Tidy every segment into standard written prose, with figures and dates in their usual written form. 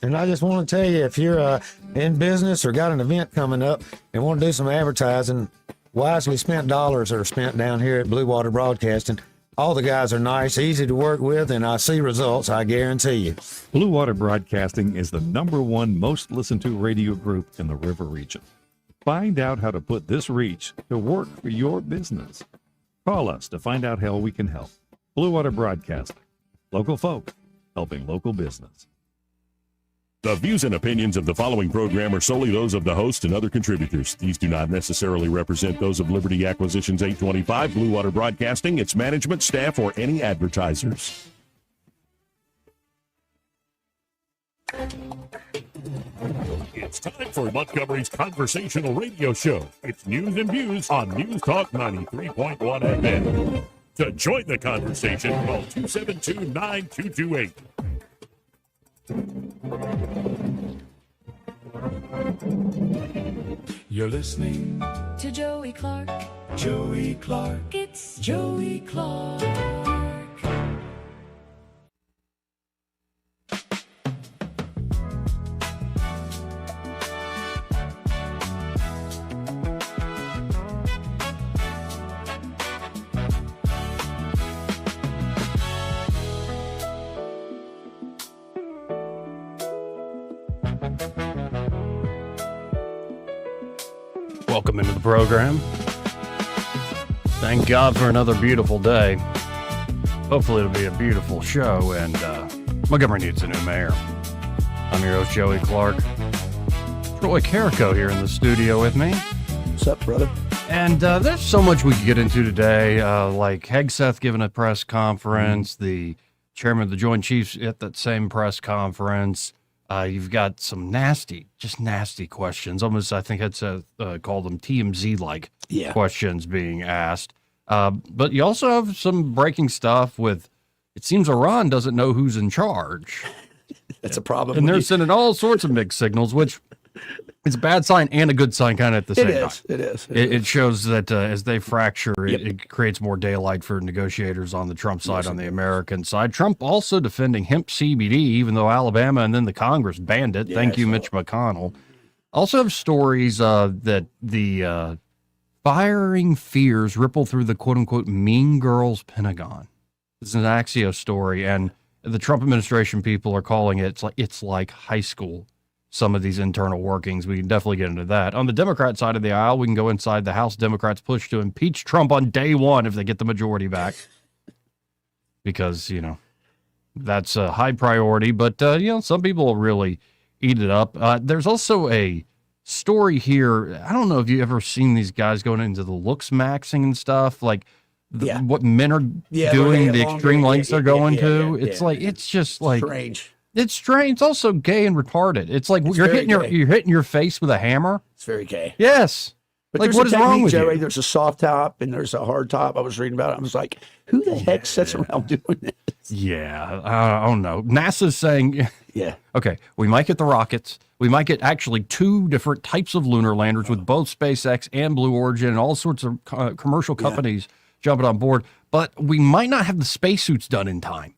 And I just want to tell you, if you're in business or got an event coming up and want to do some advertising, wisely spent dollars are spent down here at Blue Water Broadcasting. All the guys are nice, easy to work with, and I see results, I guarantee you. Blue Water Broadcasting is the #1 most listened to radio group in the River region. Find out how to put this reach to work for your business. Call us to find out how we can help. Blue Water Broadcasting. Local folk helping local business. The views and opinions of the following program are solely those of the host and other contributors. These do not necessarily represent those of Liberty Acquisitions 825, Blue Water Broadcasting, its management, staff, or any advertisers. It's time for Montgomery's conversational radio show. It's news and views on News Talk 93.1 FM. To join the conversation, call 272-9228. You're listening to Joey Clark. Joey Clark. It's Joey Clark. Welcome into the program. Thank God for another beautiful day. Hopefully it'll be a beautiful show, and Montgomery needs a new mayor. I'm your host, Joey Clark. Troy Carrico here in the studio with me. What's up, brother? And there's so much we could get into today, like Hegseth giving a press conference, the chairman of the Joint Chiefs at that same press conference. You've got some nasty questions. Almost, I think I'd call them TMZ-like questions being asked. But you also have some breaking stuff with, it seems Iran doesn't know who's in charge. That's a problem. And they're sending all sorts of mixed signals, which is a bad sign and a good sign kind of at the same time. It is. It shows that as they fracture, it creates more daylight for negotiators on the Trump side, on the American side. Trump also defending hemp CBD, even though Alabama and then the Congress banned it. Thank you, Mitch McConnell. Also have stories that the firing fears ripple through the quote-unquote mean girls Pentagon. This is an Axios story, and the Trump administration people are calling it's like high school. Some of these internal workings. We can definitely get into that. On the Democrat side of the aisle, we can go inside the House Democrats' push to impeach Trump on day one if they get the majority back. Because, that's a high priority. But, some people will really eat it up. There's also a story here. I don't know if you've ever seen these guys going into the looks maxing and stuff. Like, what men are doing, the extreme lengths they're going to. It's just strange. It's strange. It's also gay and retarded. It's like you're hitting your face with a hammer. It's very gay. Yes. But like, what is wrong with Joey, you? There's a soft top and there's a hard top. I was reading about it. I was like, who the heck sits around doing this? Yeah. I don't know. NASA's saying, okay, we might get the rockets. We might get actually 2 different types of lunar landers with both SpaceX and Blue Origin and all sorts of commercial companies jumping on board. But we might not have the spacesuits done in time.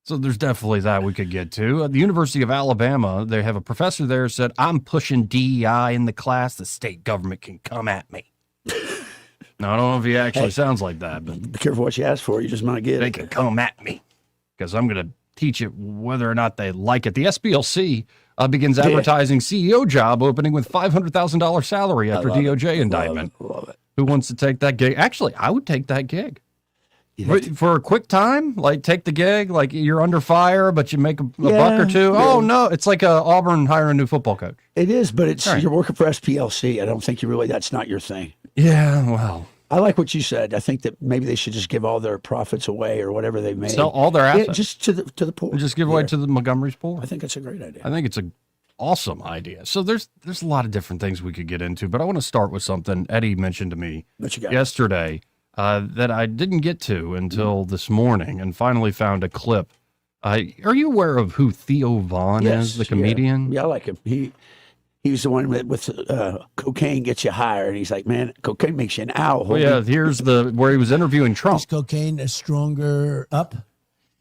So there's definitely that we could get to. At the University of Alabama, they have a professor there who said, I'm pushing DEI in the class. The state government can come at me. Now, I don't know if he actually sounds like that, but be careful what you ask for. You just might get they it. can come at me because I'm going to teach it whether or not they like it. The SPLC begins advertising CEO job opening with $500,000 salary after DOJ indictment. Love it. Who wants to take that gig? Actually, I would take that gig. For a quick time, like take the gig, like you're under fire, but you make a buck or two. Oh no, it's like Auburn hiring a new football coach. It is, but it's you're working for SPLC. I don't think that's not your thing. Yeah, well, I like what you said. I think that maybe they should just give all their profits away or whatever they made. Sell all their assets, just to the poor. Just give away to the Montgomery's poor. I think that's a great idea. I think it's a awesome idea. So there's a lot of different things we could get into, but I want to start with something Eddie mentioned to me yesterday. That I didn't get to until this morning and finally found a clip. Are you aware of who Theo Von is, the comedian? Yeah, I like him. He was the one with cocaine gets you higher. And he's like, man, cocaine makes you an owl. Well, yeah, here's where he was interviewing Trump. Is cocaine a stronger up?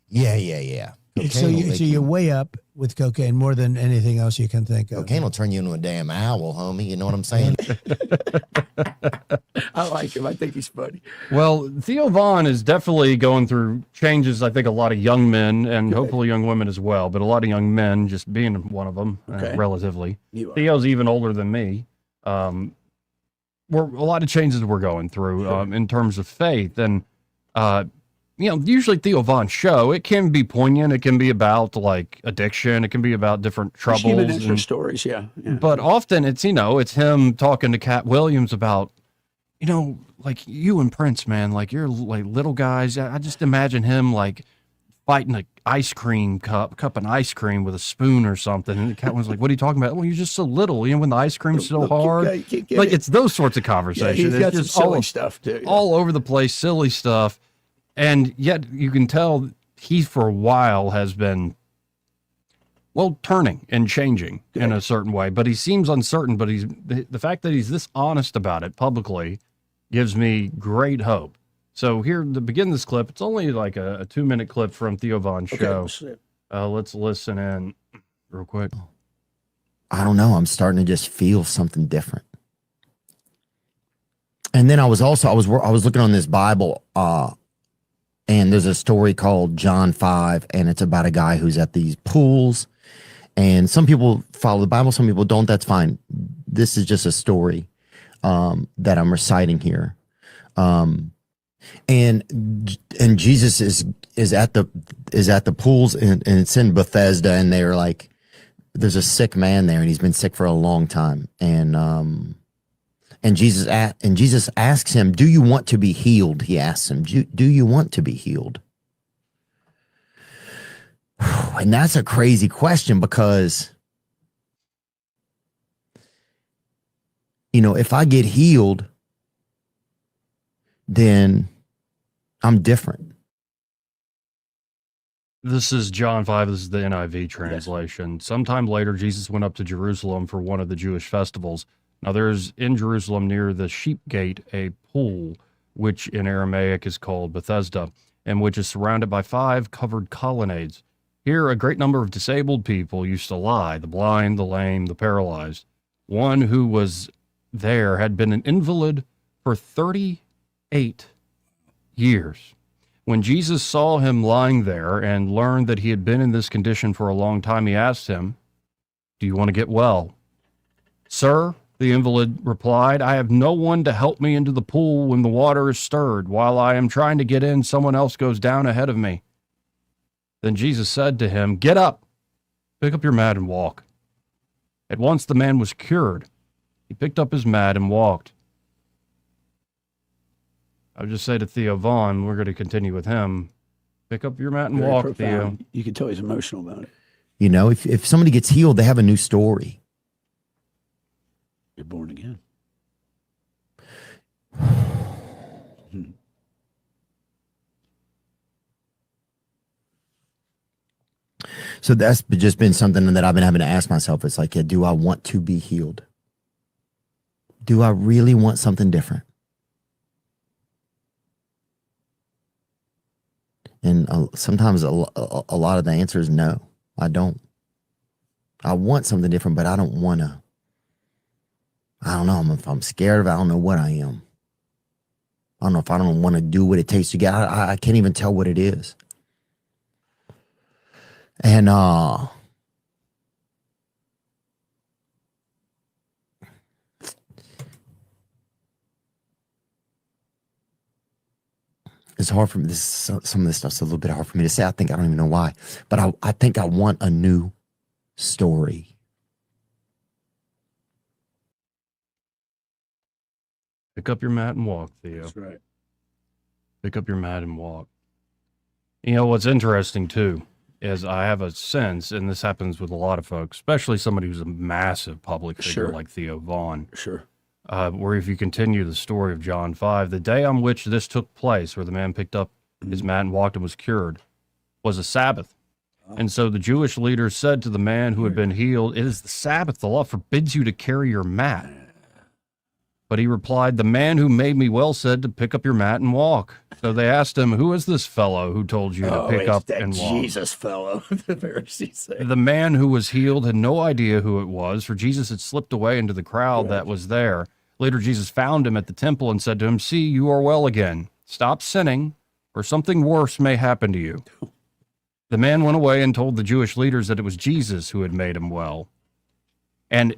Yeah. So you're way up with cocaine more than anything else you can think of. Cocaine will turn you into a damn owl, homie. You know what I'm saying? I like him. I think he's funny. Well, Theo Von is definitely going through changes. I think a lot of young men and hopefully young women as well, but a lot of young men, just being one of them, relatively. Theo's even older than me. A lot of changes we're going through in terms of faith. And, usually Theo Von's show, it can be poignant. It can be about like addiction. It can be about different troubles. Human interest stories, yeah. But often it's him talking to Cat Williams about, like you and Prince, man, like you're like little guys. I just imagine him like fighting an ice cream cup and ice cream with a spoon or something. And Cat was like, what are you talking about? Well, you're just so little, when the ice cream's so hard. It's those sorts of conversations. He's got some silly stuff too. All over the place, silly stuff. And yet you can tell he, for a while, has been well, turning and changing in a certain way. But he seems uncertain. But the fact that he's this honest about it publicly gives me great hope. So here to begin this clip, it's only like a 2-minute clip from Theo Von's show. Let's listen in real quick. I don't know. I'm starting to just feel something different. And then I was looking on this Bible, and there's a story called John 5, and it's about a guy who's at these pools, and some people follow the Bible, some people don't. That's fine. This is just a story that I'm reciting here. And Jesus is at the pools, and it's in Bethesda, and they're like, there's a sick man there, and he's been sick for a long time, and Jesus asks him, "Do you want to be healed?" He asks him, "Do you want to be healed?" And that's a crazy question, because if I get healed, then I'm different. This is John 5. This is the NIV translation. Yes. Sometime later, Jesus went up to Jerusalem for one of the Jewish festivals. Now, there's in Jerusalem near the Sheep Gate a pool, which in Aramaic is called Bethesda, and which is surrounded by 5 covered colonnades. Here, a great number of disabled people used to lie: the blind, the lame, the paralyzed. One who was there had been an invalid for 38 years. When Jesus saw him lying there and learned that he had been in this condition for a long time, he asked him, "Do you want to get well?" "Sir," the invalid replied, "I have no one to help me into the pool when the water is stirred. While I am trying to get in, someone else goes down ahead of me." Then Jesus said to him, "Get up, pick up your mat and walk." At once the man was cured. He picked up his mat and walked. I would just say to Theo Von, we're going to continue with him. Pick up your mat and walk, profound. Theo. You can tell he's emotional about it. If somebody gets healed, they have a new story. You're born again. So that's just been something that I've been having to ask myself. It's like, do I want to be healed? Do I really want something different? And sometimes a lot of the answer is no, I don't. I want something different, but I don't want to. I don't know if I'm scared of it. I don't know what I am. I don't know if I don't want to do what it takes to get. I can't even tell what it is. And it's hard for me. Some of this stuff's a little bit hard for me to say. I don't even know why, but I think I want a new story. Pick up your mat and walk, Theo. That's right. Pick up your mat and walk. What's interesting too is I have a sense, and this happens with a lot of folks, especially somebody who's a massive public figure like Theo Von. Sure. Where if you continue the story of John 5, the day on which this took place, where the man picked up his mat and walked and was cured, was a Sabbath. And so the Jewish leaders said to the man who had been healed, "It is the Sabbath. The law forbids you to carry your mat." But he replied, "The man who made me well said to pick up your mat and walk." So they asked him, "Who is this fellow who told you to pick up and walk?" Jesus fellow, the Pharisees say. The man who was healed had no idea who it was, for Jesus had slipped away into the crowd that was there. Later, Jesus found him at the temple and said to him, "See, you are well again. Stop sinning, or something worse may happen to you." The man went away and told the Jewish leaders that it was Jesus who had made him well. And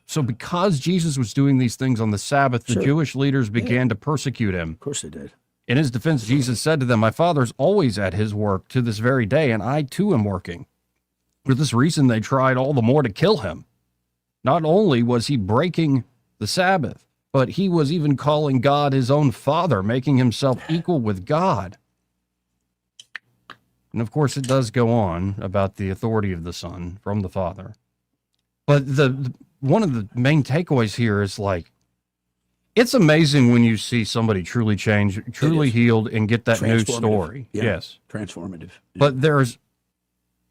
so because Jesus was doing these things on the Sabbath, the Jewish leaders began to persecute him. Of course they did. In his defense, Jesus said to them, "My Father's always at his work to this very day, and I too am working." For this reason, they tried all the more to kill him. Not only was he breaking the Sabbath, but he was even calling God his own Father, making himself equal with God. And of course, it does go on about the authority of the Son from the Father. But one of the main takeaways here is it's amazing when you see somebody truly change, truly healed, and get that new story. Yeah. Yes. Transformative. Yeah. But there's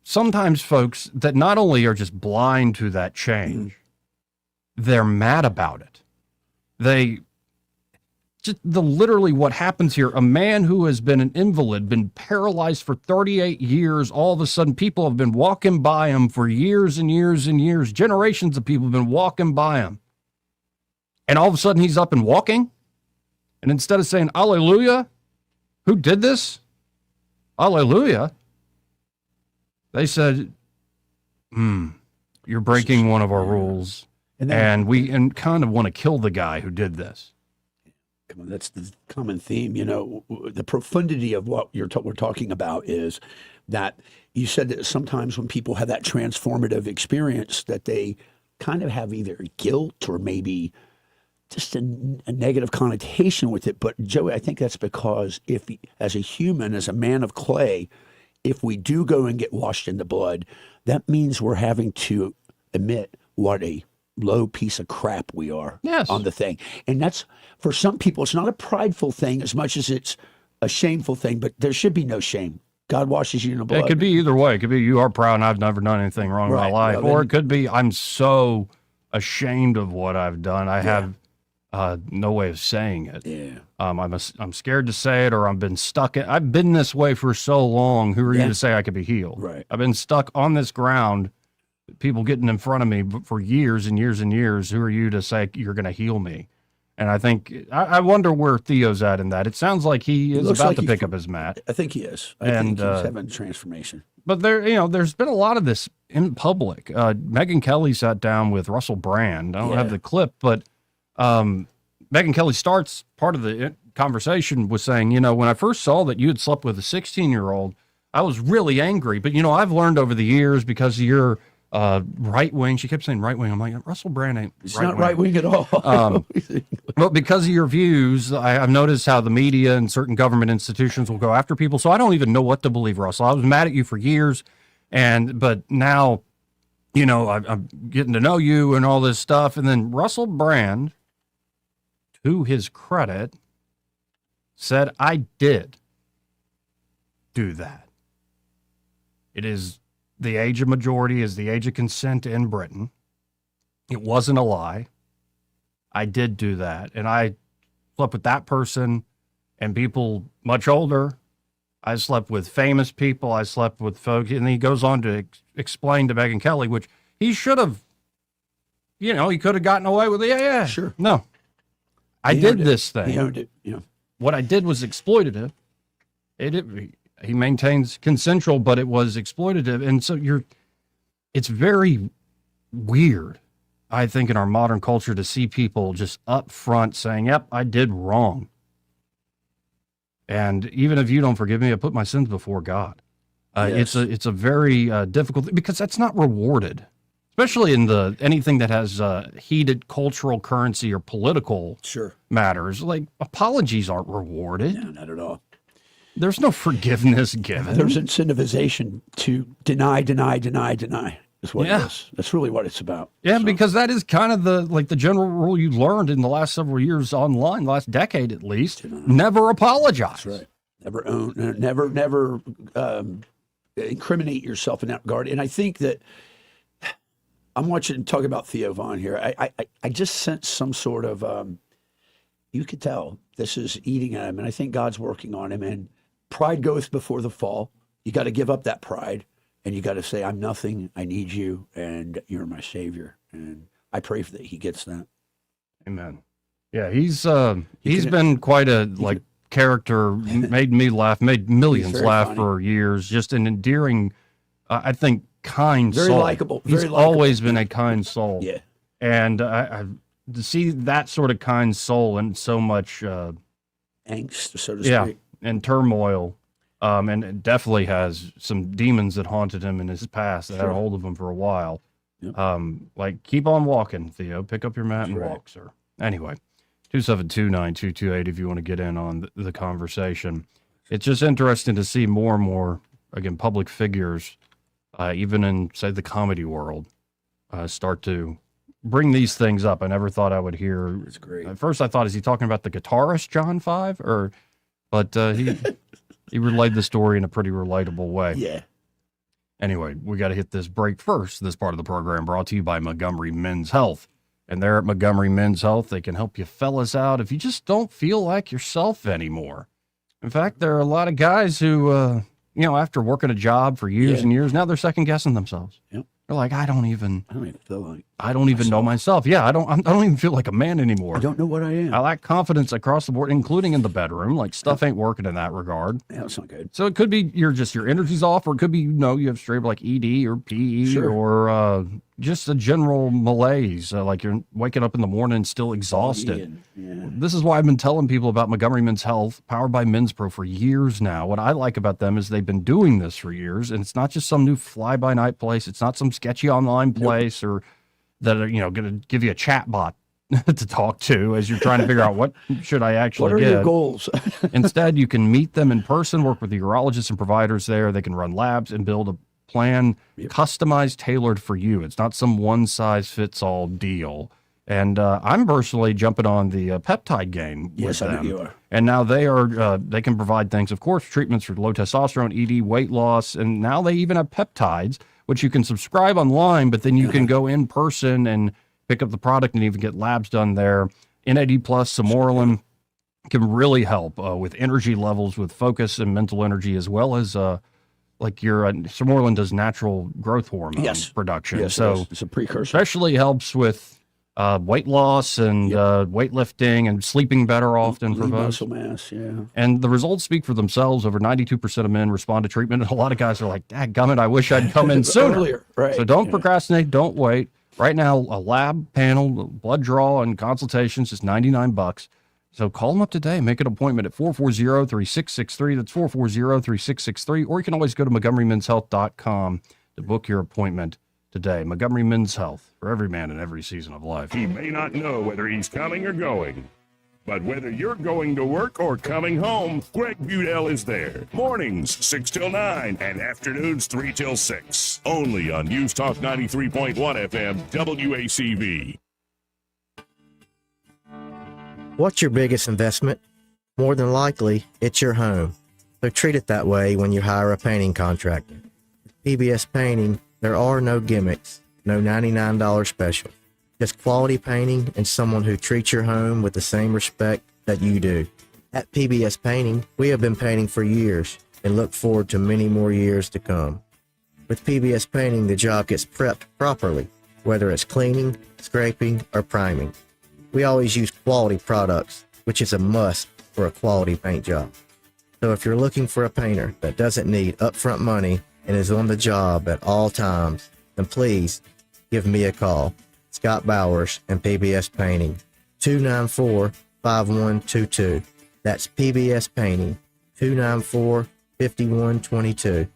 sometimes folks that not only are just blind to that change, they're mad about it. They just literally what happens here, a man who has been an invalid, been paralyzed for 38 years, all of a sudden people have been walking by him for years and years and years. Generations of people have been walking by him. And all of a sudden he's up and walking. And instead of saying, hallelujah, who did this? Hallelujah. They said, you're breaking one of our rules. And we kind of want to kill the guy who did this. Come on, that's the common theme. You know, the profundity of what we're talking about is that you said that sometimes when people have that transformative experience that they kind of have either guilt or maybe just a negative connotation with it. But Joey, I think that's because if, as a human, as a man of clay, if we do go and get washed in the blood, that means we're having to admit what a low piece of crap we are on the thing. And that's, for some people, it's not a prideful thing as much as it's a shameful thing, but there should be no shame. God washes you in the blood. It could be either way. It could be you are proud and I've never done anything wrong in my life. Well, or it could be I'm so ashamed of what I've done. I have no way of saying it. Yeah. I'm scared to say it, or I've been stuck. I've been this way for so long. Who are you to say I could be healed? Right. I've been stuck on this ground, people getting in front of me for years and years and years. Who are you to say you're going to heal me? And I think, I wonder where Theo's at in that. It sounds like he is about to pick up his mat. I think he is. I think he's having a transformation. But there's been a lot of this in public. Megyn Kelly sat down with Russell Brand. I don't have the clip, but Megyn Kelly starts part of the conversation with saying, when I first saw that you had slept with a 16-year-old, I was really angry. But, I've learned over the years because of your right wing. She kept saying right wing. I'm like, Russell Brand ain't It's not right wing at all. But because of your views, I've noticed how the media and certain government institutions will go after people. So I don't even know what to believe, Russell. I was mad at you for years. But now, I'm getting to know you and all this stuff. And then Russell Brand, to his credit, said, I did do that. It is the age of majority is the age of consent in Britain. It wasn't a lie. I did do that. And I slept with that person and people much older. I slept with famous people. I slept with folks. And he goes on to explain to Megyn Kelly, which he should have, he could have gotten away with it. Yeah. Sure. No. I did this thing. He owned it. What I did was exploitative. He maintains consensual, but it was exploitative. And so it's very weird, I think, in our modern culture to see people just up front saying, yep, I did wrong. And even if you don't forgive me, I put my sins before God. It's a very difficult, because that's not rewarded, especially in anything that has heated cultural currency or political matters. Like, apologies aren't rewarded. No, not at all. There's no forgiveness given. There's incentivization to deny is what it is. That's really what it's about. Yeah, because that is kind of the general rule you learned in the last several years online, last decade at least. Never apologize. That's right. Never own, never incriminate yourself in that regard. And I think that I'm talking about Theo Von here. I just sense some sort of, you could tell this is eating at him, and I think God's working on him. And pride goeth before the fall. You got to give up that pride, and you got to say, I'm nothing. I need you, and you're my Savior. And I pray that he gets that. Amen. Yeah, he's been quite a character. Made me laugh. Made millions laugh funny. For years. Just an endearing, I think, kind very soul. Likable. He's always been a kind soul. Yeah. And I to see that sort of kind soul and so much angst, so to speak, and turmoil, and it definitely has some demons that haunted him in his past that had a hold of him for a while. Yep. Keep on walking, Theo. Pick up your mat and walk, sir. Anyway, 272-9228 if you want to get in on the conversation. It's just interesting to see more and more, again, public figures, even in, say, the comedy world, start to bring these things up. I never thought I would hear. That's great. At first I thought, is he talking about the guitarist John 5? But he relayed the story in a pretty relatable way. Yeah. Anyway, we got to hit this break first. This part of the program brought to you by Montgomery Men's Health. And there at Montgomery Men's Health, they can help you fellas out if you just don't feel like yourself anymore. In fact, there are a lot of guys who, after working a job for years and years, now they're second guessing themselves. Yep. They're like, I don't even feel like I don't even know myself. Yeah, I don't even feel like a man anymore. I don't know what I am. I lack confidence across the board, including in the bedroom. Like stuff ain't working in that regard. Yeah, that's not good. So it could be your energy's off, or it could be you have straight like ED or PE or just a general malaise, like you're waking up in the morning still exhausted. This is why I've been telling people about Montgomery Men's Health, powered by Men's Pro, for years now. What I like about them is they've been doing this for years, and it's not just some new fly-by-night place. It's not some sketchy online place or that are going to give you a chat bot to talk to as you're trying to figure out what should I actually get. What are your goals? Instead, you can meet them in person, work with the urologists and providers there. They can run labs and build a plan customized, tailored for you. It's not some one-size-fits-all deal. And I'm personally jumping on the peptide game with them. I know you are. And now they can provide things, of course, treatments for low testosterone, ED, weight loss, and now they even have peptides, which you can subscribe online, but then you can go in person and pick up the product and even get labs done there. NAD plus Samorelin can really help with energy levels, with focus and mental energy, as well as like your Samorelin does natural growth hormone production. Yes, so it's a precursor. Especially helps with weight loss and weightlifting and sleeping better often for folks. Muscle mass, And the results speak for themselves. Over 92% of men respond to treatment. And a lot of guys are like, dadgummit, I wish I'd come in sooner. Earlier, right. So don't procrastinate. Don't wait. Right now, a lab panel, blood draw, and consultations is $99. So call them up today. Make an appointment at 440-3663. That's 440-3663. Or you can always go to MontgomeryMen'sHealth.com to book your appointment today. Montgomery Men's Health, for every man in every season of life. He may not know whether he's coming or going, but whether you're going to work or coming home, Greg Budell is there. Mornings 6 till 9 and afternoons 3 till 6. Only on News Talk 93.1 FM WACV. What's your biggest investment? More than likely, it's your home. So treat it that way when you hire a painting contractor. With PBS Painting, there are no gimmicks, no $99 special. Just quality painting and someone who treats your home with the same respect that you do. At PBS Painting, we have been painting for years and look forward to many more years to come. With PBS Painting, the job gets prepped properly, whether it's cleaning, scraping, or priming. We always use quality products, which is a must for a quality paint job. So if you're looking for a painter that doesn't need upfront money and is on the job at all times, then please give me a call. Scott Bowers and PBS Painting, 294-5122. That's PBS Painting, 294-5122.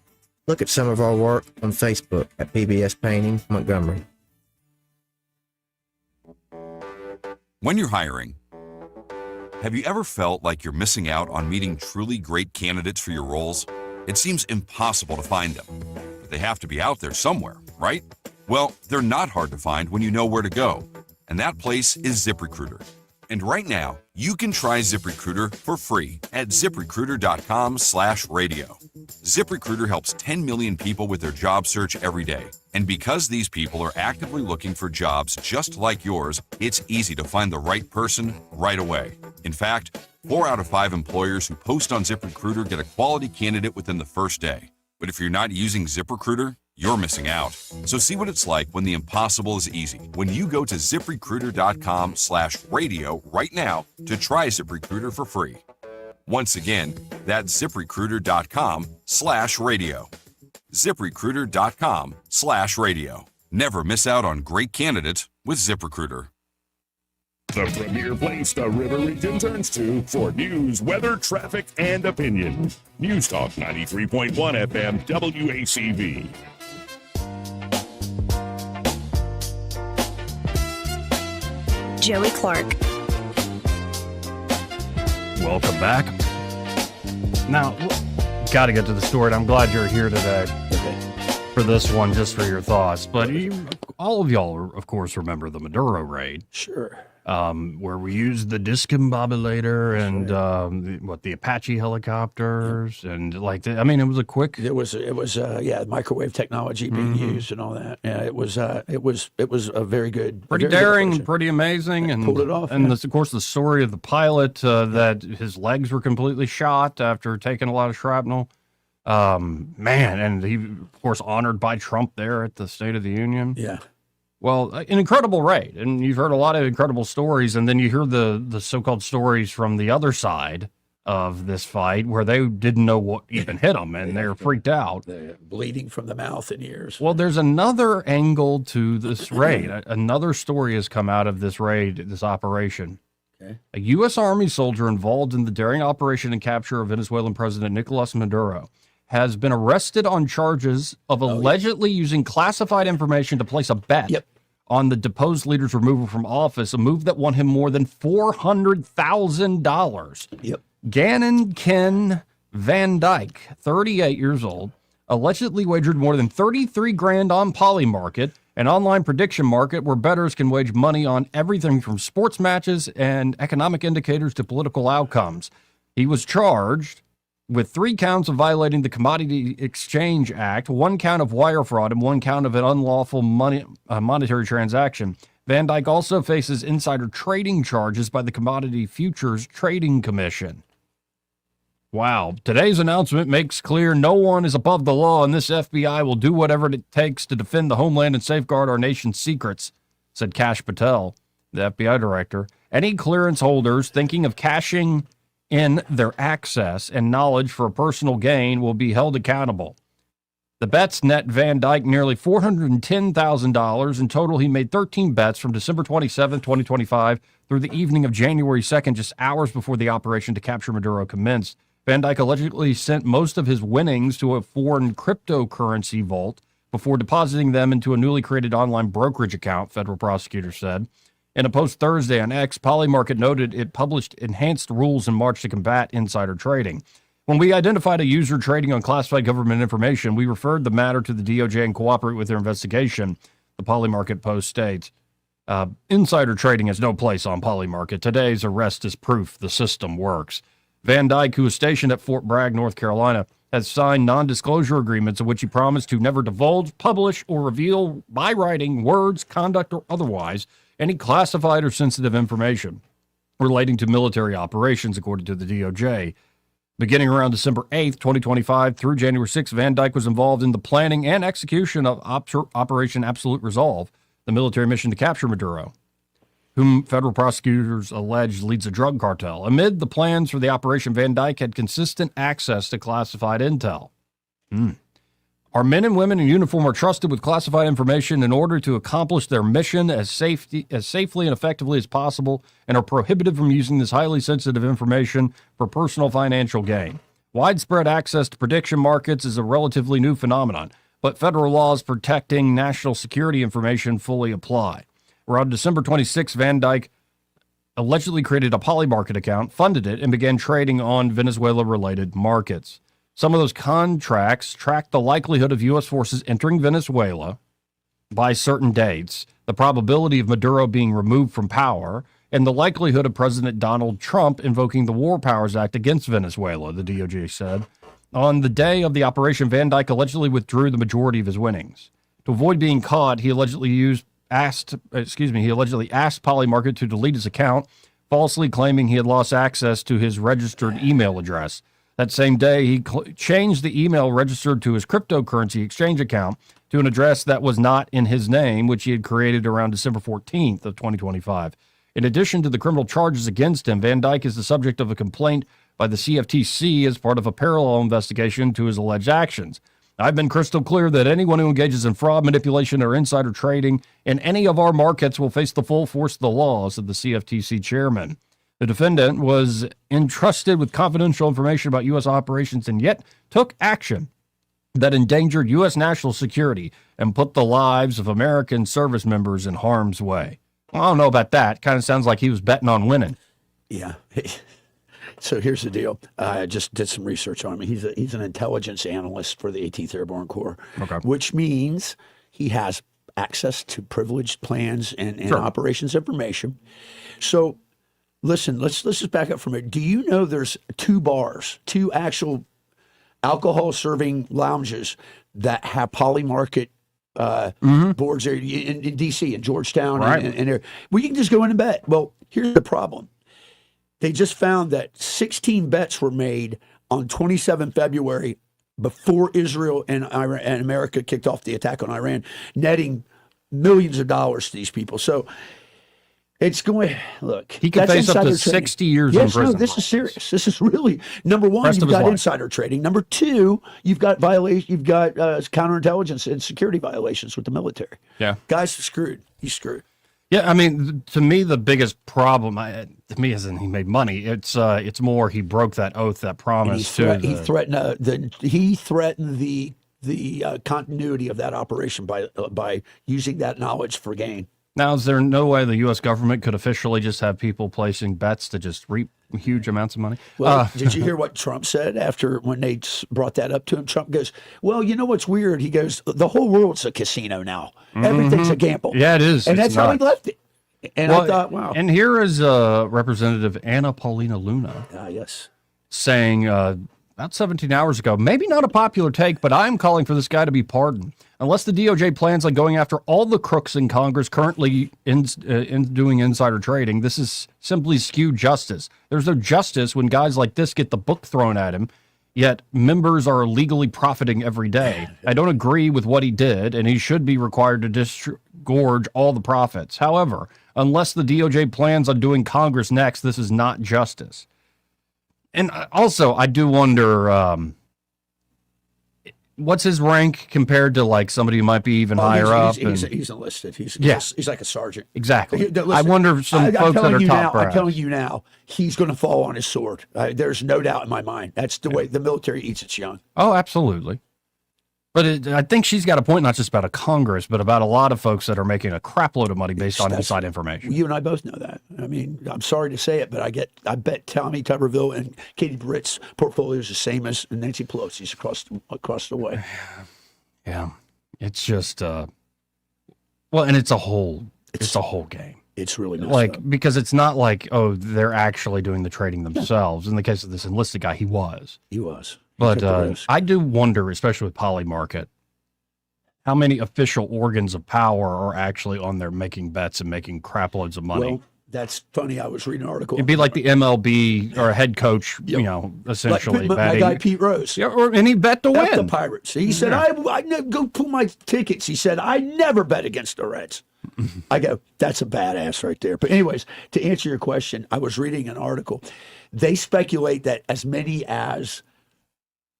Look at some of our work on Facebook at PBS Painting Montgomery. When you're hiring, have you ever felt like you're missing out on meeting truly great candidates for your roles? It seems impossible to find them, but they have to be out there somewhere, right? Well, they're not hard to find when you know where to go, and that place is ZipRecruiter. And right now, you can try ZipRecruiter for free at ZipRecruiter.com/radio. ZipRecruiter helps 10 million people with their job search every day. And because these people are actively looking for jobs just like yours, it's easy to find the right person right away. In fact, 4 out of 5 employers who post on ZipRecruiter get a quality candidate within the first day. But if you're not using ZipRecruiter, you're missing out. So see what it's like when the impossible is easy. When you go to ZipRecruiter.com/radio right now to try ZipRecruiter for free. Once again, that's ZipRecruiter.com/radio. ZipRecruiter.com/radio. Never miss out on great candidates with ZipRecruiter. The premier place the River Region turns to for news, weather, traffic, and opinion. News Talk 93.1 FM WACV. Joey Clark. Welcome back. Now, got to get to the story. I'm glad you're here today for this one, just for your thoughts. But all of y'all, of course, remember the Maduro raid. Sure. where we used the discombobulator and the Apache helicopters and I mean, it was a quick. It was microwave technology being used and all that. Yeah, it was a very good, pretty daring, pretty amazing, and pulled it off. And of course, the story of the pilot that his legs were completely shot after taking a lot of shrapnel. Man, and he, of course, honored by Trump there at the State of the Union. Yeah. Well, an incredible raid, and you've heard a lot of incredible stories, and then you hear the so-called stories from the other side of this fight where they didn't know what even hit them, and they're freaked out. They're bleeding from the mouth and ears. Well, there's another angle to this raid. Another story has come out of this raid, this operation. Okay. A U.S. Army soldier involved in the daring operation and capture of Venezuelan President Nicolas Maduro has been arrested on charges of allegedly using classified information to place a bet on the deposed leader's removal from office, a move that won him more than $400,000. Yep. Gannon Ken Van Dyke, 38 years old, allegedly wagered more than 33 grand on Polymarket, an online prediction market where bettors can wage money on everything from sports matches and economic indicators to political outcomes. He was charged with 3 counts of violating the Commodity Exchange Act, 1 count of wire fraud, and 1 count of an unlawful monetary transaction. Van Dyke also faces insider trading charges by the Commodity Futures Trading Commission. Wow. Today's announcement makes clear no one is above the law, and this FBI will do whatever it takes to defend the homeland and safeguard our nation's secrets, said Kash Patel, the FBI director. Any clearance holders thinking of cashing in their access and knowledge for personal gain will be held accountable. The bets net Van Dyke nearly $410,000. In total, he made 13 bets from December 27, 2025 through the evening of January 2nd, just hours before the operation to capture Maduro commenced. Van Dyke allegedly sent most of his winnings to a foreign cryptocurrency vault before depositing them into a newly created online brokerage account, federal prosecutors said. In a post Thursday on X, Polymarket noted it published enhanced rules in March to combat insider trading. When we identified a user trading on classified government information, we referred the matter to the DOJ and cooperate with their investigation, the Polymarket post states. Insider trading has no place on Polymarket. Today's arrest is proof the system works. Van Dyke, who is stationed at Fort Bragg, North Carolina, has signed non-disclosure agreements in which he promised to never divulge, publish, or reveal by writing, words, conduct, or otherwise any classified or sensitive information relating to military operations, according to the DOJ. Beginning around December 8th, 2025 through January 6th, Van Dyke was involved in the planning and execution of Operation Absolute Resolve, the military mission to capture Maduro, whom federal prosecutors allege leads a drug cartel. Amid the plans for the operation, Van Dyke had consistent access to classified intel. Our men and women in uniform are trusted with classified information in order to accomplish their mission as safely and effectively as possible, and are prohibited from using this highly sensitive information for personal financial gain. Widespread access to prediction markets is a relatively new phenomenon, but federal laws protecting national security information fully apply. Around December 26, Van Dyke allegedly created a Polymarket account, funded it, and began trading on Venezuela-related markets. Some of those contracts tracked the likelihood of U.S. forces entering Venezuela by certain dates, the probability of Maduro being removed from power, and the likelihood of President Donald Trump invoking the War Powers Act against Venezuela, the DOJ said. On the day of the operation, Van Dyke allegedly withdrew the majority of his winnings. To avoid being caught, he allegedly asked Polymarket to delete his account, falsely claiming he had lost access to his registered email address. That same day, he changed the email registered to his cryptocurrency exchange account to an address that was not in his name, which he had created around December 14th of 2025. In addition to the criminal charges against him, Van Dyke is the subject of a complaint by the CFTC as part of a parallel investigation to his alleged actions. I've been crystal clear that anyone who engages in fraud, manipulation, or insider trading in any of our markets will face the full force of the law, said the CFTC chairman. The defendant was entrusted with confidential information about U.S. operations and yet took action that endangered U.S. national security and put the lives of American service members in harm's way. Well, I don't know about that. Kind of sounds like he was betting on winning. Yeah. So here's the deal. I just did some research on him. He's an intelligence analyst for the 18th Airborne Corps, which means he has access to privileged plans and Sure. operations information. So, listen, let's just back up from it. Do you know there's 2 bars, 2 actual alcohol serving lounges that have polymarket boards there in D.C. and Georgetown, Right. and there, well, you can just go in and bet. Well, here's the problem: they just found that 16 bets were made on 27 February before Israel and Iran and America kicked off the attack on Iran, netting millions of dollars to these people. So it's going. Look, He could that's face up to insider trading. 60 years Yes, in prison. no, this is serious. This is really number one. Rest You've of his got life. insider trading. Number 2, you've got violation. You've got counterintelligence and security violations with the military. Yeah. Guys are screwed. He's screwed. Yeah, I mean, to me, the biggest problem, to me, isn't he made money. It's more he broke that oath, that And promise he threatened the continuity of that operation by using that knowledge for gain. Now, is there no way the U.S. government could officially just have people placing bets to just reap huge amounts of money? Well, did you hear what Trump said after when they brought that up to him? Trump goes, "Well, you know what's weird?" He goes, "The whole world's a casino now. Everything's a gamble." Yeah, it is. and It's that's how he nuts. left it. And I thought, wow. And here is Representative Paulina Luna Yes. saying about 17 hours ago, maybe not a popular take, but I'm calling for this guy to be pardoned. Unless the DOJ plans on going after all the crooks in Congress currently in doing insider trading, this is simply skewed justice. There's no justice when guys like this get the book thrown at him, yet members are illegally profiting every day. I don't agree with what he did, and he should be required to disgorge all the profits. However, unless the DOJ plans on doing Congress next, this is not justice. And also, I do wonder, what's his rank compared to like somebody who might be even higher up? He's enlisted. He's like a sergeant. Exactly. Listen, I wonder if some folks that are top brass. I'm telling you now, he's going to fall on his sword. There's no doubt in my mind. That's the way the military eats its young. Oh, absolutely. But I think she's got a point, not just about a Congress, but about a lot of folks that are making a crap load of money based on inside information. You and I both know that. I mean, I'm sorry to say it, but I bet Tommy Tuberville and Katie Britt's portfolio is the same as Nancy Pelosi's across the way. Yeah, it's just well, and it's a whole game. It's really messed like up. Because it's not like, oh, they're actually doing the trading themselves. In the case of this enlisted guy, he was. But I do wonder, especially with Polymarket, how many official organs of power are actually on there making bets and making crap loads of money. Well, that's funny. I was reading an article. It'd be like the MLB or a head coach, essentially like betting. my guy Pete Rose. Yeah, and he bet to Bet win. the Pirates. He said, I go pull my tickets. He said, I never bet against the Reds. I go, that's a badass right there. But anyways, to answer your question, I was reading an article. They speculate that as many as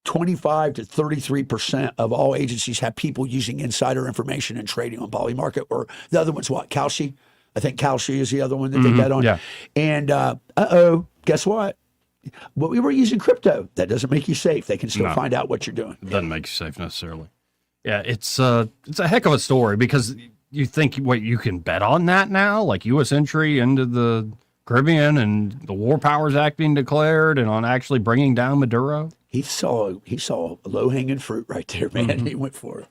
25 to 33% of all agencies have people using insider information and trading on Polymarket, or the other one's what? Kalshi? I think Kalshi is the other one that they bet on. Yeah. And guess what? Well, we were using crypto. That doesn't make you safe. They can still find out what you're doing. It doesn't make you safe necessarily. Yeah, it's a heck of a story because you think, wait, you can bet on that now? Like U.S. entry into the Caribbean and the War Powers Act being declared and on actually bringing down Maduro? He saw low hanging fruit right there, man. He went for it.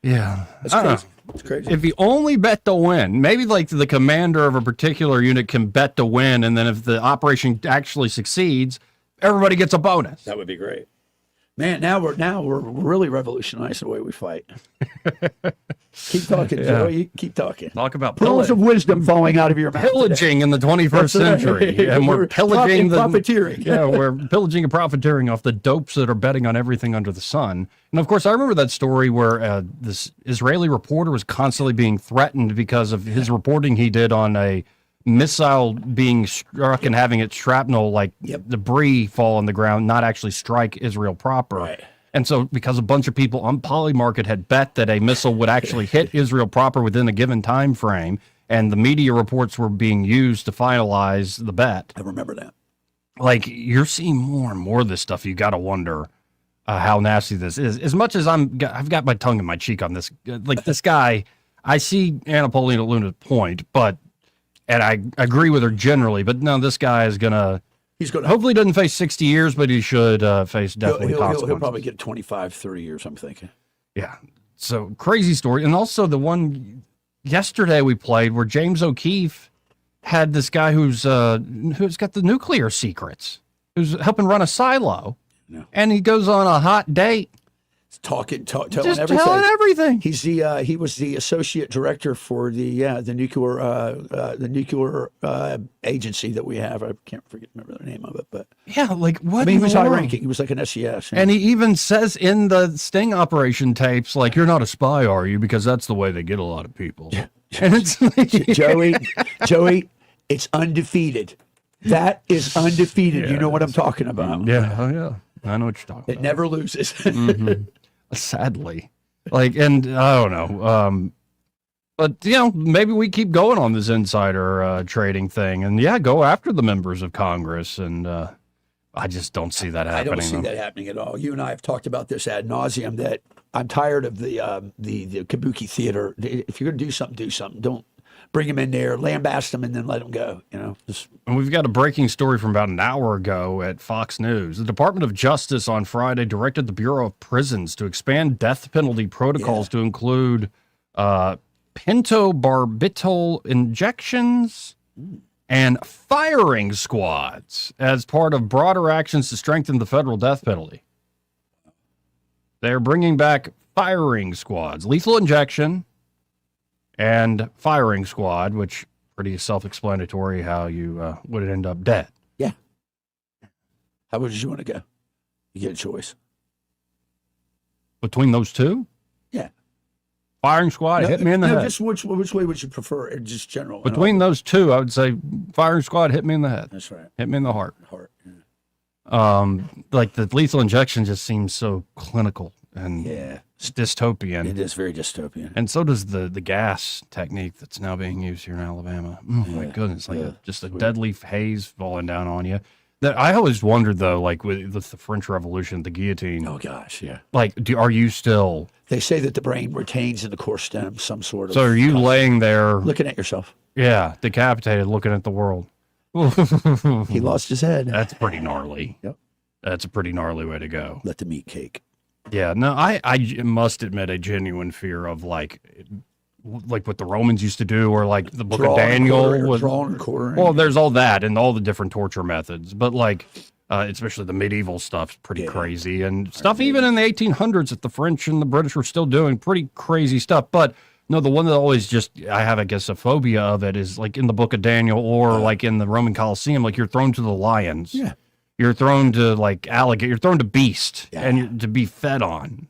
Yeah, That's crazy. It's crazy. If you only bet to win, maybe like the commander of a particular unit can bet to win, and then if the operation actually succeeds, everybody gets a bonus. That would be great. Man, now we're really revolutionizing the way we fight. Keep talking, Joey. Keep talking. Talk about pearls of wisdom falling out of your mouth. Pillaging in the 21st century, and we're pillaging profiteering. Yeah, we're pillaging and profiteering off the dopes that are betting on everything under the sun. And of course, I remember that story where this Israeli reporter was constantly being threatened because of his reporting he did on a missile being struck and having its shrapnel, like debris, fall on the ground, not actually strike Israel proper. Right. And so because a bunch of people on Polymarket had bet that a missile would actually hit Israel proper within a given time frame, and the media reports were being used to finalize the bet. I remember that. Like, you're seeing more and more of this stuff. You got to wonder how nasty this is. As much as I've got my tongue in my cheek on this. Like, this guy, I see Paulina Luna's point, and I agree with her generally, but no, this guy is going to... He's going to hopefully doesn't face 60 years, but he should face definitely consequences. He'll probably get 25, 30 years, I'm thinking. Yeah. So crazy story. And also the one yesterday we played where James O'Keefe had this guy who's got the nuclear secrets, who's helping run a silo. No. And he goes on a hot date. Telling Just everything. telling everything. He's he was the associate director for the nuclear agency that we have. I can't remember the name of it, but Yeah, like what? I mean, he in was the high world? ranking. He was like an SES. And he even says in the sting operation tapes, like, you're not a spy, are you? Because that's the way they get a lot of people. And it's like, Joey, it's undefeated. That is undefeated. Yeah, you know what I'm talking about. yeah, oh, yeah. I know what you're talking It about. never loses. Sadly. Like, and I don't know. But, you know, maybe we keep going on this insider trading thing. And, yeah, go after the members of Congress. And I just don't see that happening. I don't see that happening at all. You and I have talked about this ad nauseum, that I'm tired of the kabuki theater. If you're going to do something. Don't bring them in there, lambast them, and then let them go. You know. And we've got a breaking story from about an hour ago at Fox News. The Department of Justice on Friday directed the Bureau of Prisons to expand death penalty protocols to include pentobarbital injections and firing squads as part of broader actions to strengthen the federal death penalty. They're bringing back firing squads, lethal injection, and firing squad, which pretty self-explanatory how you would end up dead. Yeah. How would you want to go? You get a choice. Between those two? Yeah. Firing squad, hit me in the head. Just which way would you prefer? Just general. Between those two, I would say firing squad, hit me in the head. That's right. Hit me in the heart. Yeah. Like the lethal injection just seems so clinical and Yeah. it's dystopian. It is very dystopian. And so does the gas technique that's now being used here in Alabama. Oh my goodness, like just a deadly haze falling down on you. That I always wondered though, like with the French Revolution, the guillotine. Oh gosh, yeah. Like, are you still? They say that the brain retains in the core stem some sort of. So are you laying there, looking at yourself? Yeah, decapitated, looking at the world. He lost his head. That's pretty gnarly. Yep. That's a pretty gnarly way to go. Let the meat cake. Yeah, no, I must admit a genuine fear of like what the Romans used to do, or like the Book of Daniel was drawing and quartering. Well, there's all that and all the different torture methods, but like especially the medieval stuff's pretty crazy, and stuff even in the 1800s that the French and the British were still doing pretty crazy stuff. But no, the one that always I have, I guess, a phobia of it is like in the Book of Daniel or like in the Roman Colosseum, like you're thrown to the lions. Yeah. You're thrown to like alligator. You're thrown to beast and to be fed on.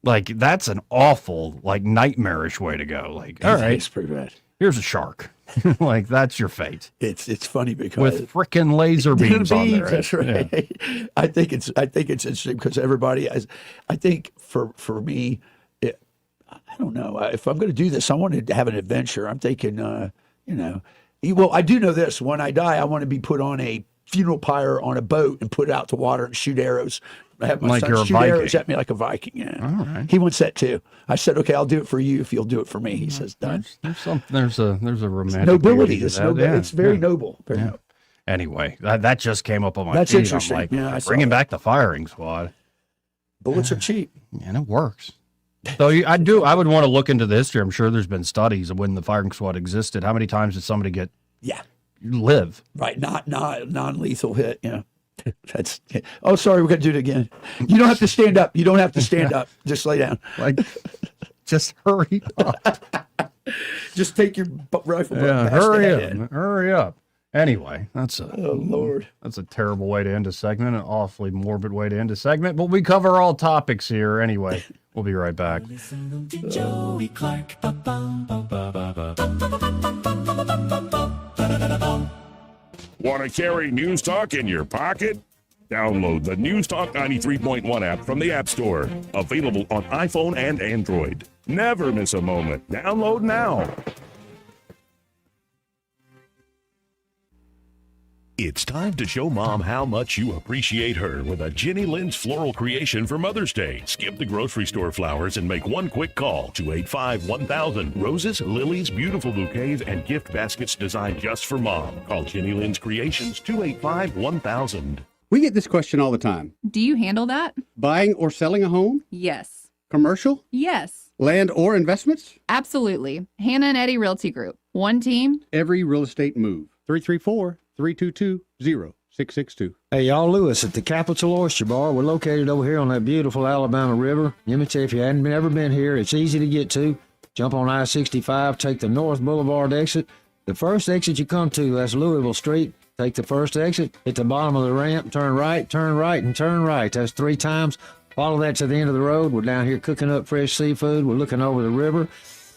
Like that's an awful, like nightmarish way to go. Like, all right, it's pretty bad. Here's a shark. Like that's your fate. It's funny because with frickin' laser beams on there. That's right. Yeah. I think it's interesting because everybody. I think for me, I don't know if I'm going to do this. I want to have an adventure. I'm thinking, well, I do know this. When I die, I want to be put on a funeral pyre on a boat and put it out to water and shoot arrows. I have my like son you're a shoot Viking. arrows at me like a Viking. Yeah. All right. He wants that too. I said, okay, I'll do it for you if you'll do it for me. He says, done. There's a romantic nobility. beauty to that. It's very noble. Very noble. Anyway, that just came up on my That's feed. interesting. I'm like, Yeah, I saw bringing that. back the firing squad. Bullets are cheap. And it works. So I would want to look into the history. I'm sure there's been studies of when the firing squad existed. How many times did somebody live? Right. Not non-lethal hit. Yeah. That's. Oh, sorry. We're gonna do it again. You don't have to stand up. You don't have to stand up. Just lay down. Like, just hurry up. Just take your rifle. Yeah, hurry up. Anyway, that's Lord. That's a terrible way to end a segment, an awfully morbid way to end a segment, but we cover all topics here anyway. We'll be right back. Listen to Joey Clark. Want to carry News Talk in your pocket? Download the News Talk 93.1 app from the App Store. Available on iPhone and Android. Never miss a moment. Download now. It's time to show Mom how much you appreciate her with a Jenny Lynn's floral creation for Mother's Day. Skip the grocery store flowers and make one quick call, 285-1000. Roses, lilies, beautiful bouquets, and gift baskets designed just for Mom. Call Jenny Lynn's Creations, 285-1000. We get this question all the time. Do you handle that? Buying or selling a home? Yes. Commercial? Yes, Land or investments? absolutely. Hannah and Eddie Realty Group. One team. Every real estate move. 334-322-0662. Hey, y'all, Lewis at the Capital Oyster Bar. We're located over here on that beautiful Alabama River. Let me tell you, if you hadn't ever been here, it's easy to get to. Jump on I-65, take the North Boulevard exit. The first exit you come to, that's Louisville Street. Take the first exit, hit the bottom of the ramp, turn right, and turn right. That's 3 times. Follow that to the end of the road. We're down here cooking up fresh seafood. We're looking over the river.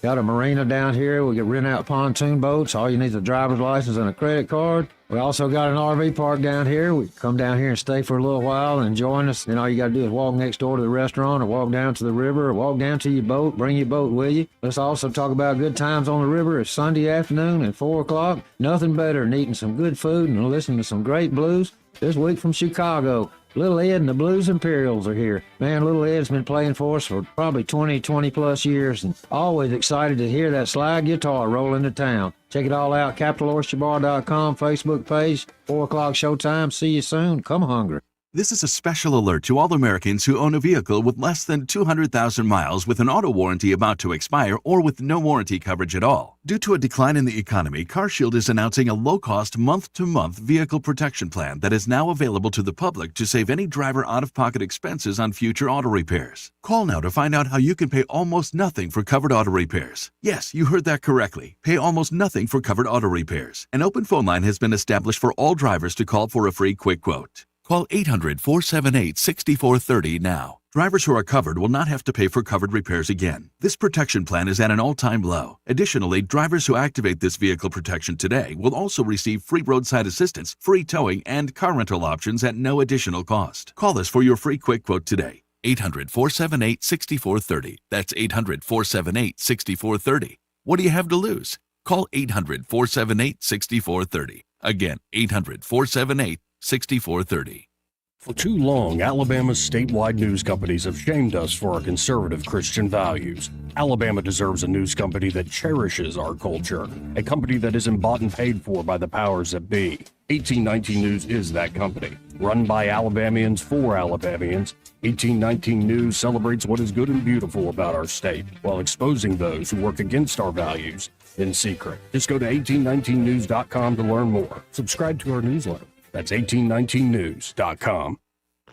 Got a marina down here. We can rent out pontoon boats. All you need is a driver's license and a credit card. We also got an RV park down here. We come down here and stay for a little while and join us. Then all you got to do is walk next door to the restaurant or walk down to the river or walk down to your boat. Bring your boat with you. Let's also talk about good times on the river. It's Sunday afternoon at 4 o'clock. Nothing better than eating some good food and listening to some great blues. This week from Chicago, Little Ed and the Blues Imperials are here. Man, Little Ed's been playing for us for probably 20 plus years, and always excited to hear that slide guitar roll into town. Check it all out, CapitalOysterBar.com, Facebook page, 4 o'clock showtime. See you soon. Come hungry. This is a special alert to all Americans who own a vehicle with less than 200,000 miles with an auto warranty about to expire or with no warranty coverage at all. Due to a decline in the economy, CarShield is announcing a low-cost month-to-month vehicle protection plan that is now available to the public to save any driver out-of-pocket expenses on future auto repairs. Call now to find out how you can pay almost nothing for covered auto repairs. Yes, you heard that correctly. Pay almost nothing for covered auto repairs. An open phone line has been established for all drivers to call for a free quick quote. Call 800-478-6430 now. Drivers who are covered will not have to pay for covered repairs again. This protection plan is at an all-time low. Additionally, drivers who activate this vehicle protection today will also receive free roadside assistance, free towing, and car rental options at no additional cost. Call us for your free quick quote today. 800-478-6430. That's 800-478-6430. What do you have to lose? Call 800-478-6430. Again, 800-478-6430. 6430. For too long, Alabama's statewide news companies have shamed us for our conservative Christian values. Alabama deserves a news company that cherishes our culture, a company that isn't bought and paid for by the powers that be. 1819 News is that company. Run by Alabamians for Alabamians, 1819 News celebrates what is good and beautiful about our state, while exposing those who work against our values in secret. Just go to 1819news.com to learn more. Subscribe to our newsletter. That's 1819news.com.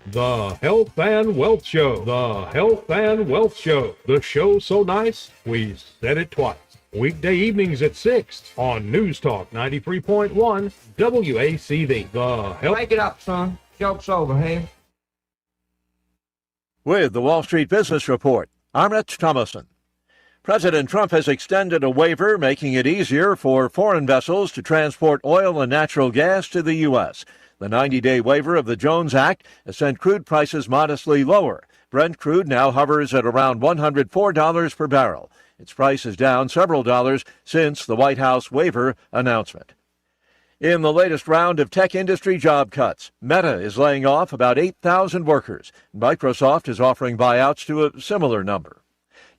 The Health and Wealth Show. The Health and Wealth Show. The show so nice, we said it twice. Weekday evenings at 6 on News Talk 93.1 WACV. The Health. Make it up, son. Joke's over, hey? With the Wall Street Business Report, I'm Rich Thomason. President Trump has extended a waiver making it easier for foreign vessels to transport oil and natural gas to the U.S. The 90-day waiver of the Jones Act has sent crude prices modestly lower. Brent crude now hovers at around $104 per barrel. Its price is down several dollars since the White House waiver announcement. In the latest round of tech industry job cuts, Meta is laying off about 8,000 workers. Microsoft is offering buyouts to a similar number.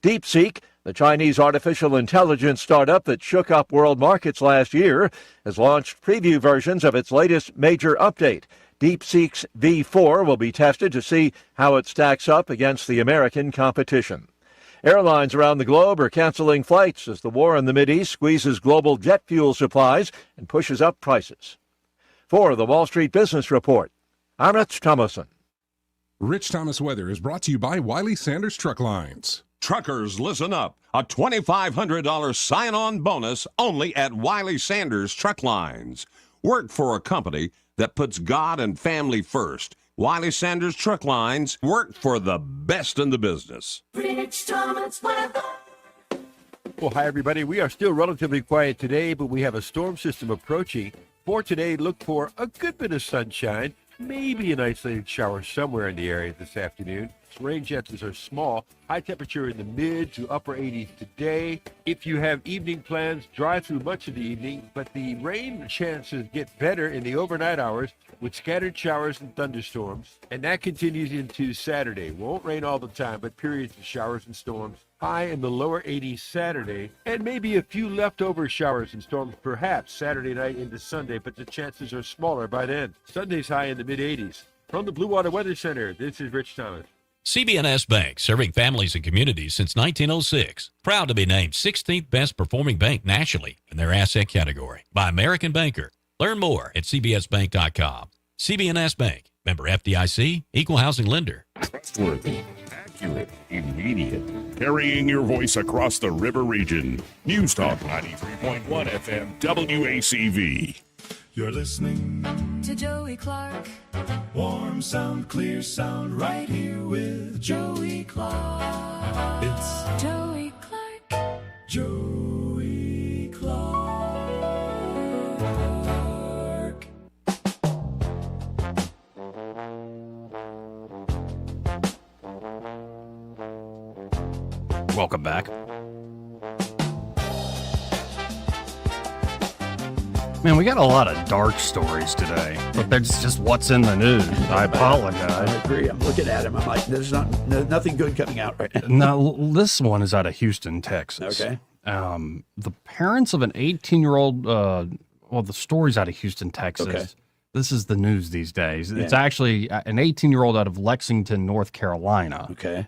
DeepSeek, the Chinese artificial intelligence startup that shook up world markets last year, has launched preview versions of its latest major update. DeepSeek's V4 will be tested to see how it stacks up against the American competition. Airlines around the globe are canceling flights as the war in the Mideast squeezes global jet fuel supplies and pushes up prices. For the Wall Street Business Report, I'm Rich Thomason. Rich Thomas Weather is brought to you by Wiley Sanders Truck Lines. Truckers, listen up. A $2,500 sign-on bonus only at Wiley Sanders Truck Lines. Work for a company that puts God and family first. Wiley Sanders Truck Lines, work for the best in the business. Rich Thomas Weather. Well, hi, everybody. We are still relatively quiet today, but we have a storm system approaching. For today, look for a good bit of sunshine, maybe an isolated shower somewhere in the area this afternoon. Rain chances are small. High temperature in the mid to upper 80s today. If you have evening plans, drive through much of the evening, but the rain chances get better in the overnight hours with scattered showers and thunderstorms, and that continues into Saturday. Won't rain all the time, but periods of showers and storms. High in the lower 80s Saturday, and maybe a few leftover showers and storms perhaps Saturday night into Sunday, but the chances are smaller by then. Sunday's high in the mid 80s. From the Blue Water Weather Center, this is Rich Thomas. CB&S Bank, serving families and communities since 1906. Proud to be named 16th best performing bank nationally in their asset category by American Banker. Learn more at cbsbank.com. CB&S Bank, member FDIC, equal housing lender. Trustworthy, accurate, immediate. Carrying your voice across the river region. News Talk 93.1 FM WACV. You're listening to Joey Clark. Warm sound, clear sound, right here with Joey Clark. It's Joey Clark. Joey Clark. Welcome back. Man, we got a lot of dark stories today, but that's just what's in the news. I apologize. I agree. I'm looking at him. I'm like, there's nothing good coming out right now. Now, this one is out of Houston, Texas. Okay. The parents of an 18-year-old, the story's out of Houston, Texas. Okay. This is the news these days. Yeah. It's actually an 18-year-old out of Lexington, North Carolina. Okay.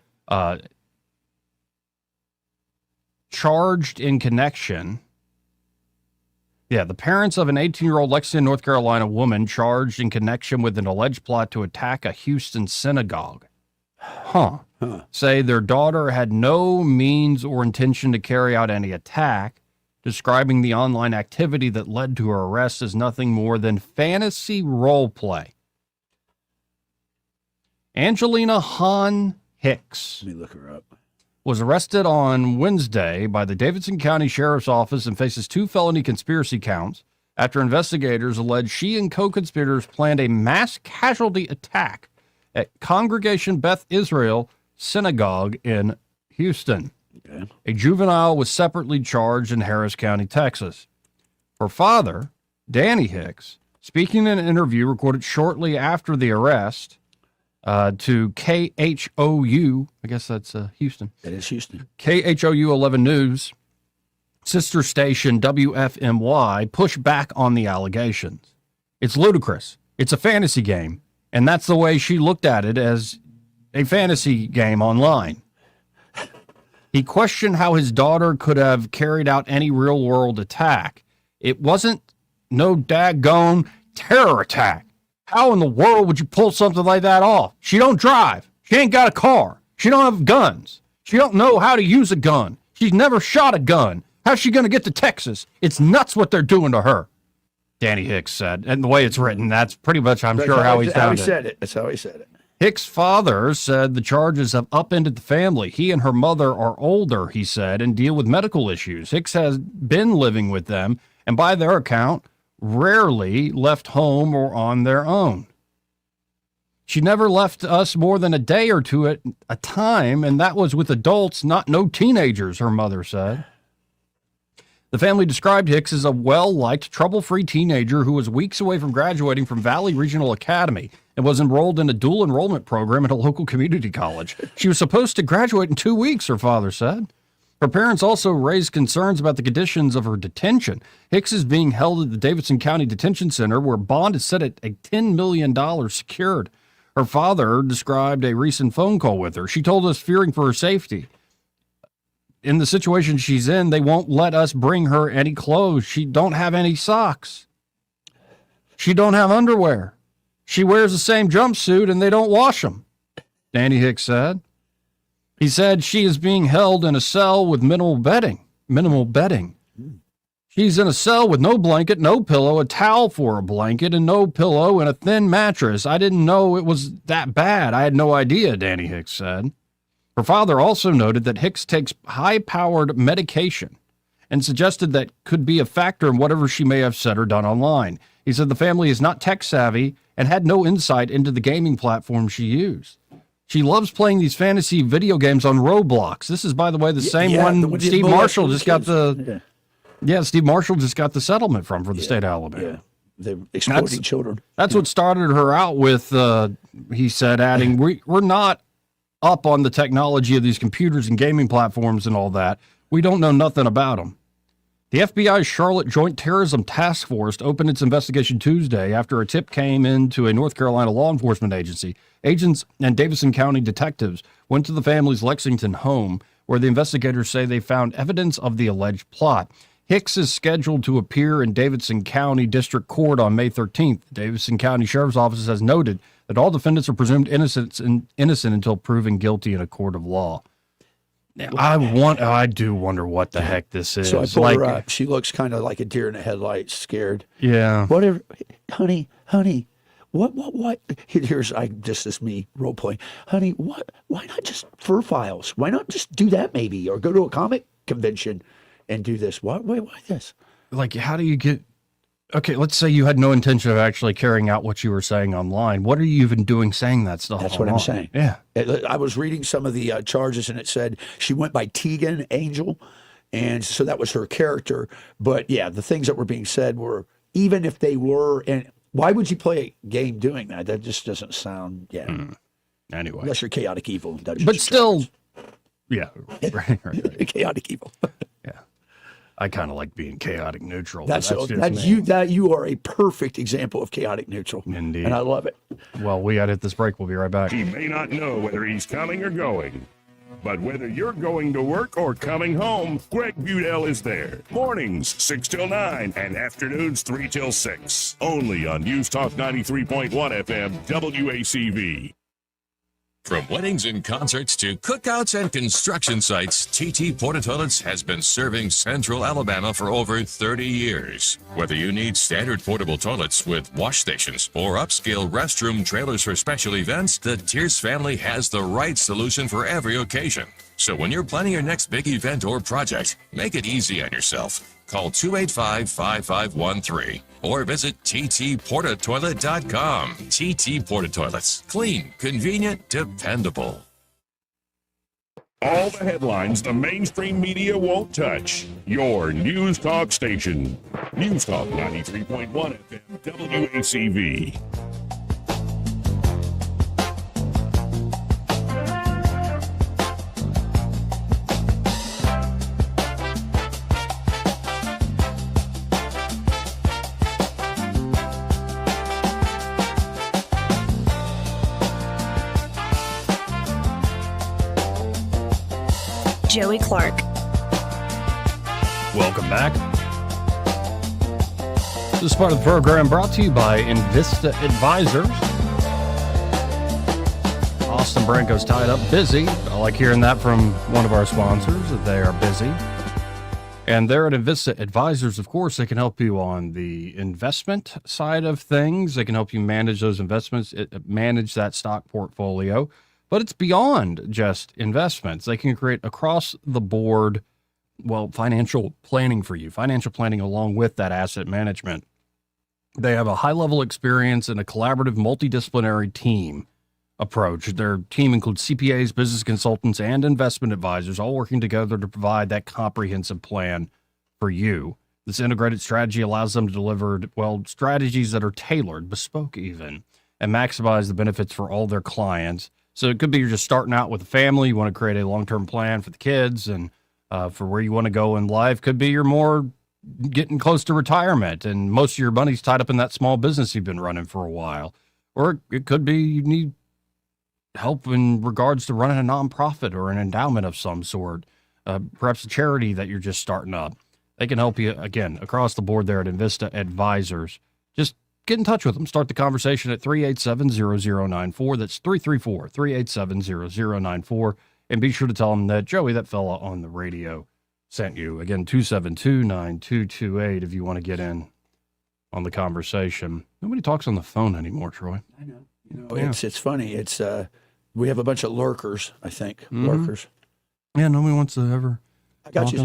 Charged in connection. Yeah, the parents of an 18-year-old Lexington, North Carolina woman charged in connection with an alleged plot to attack a Houston synagogue. Say their daughter had no means or intention to carry out any attack, describing the online activity that led to her arrest as nothing more than fantasy role play. Angelina Hahn Hicks. Let me look her up. Was arrested on Wednesday by the Davidson County Sheriff's Office and faces 2 felony conspiracy counts after investigators allege she and co-conspirators planned a mass casualty attack at Congregation Beth Israel Synagogue in Houston. Okay. A juvenile was separately charged in Harris County, Texas. Her father, Danny Hicks, speaking in an interview recorded shortly after the arrest, to KHOU, I guess that's Houston. That is Houston. KHOU 11 News, sister station WFMY, pushed back on the allegations. It's ludicrous. It's a fantasy game, and that's the way she looked at it, as a fantasy game online. He questioned how his daughter could have carried out any real-world attack. It wasn't no daggone terror attack. How in the world would you pull something like that off? She don't drive. She ain't got a car. She don't have guns. She don't know how to use a gun. She's never shot a gun. How's she going to get to Texas? It's nuts what they're doing to her, Danny Hicks said. And the way it's written, that's pretty much, I'm sure, how he sounded. said it. That's how he said it. Hicks' father said the charges have upended the family. He and her mother are older, he said, and deal with medical issues. Hicks has been living with them, and by their account, rarely left home or on their own. She never left us more than a day or two at a time, and that was with adults, not no teenagers, her mother said. The family described Hicks as a well-liked, trouble-free teenager who was weeks away from graduating from Valley Regional Academy and was enrolled in a dual enrollment program at a local community college. She was supposed to graduate in 2 weeks, her father said. Her parents also raised concerns about the conditions of her detention. Hicks is being held at the Davidson County Detention Center, where bond is set at $10 million secured. Her father described a recent phone call with her. She told us fearing for her safety. In the situation she's in, they won't let us bring her any clothes. She don't have any socks. She don't have underwear. She wears the same jumpsuit and they don't wash them, Danny Hicks said. He said she is being held in a cell with minimal bedding. She's in a cell with no blanket, no pillow, a towel for a blanket, and no pillow, and a thin mattress. I didn't know it was that bad. I had no idea, Danny Hicks said. Her father also noted that Hicks takes high-powered medication and suggested that could be a factor in whatever she may have said or done online. He said the family is not tech-savvy and had no insight into the gaming platform she used. She loves playing these fantasy video games on Roblox. This is, by the way, the same one Steve Marshall just got the... Yeah, Steve Marshall just got the settlement for the state of Alabama. Yeah, they're exploiting children. That's what started her out with, he said, adding, we're not up on the technology of these computers and gaming platforms and all that. We don't know nothing about them. The FBI's Charlotte Joint Terrorism Task Force opened its investigation Tuesday after a tip came into a North Carolina law enforcement agency. Agents and Davidson County detectives went to the family's Lexington home, where the investigators say they found evidence of the alleged plot. Hicks is scheduled to appear in Davidson County District Court on May 13th. The Davidson County Sheriff's Office has noted that all defendants are presumed innocent until proven guilty in a court of law. Now, I do wonder what the heck this is. So I pulled her up. She looks kind of like a deer in the headlights, scared. Yeah. Whatever, honey. What? Here's this me role playing. Honey, what? Why not just fur files? Why not just do that maybe, or go to a comic convention and do this? Why this? Like, how do you get? Okay, let's say you had no intention of actually carrying out what you were saying online. What are you even doing saying that stuff? That's online? what I'm saying. Yeah. I was reading some of the charges, and it said she went by Tegan Angel, and so that was her character. But yeah, the things that were being said were, even if they were, and why would you play a game doing that? That just doesn't sound, Anyway. Unless you're chaotic evil. But still, yeah. Right. Chaotic evil. Yeah. I kind of like being chaotic neutral. That's me. you are a perfect example of chaotic neutral. Indeed. And I love it. Well, we got to hit this break. We'll be right back. He may not know whether he's coming or going, but whether you're going to work or coming home, Greg Budell is there. Mornings 6 till 9 and afternoons 3 till 6. Only on News Talk 93.1 FM WACV. From weddings and concerts to cookouts and construction sites, TT Porta Toilets has been serving Central Alabama for over 30 years. Whether you need standard portable toilets with wash stations or upscale restroom trailers for special events, the Tierce family has the right solution for every occasion. So when you're planning your next big event or project, make it easy on yourself. Call 285-5513 or visit ttportatoilet.com. TT Porta Toilets. Clean, convenient, dependable. All the headlines the mainstream media won't touch. Your News Talk station. News Talk 93.1 FM WACV. Joey Clark. Welcome back. This is part of the program brought to you by Invista Advisors. Austin Branco's tied up, busy. I like hearing that from one of our sponsors, that they are busy. And they're at Invista Advisors, of course. They can help you on the investment side of things. They can help you manage those investments, manage that stock portfolio. But it's beyond just investments. They can create across the board, financial planning for you, financial planning along with that asset management. They have a high level experience and a collaborative multidisciplinary team approach. Their team includes CPAs, business consultants, and investment advisors, all working together to provide that comprehensive plan for you. This integrated strategy allows them to deliver, strategies that are tailored, bespoke even, and maximize the benefits for all their clients. So it could be you're just starting out with a family. You want to create a long-term plan for the kids and for where you want to go in life. Could be you're more getting close to retirement and most of your money's tied up in that small business you've been running for a while. Or it could be you need help in regards to running a nonprofit or an endowment of some sort, perhaps a charity that you're just starting up. They can help you, again, across the board there at Invista Advisors. Just get in touch with them. Start the conversation at 387-0094. That's 334-387-0094. And be sure to tell them that Joey, that fella on the radio, sent you. Again, 272-9228 if you want to get in on the conversation. Nobody talks on the phone anymore, Troy. I know. It's funny. It's we have a bunch of lurkers, I think. Mm-hmm. Lurkers. Yeah, nobody wants to ever. I got you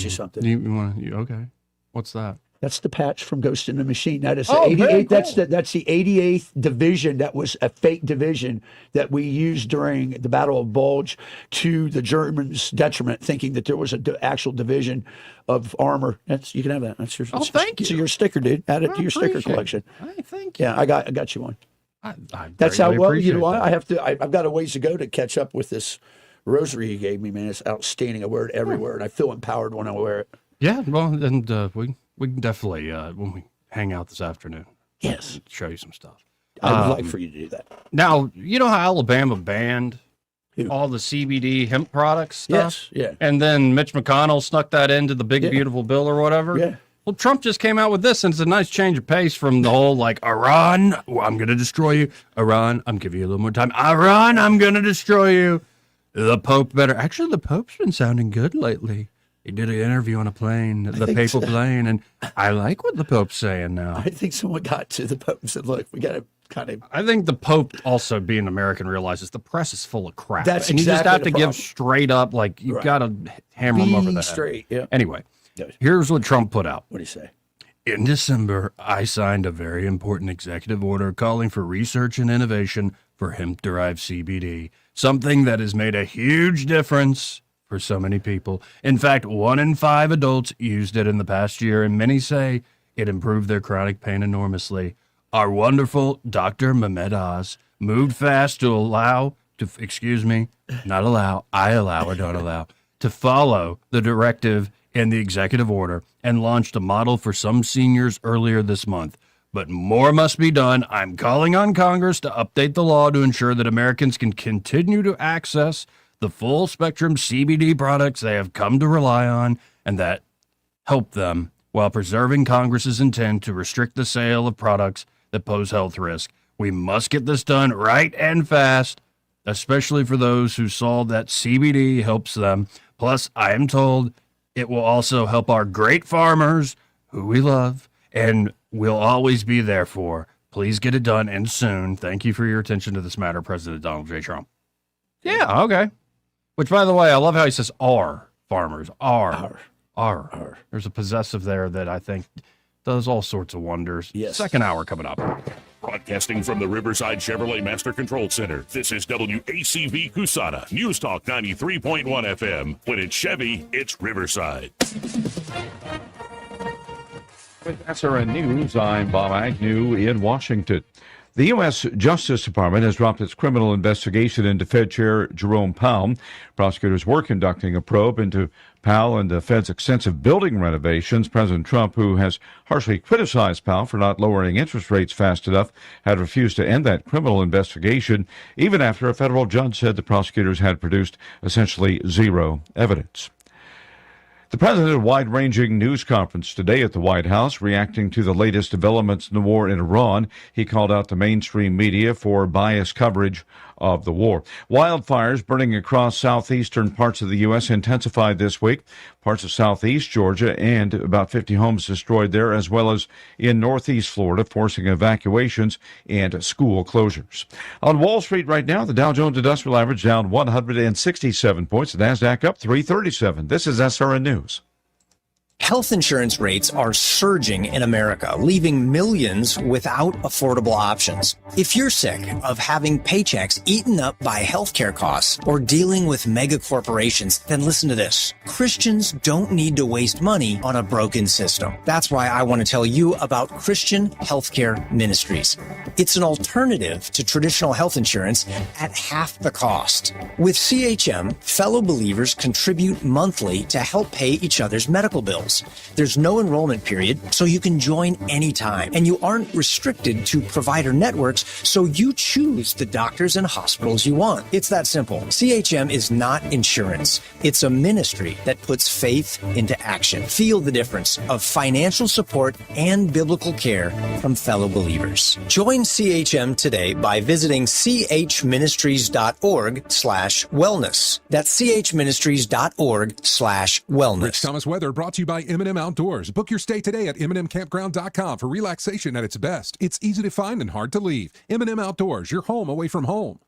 something. Okay. What's that? That's the patch from Ghost in the Machine. That is the 88th. Cool. That's the 88th division. That was a fake division that we used during the Battle of Bulge to the Germans' detriment, thinking that there was an actual division of armor. You can have that. That's yours. Thank you. It's your sticker, dude. Add it to your sticker collection. Thank you. Yeah, I got you one. That's how well. You know what? I've got a ways to go to catch up with this rosary you gave me, man. It's outstanding. I wear it everywhere, and I feel empowered when I wear it. Yeah, well, and we can definitely when we hang out this afternoon. Yes, show you some stuff. I would like for you to do that. Now, you know how Alabama banned all the CBD hemp products stuff? Yes, yeah. And then Mitch McConnell snuck that into the big, beautiful bill or whatever? Yeah. Well, Trump just came out with this, and it's a nice change of pace from the whole, like, Iran, I'm going to destroy you. Iran, I'm giving you a little more time. Iran, I'm going to destroy you. The Pope better. Actually, the Pope's been sounding good lately. He did an interview on a plane, the papal plane, and I like what the Pope's saying now. I think someone got to the Pope and said, look, we got to kind of. I think the Pope, also being American, realizes the press is full of crap. That's and you just exactly have the to problem. give straight up, like, you've Right. got to hammer them over the head. Straight, yeah. Anyway, here's what Trump put out. What do you say? In December, I signed a very important executive order calling for research and innovation for hemp-derived CBD, something that has made a huge difference for so many people. In fact, 1 in 5 adults used it in the past year, and many say it improved their chronic pain enormously. Our wonderful Dr. Mehmet Oz moved fast to allow, not allow, I allow or don't allow, to follow the directive in the executive order and launched a model for some seniors earlier this month. But more must be done. I'm calling on Congress to update the law to ensure that Americans can continue to access the full spectrum CBD products they have come to rely on and that help them while preserving Congress's intent to restrict the sale of products that pose health risk. We must get this done right and fast, especially for those who saw that CBD helps them. Plus, I am told it will also help our great farmers who we love and will always be there for. Please get it done and soon. Thank you for your attention to this matter, President Donald J. Trump. Yeah, okay. Which, by the way, I love how he says our farmers. Our. There's a possessive there that I think does all sorts of wonders. Yes. Second hour coming up. Broadcasting from the Riverside Chevrolet Master Control Center, this is WACV Cusana, News Talk 93.1 FM. When it's Chevy, it's Riverside. With SRN News, I'm Bob Agnew in Washington. The U.S. Justice Department has dropped its criminal investigation into Fed Chair Jerome Powell. Prosecutors were conducting a probe into Powell and the Fed's extensive building renovations. President Trump, who has harshly criticized Powell for not lowering interest rates fast enough, had refused to end that criminal investigation, even after a federal judge said the prosecutors had produced essentially zero evidence. The president had a wide-ranging news conference today at the White House, reacting to the latest developments in the war in Iran. He called out the mainstream media for biased coverage of the war. Wildfires burning across southeastern parts of the U.S. intensified this week. Parts of southeast Georgia and about 50 homes destroyed there, as well as in northeast Florida, forcing evacuations and school closures. On Wall Street right now, the Dow Jones Industrial Average down 167 points. The NASDAQ up 337. This is SRN News. Health insurance rates are surging in America, leaving millions without affordable options. If you're sick of having paychecks eaten up by healthcare costs or dealing with mega corporations, then listen to this. Christians don't need to waste money on a broken system. That's why I want to tell you about Christian Healthcare Ministries. It's an alternative to traditional health insurance at half the cost. With CHM, fellow believers contribute monthly to help pay each other's medical bills. There's no enrollment period, so you can join anytime. And you aren't restricted to provider networks, so you choose the doctors and hospitals you want. It's that simple. CHM is not insurance. It's a ministry that puts faith into action. Feel the difference of financial support and biblical care from fellow believers. Join CHM today by visiting chministries.org/wellness. That's chministries.org/wellness. Rich Thomas Weather brought to you by M&M Outdoors. Book your stay today at MNMCampground.com for relaxation at its best. It's easy to find and hard to leave. M&M Outdoors, your home away from home.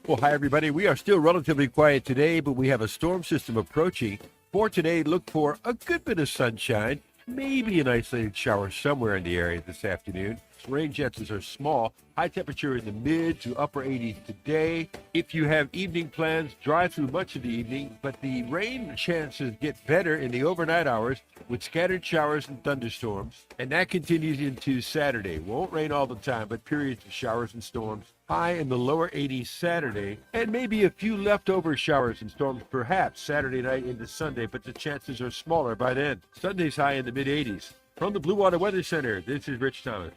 Well, hi, everybody. We are still relatively quiet today, but we have a storm system approaching. For today, look for a good bit of sunshine, maybe an isolated shower somewhere in the area this afternoon. Rain chances are small. High temperature in the mid to upper 80s today. If you have evening plans, dry through much of the evening, but the rain chances get better in the overnight hours with scattered showers and thunderstorms. And that continues into Saturday. Won't rain all the time, but periods of showers and storms. High in the lower 80s Saturday, and maybe a few leftover showers and storms perhaps Saturday night into Sunday, but the chances are smaller by then. Sunday's high in the mid 80s. From the Blue Water Weather Center, this is Rich Thomas.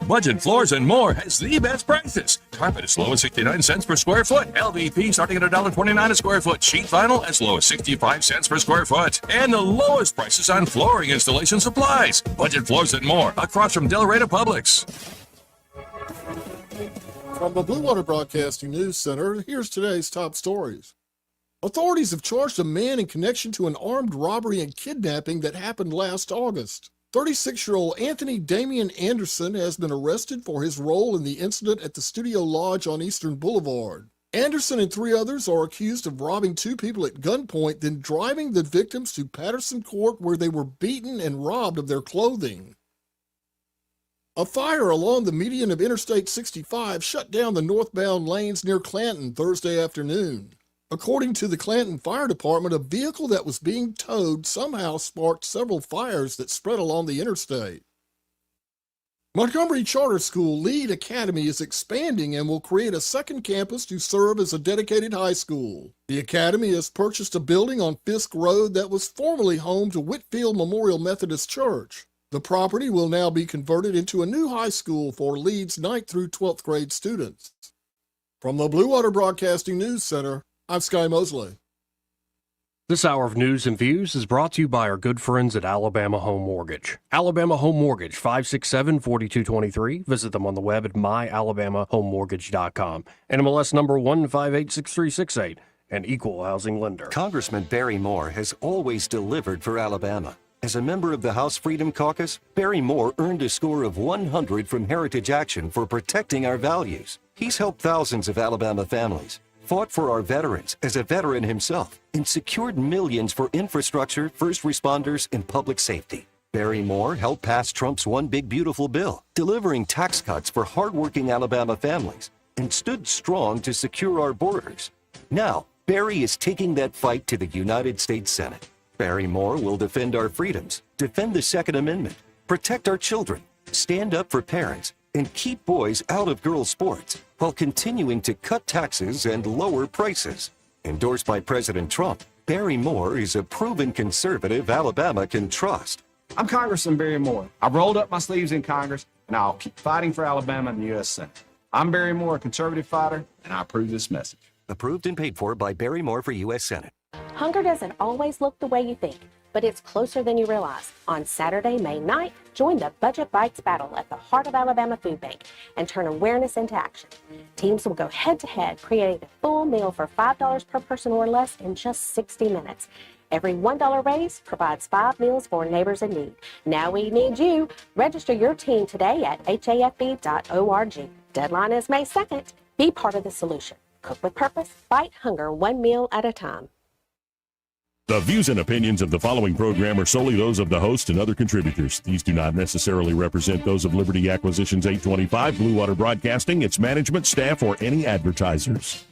Budget Floors and More has the best prices. Carpet as low as 69 cents per square foot. LVP starting at $1.29 a square foot. Sheet vinyl as low as 65 cents per square foot. And the lowest prices on flooring installation supplies. Budget Floors and More across from Del Rey to Publix. From the Blue Water Broadcasting News Center, here's today's top stories. Authorities have charged a man in connection to an armed robbery and kidnapping that happened last August. 36-year-old Anthony Damian Anderson has been arrested for his role in the incident at the Studio Lodge on Eastern Boulevard. Anderson and 3 others are accused of robbing 2 people at gunpoint, then driving the victims to Patterson Court where they were beaten and robbed of their clothing. A fire along the median of Interstate 65 shut down the northbound lanes near Clanton Thursday afternoon. According to the Clanton Fire Department, a vehicle that was being towed somehow sparked several fires that spread along the interstate. Montgomery Charter School Lead Academy is expanding and will create a second campus to serve as a dedicated high school. The academy has purchased a building on Fisk Road that was formerly home to Whitfield Memorial Methodist Church. The property will now be converted into a new high school for Lead's 9th through 12th grade students. From the Blue Water Broadcasting News Center, I'm Sky Mosley. This hour of news and views is brought to you by our good friends at Alabama Home Mortgage. Alabama Home Mortgage, 567-4223. Visit them on the web at myalabamahomemortgage.com. NMLS number 1586368, an equal housing lender. Congressman Barry Moore has always delivered for Alabama. As a member of the House Freedom Caucus, Barry Moore earned a score of 100 from Heritage Action for protecting our values. He's helped thousands of Alabama families, fought for our veterans as a veteran himself, and secured millions for infrastructure, first responders, and public safety. Barry Moore helped pass Trump's One Big Beautiful Bill, delivering tax cuts for hardworking Alabama families, and stood strong to secure our borders. Now, Barry is taking that fight to the United States Senate. Barry Moore will defend our freedoms, defend the Second Amendment, protect our children, stand up for parents, and keep boys out of girls' sports while continuing to cut taxes and lower prices. Endorsed by President Trump, Barry Moore is a proven conservative Alabama can trust. I'm Congressman Barry Moore. I've rolled up my sleeves in Congress, and I'll keep fighting for Alabama in the U.S. Senate. I'm Barry Moore, a conservative fighter, and I approve this message. Approved and paid for by Barry Moore for U.S. Senate. Hunger doesn't always look the way you think, but it's closer than you realize. On Saturday, May 9th, join the Budget Bites battle at the Heart of Alabama Food Bank and turn awareness into action. Teams will go head-to-head, creating a full meal for $5 per person or less in just 60 minutes. Every $1 raise provides 5 meals for neighbors in need. Now we need you. Register your team today at hafb.org. Deadline is May 2nd. Be part of the solution. Cook with purpose, fight hunger one meal at a time. The views and opinions of the following program are solely those of the host and other contributors. These do not necessarily represent those of Liberty Acquisitions 825, Blue Water Broadcasting, its management, staff, or any advertisers.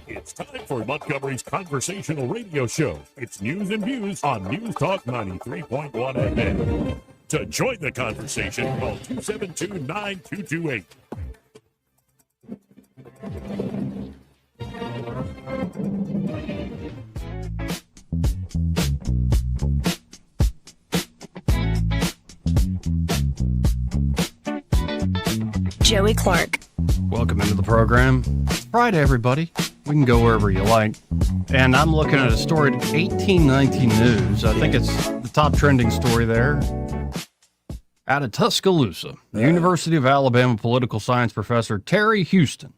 It's time for Montgomery's conversational radio show. It's news and views on News Talk 93.1 FM. To join the conversation, call 272-9228. Joey Clark. Welcome into the program. It's Friday, everybody. We can go wherever you like. And I'm looking at a story at 1819 News. I think it's the top trending story there. Out of Tuscaloosa, the University of Alabama political science professor Terry Houston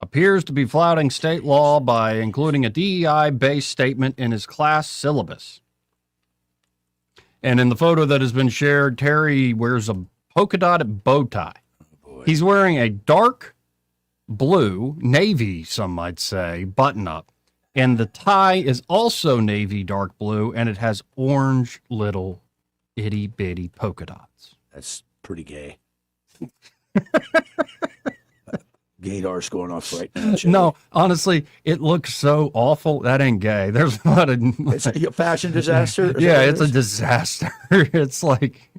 appears to be flouting state law by including a DEI-based statement in his class syllabus. And in the photo that has been shared, Terry wears a polka-dotted bow tie. He's wearing a dark blue, navy, some might say, button-up, And the tie is also navy dark blue, and it has orange little itty bitty polka dots. That's pretty gay. Gaydar's going off right now. No, honestly, it looks so awful. That ain't gay. There's a lot of it's a fashion disaster. Yeah, it's a disaster. It's like,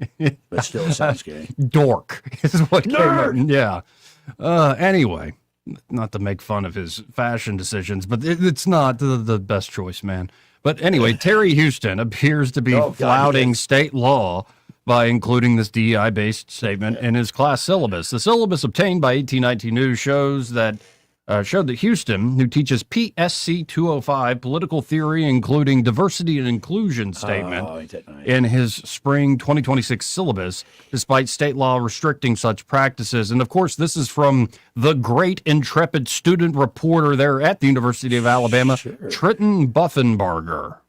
but still sounds gay. Dork is what Nerd! came out. Yeah. Anyway, not to make fun of his fashion decisions, but it's not the best choice, man. But anyway, Terry Houston appears to be flouting state law by including this DEI-based statement in his class syllabus. The syllabus obtained by 1819 News showed that Houston, who teaches PSC 205, political theory, including diversity and inclusion statement, in his spring 2026 syllabus, despite state law restricting such practices. And of course, this is from the great intrepid student reporter there at the University of Alabama, Trenton Buffenbarger.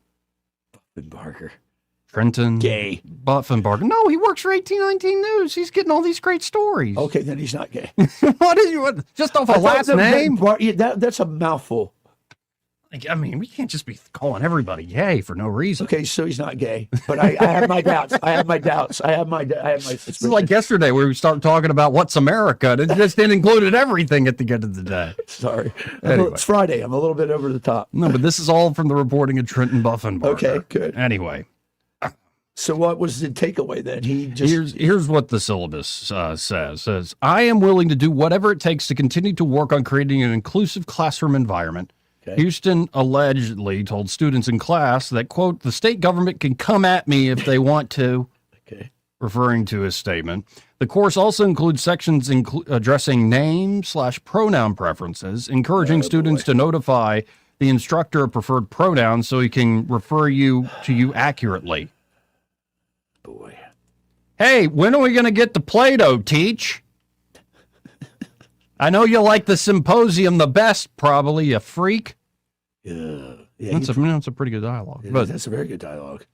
Trenton gay. Buffenbarger. No, he works for 1819 News. He's getting all these great stories. Okay, then he's not gay. What is you just off a last name? That's a mouthful. I mean, we can't just be calling everybody gay for no reason. Okay, so he's not gay, but I have my doubts. I have my suspicions. It's like yesterday where we started talking about what's America, and it just included everything at the end of the day. Sorry. Anyway. It's Friday. I'm a little bit over the top. No, but this is all from the reporting of Trenton Buffenbarger. Okay, good. Anyway. So what was the takeaway then? He just here's what the syllabus says, I am willing to do whatever it takes to continue to work on creating an inclusive classroom environment. Okay. Houston allegedly told students in class that, quote, the state government can come at me if they want to, referring to his statement. The course also includes sections addressing name/pronoun preferences, encouraging students to notify the instructor of preferred pronouns so he can refer to you accurately. Boy. Hey, when are we going to get to Plato, Teach? I know you like the symposium the best, probably, you freak. Yeah, that's a pretty good dialogue. But that's a very good dialogue.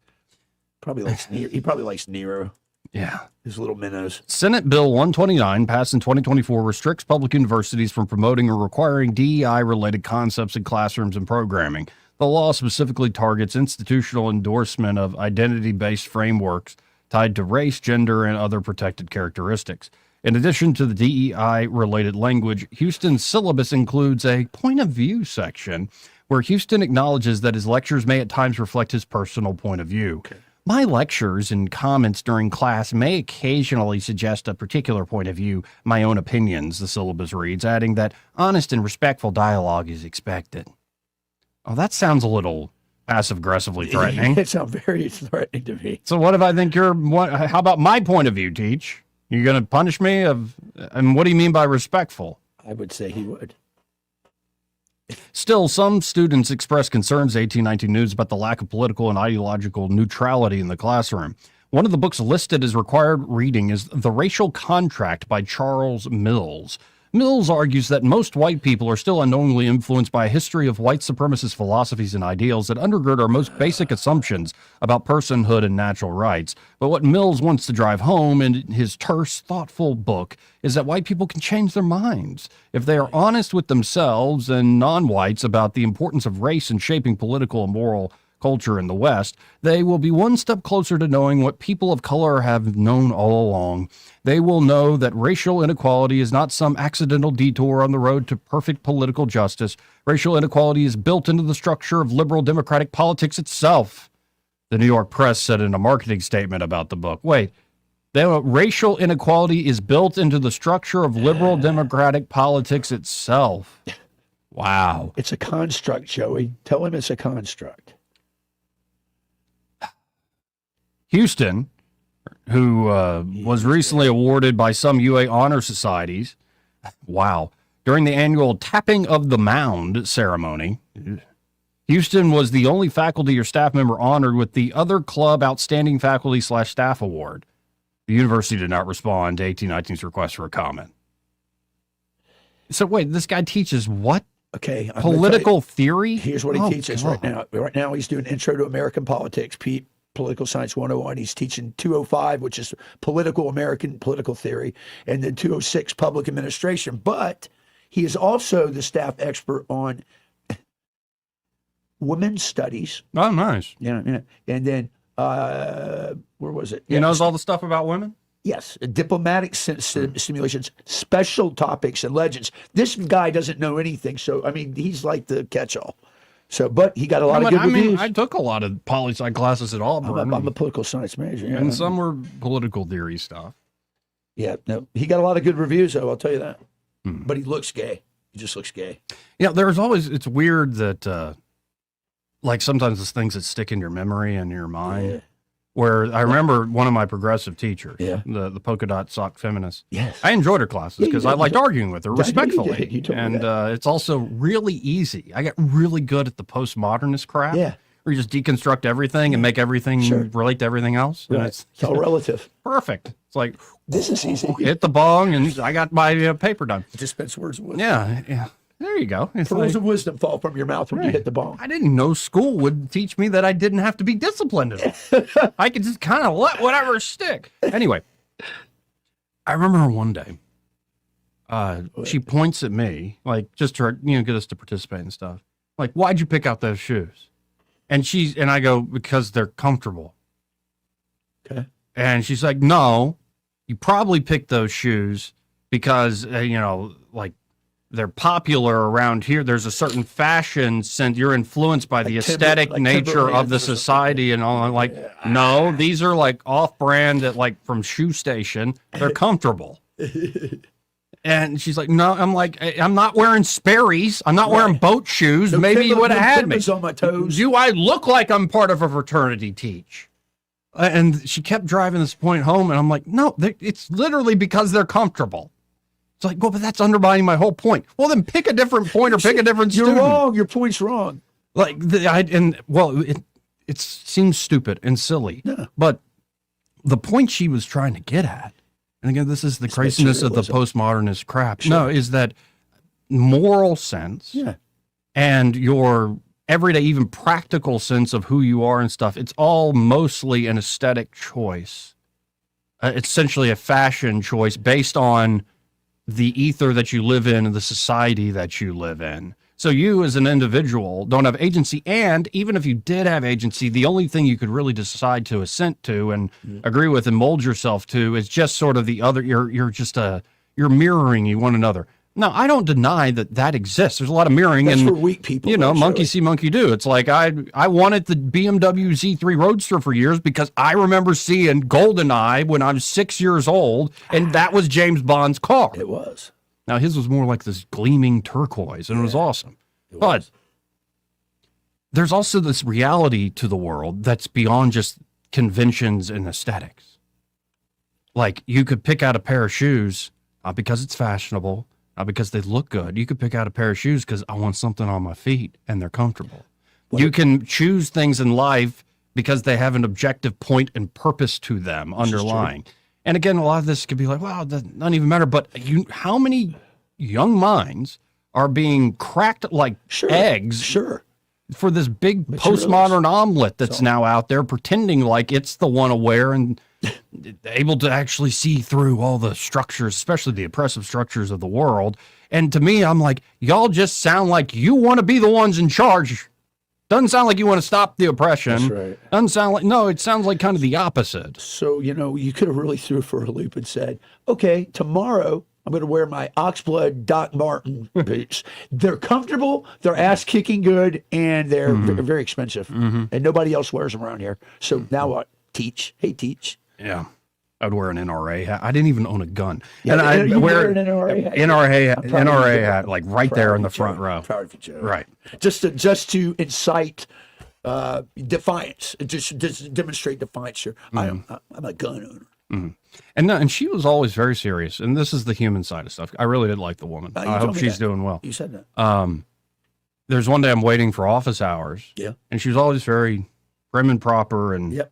He probably likes Nero. Yeah. His little minnows. Senate Bill 129, passed in 2024, restricts public universities from promoting or requiring DEI-related concepts in classrooms and programming. The law specifically targets institutional endorsement of identity-based frameworks tied to race, gender, and other protected characteristics. In addition to the DEI-related language, Houston's syllabus includes a point of view section where Houston acknowledges that his lectures may at times reflect his personal point of view. My lectures and comments during class may occasionally suggest a particular point of view, my own opinions, the syllabus reads, adding that honest and respectful dialogue is expected. Oh, that sounds a little passive-aggressively threatening. It sounds very threatening to me. So what if I think how about my point of view, Teach? You going to punish me? And what do you mean by respectful? I would say he would. Still, some students express concerns to 1819 News about the lack of political and ideological neutrality in the classroom. One of the books listed as required reading is The Racial Contract by Charles Mills. Mills argues that most white people are still unknowingly influenced by a history of white supremacist philosophies and ideals that undergird our most basic assumptions about personhood and natural rights. But what Mills wants to drive home in his terse, thoughtful book is that white people can change their minds. If they are honest with themselves and non-whites about the importance of race in shaping political and moral culture in the West, they will be one step closer to knowing what people of color have known all along. They will know that racial inequality is not some accidental detour on the road to perfect political justice. Racial inequality is built into the structure of liberal democratic politics itself, the New York Press said in a marketing statement about the book. Wait, racial inequality is built into the structure of liberal democratic politics itself. Wow. It's a construct, Joey. Tell him it's a construct. Houston, who was recently awarded by some UA honor societies, during the annual Tapping of the Mound ceremony, Houston was the only faculty or staff member honored with the Other Club Outstanding Faculty/Staff Award. The university did not respond to 1819's request for a comment. So wait, this guy teaches what? Okay. Political theory? Here's what he teaches right now. Right now he's doing Intro to American Politics, Political Science 101. He's teaching 205, which is American political theory, and then 206, public administration. But he is also the staff expert on women's studies. Oh, nice. And then where was it? He knows all the stuff about women? Yes, diplomatic simulations, special topics and legends. This guy doesn't know anything, so I mean, he's like the catch-all. So, but he got a lot of good reviews. I took a lot of poli-sci classes at Auburn. I'm a political science major, and some were political theory stuff. Yeah, no, he got a lot of good reviews, though. I'll tell you that. But he looks gay. He just looks gay. Yeah, there's always. It's weird that, like, sometimes there's things that stick in your memory and your mind. Yeah. Where I remember one of my progressive teachers, Yeah. the polka dot sock feminist. Yes. I enjoyed her classes because I liked arguing with her respectfully. You told me and that. it's also really easy. I got really good at the postmodernist crap. Yeah. Where you just deconstruct everything and make everything relate to everything else. And Right. It's all relative. Perfect. It's like, this is easy. Hit the bong and I got my paper done. Dispense words of wisdom. Yeah. There you go. It's Pearls like, of wisdom fall from your mouth when you hit the bong. I didn't know school would teach me that I didn't have to be disciplined at all. I could just kind of let whatever stick. Anyway, I remember one day, she points at me, like, just to, get us to participate and stuff. Like, why'd you pick out those shoes? And I go, because they're comfortable. Okay. And she's like, no, you probably picked those shoes because, like, they're popular around here. There's a certain fashion sense. You're influenced by the aesthetic nature of the society and all. I'm like, no, these are like off-brand at like from Shoe Station. They're comfortable. And she's like, no. I'm like, I'm not wearing Sperry's. I'm not wearing boat shoes. Maybe you would have had me. On my toes. Do I look like I'm part of a fraternity teach? And she kept driving this point home, and I'm like, no, it's literally because they're comfortable. It's like, well, but that's undermining my whole point. Well, then pick a different point or pick a different student. You're wrong. Your point's wrong. Like, it seems stupid and silly. Yeah. But the point she was trying to get at, and again, this is the craziness of the postmodernist crap. Sure. No, is that moral sense and your everyday, even practical sense of who you are and stuff, it's all mostly an aesthetic choice. It's essentially a fashion choice based on the ether that you live in and the society that you live in. So you as an individual don't have agency. And even if you did have agency, the only thing you could really decide to assent to and agree with and mold yourself to is just sort of the other, you're mirroring one another. Now, I don't deny that exists. There's a lot of mirroring. That's and for weak people. Monkey see, monkey do. It's like I wanted the BMW Z3 Roadster for years because I remember seeing GoldenEye when I was 6 years old, and that was James Bond's car. It was. Now, his was more like this gleaming turquoise, and it was awesome. But there's also this reality to the world that's beyond just conventions and aesthetics. Like, you could pick out a pair of shoes, not because it's fashionable, not because they look good. You could pick out a pair of shoes because I want something on my feet and they're comfortable. You can choose things in life because they have an objective point and purpose to them underlying. And again, a lot of this could be like, wow, that doesn't even matter. But how many young minds are being cracked like eggs for this big postmodern omelet that's now out there pretending like it's the one aware and able to actually see through all the structures, especially the oppressive structures of the world. And to me, I'm like, y'all just sound like you want to be the ones in charge. Doesn't sound like you want to stop the oppression. That's right. Doesn't sound like, no, it sounds like kind of the opposite. So, you could have really threw for a loop and said, okay, tomorrow I'm going to wear my Oxblood Doc Martin boots. They're comfortable, they're ass-kicking good, and they're very expensive. And nobody else wears them around here. So now what? Teach. Hey, teach. Yeah. I'd wear an NRA hat. I didn't even own a gun. Yeah, and I'd wear an NRA hat. NRA hat, like right there in the front row. Proud of you, Joe. Right. Just to incite defiance, just demonstrate defiance here. I'm a gun owner. And she was always very serious. And this is the human side of stuff. I really did like the woman. I hope she's doing well. You said that. There's one day I'm waiting for office hours. Yeah. And she was always very prim and proper and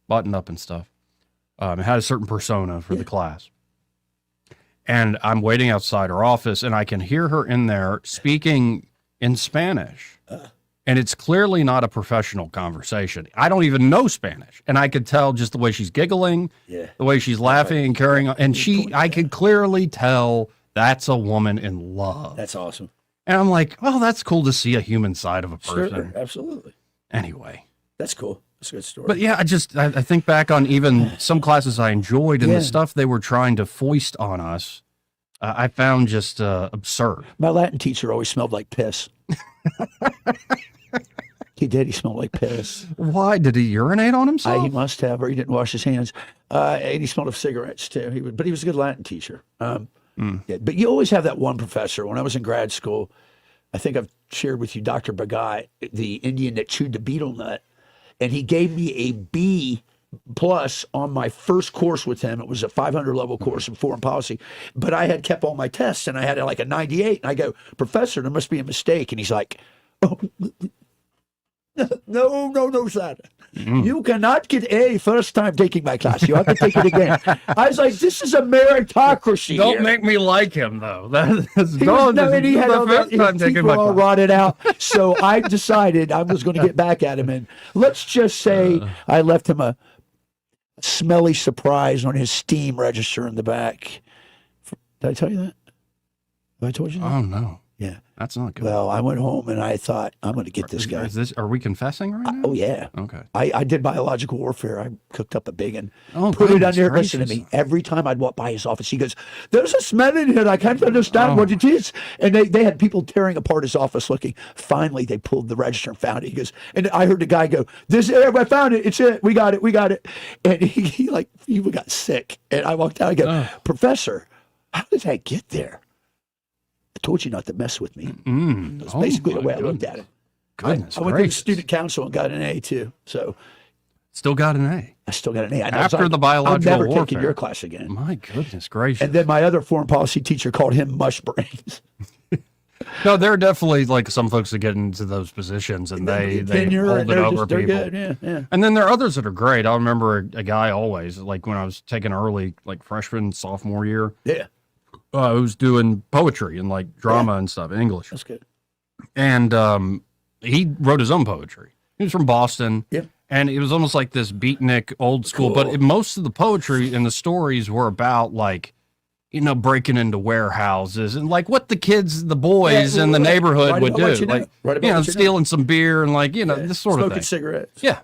buttoned up and stuff. It had a certain persona for the class. And I'm waiting outside her office, and I can hear her in there speaking in Spanish. And it's clearly not a professional conversation. I don't even know Spanish. And I could tell just the way she's giggling, the way she's laughing and carrying on. And I could clearly tell that's a woman in love. That's awesome. And I'm like, well, that's cool to see a human side of a person. Sure, absolutely. Anyway. That's cool. That's a good story. But yeah, I think back on even some classes I enjoyed and the stuff they were trying to foist on us, I found just absurd. My Latin teacher always smelled like piss. He did. He smelled like piss. Why? Did he urinate on himself? He must have, or he didn't wash his hands. And he smelled of cigarettes too. But he was a good Latin teacher. Yeah, but you always have that one professor. When I was in grad school, I think I've shared with you Dr. Bagai, the Indian that chewed the betel nut. And he gave me a B+ on my first course with him. It was a 500 level course in foreign policy, but I had kept all my tests and I had like a 98. And I go, Professor, there must be a mistake. And he's like, oh, no, sir. You cannot get A first time taking my class. You have to take it again. I was like, this is a meritocracy. Don't here. make me like him, though. He had all that, his teeth were all rotted out. So I decided I was going to get back at him. And let's just say I left him a smelly surprise on his Steam register in the back. Did I tell you that? Have I told you that? Oh, no. Yeah. That's not good. Well, I went home and I thought, I'm going to get this guy. Are we confessing right now? Oh, yeah. Okay. I did biological warfare. I cooked up a big one. Oh, put it under. gracious. Listen to me. Every time I'd walk by his office, he goes, there's a smell in here. I can't understand what it is. And they had people tearing apart his office looking. Finally, they pulled the register and found it. He goes, and I heard the guy go, I found it. It's it. We got it. And he got sick. And I walked out and go, Professor, how did that get there? I told you not to mess with me. That's basically the way I looked at it. Goodness I went to the student council and got an A too. So still got an A. I still got an A. After the biological I'm never warfare. taking your class again. My goodness gracious. And then my other foreign policy teacher called him mush brains. No, there are definitely like some folks that get into those positions and they hold it over people. Good. Yeah. And then there are others that are great. I remember a guy always, like when I was taking early, like freshman, sophomore year. Yeah. Who's doing poetry and like drama and stuff in English. That's good. And he wrote his own poetry. He was from Boston. Yeah. And it was almost like this beatnik old school, but most of the poetry and the stories were about like, breaking into warehouses and like what the boys in the neighborhood would do. Like, stealing some beer and like, this sort of thing. Smoking cigarettes. Yeah.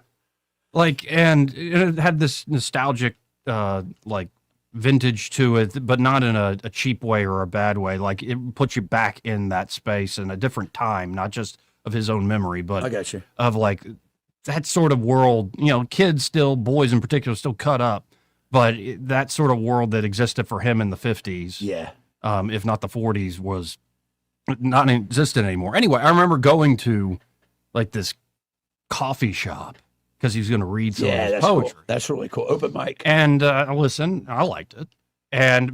Like, and it had this nostalgic, like, vintage to it, but not in a cheap way or a bad way. Like it puts you back in that space in a different time, not just of his own memory, but I got you. Of like that sort of world, kids still, boys in particular, still cut up, but that sort of world that existed for him in the 50s, if not the 40s, was not existent anymore. Anyway, I remember going to like this coffee shop because he was going to read some of his poetry. Cool. That's really cool. Open mic. And listen, I liked it.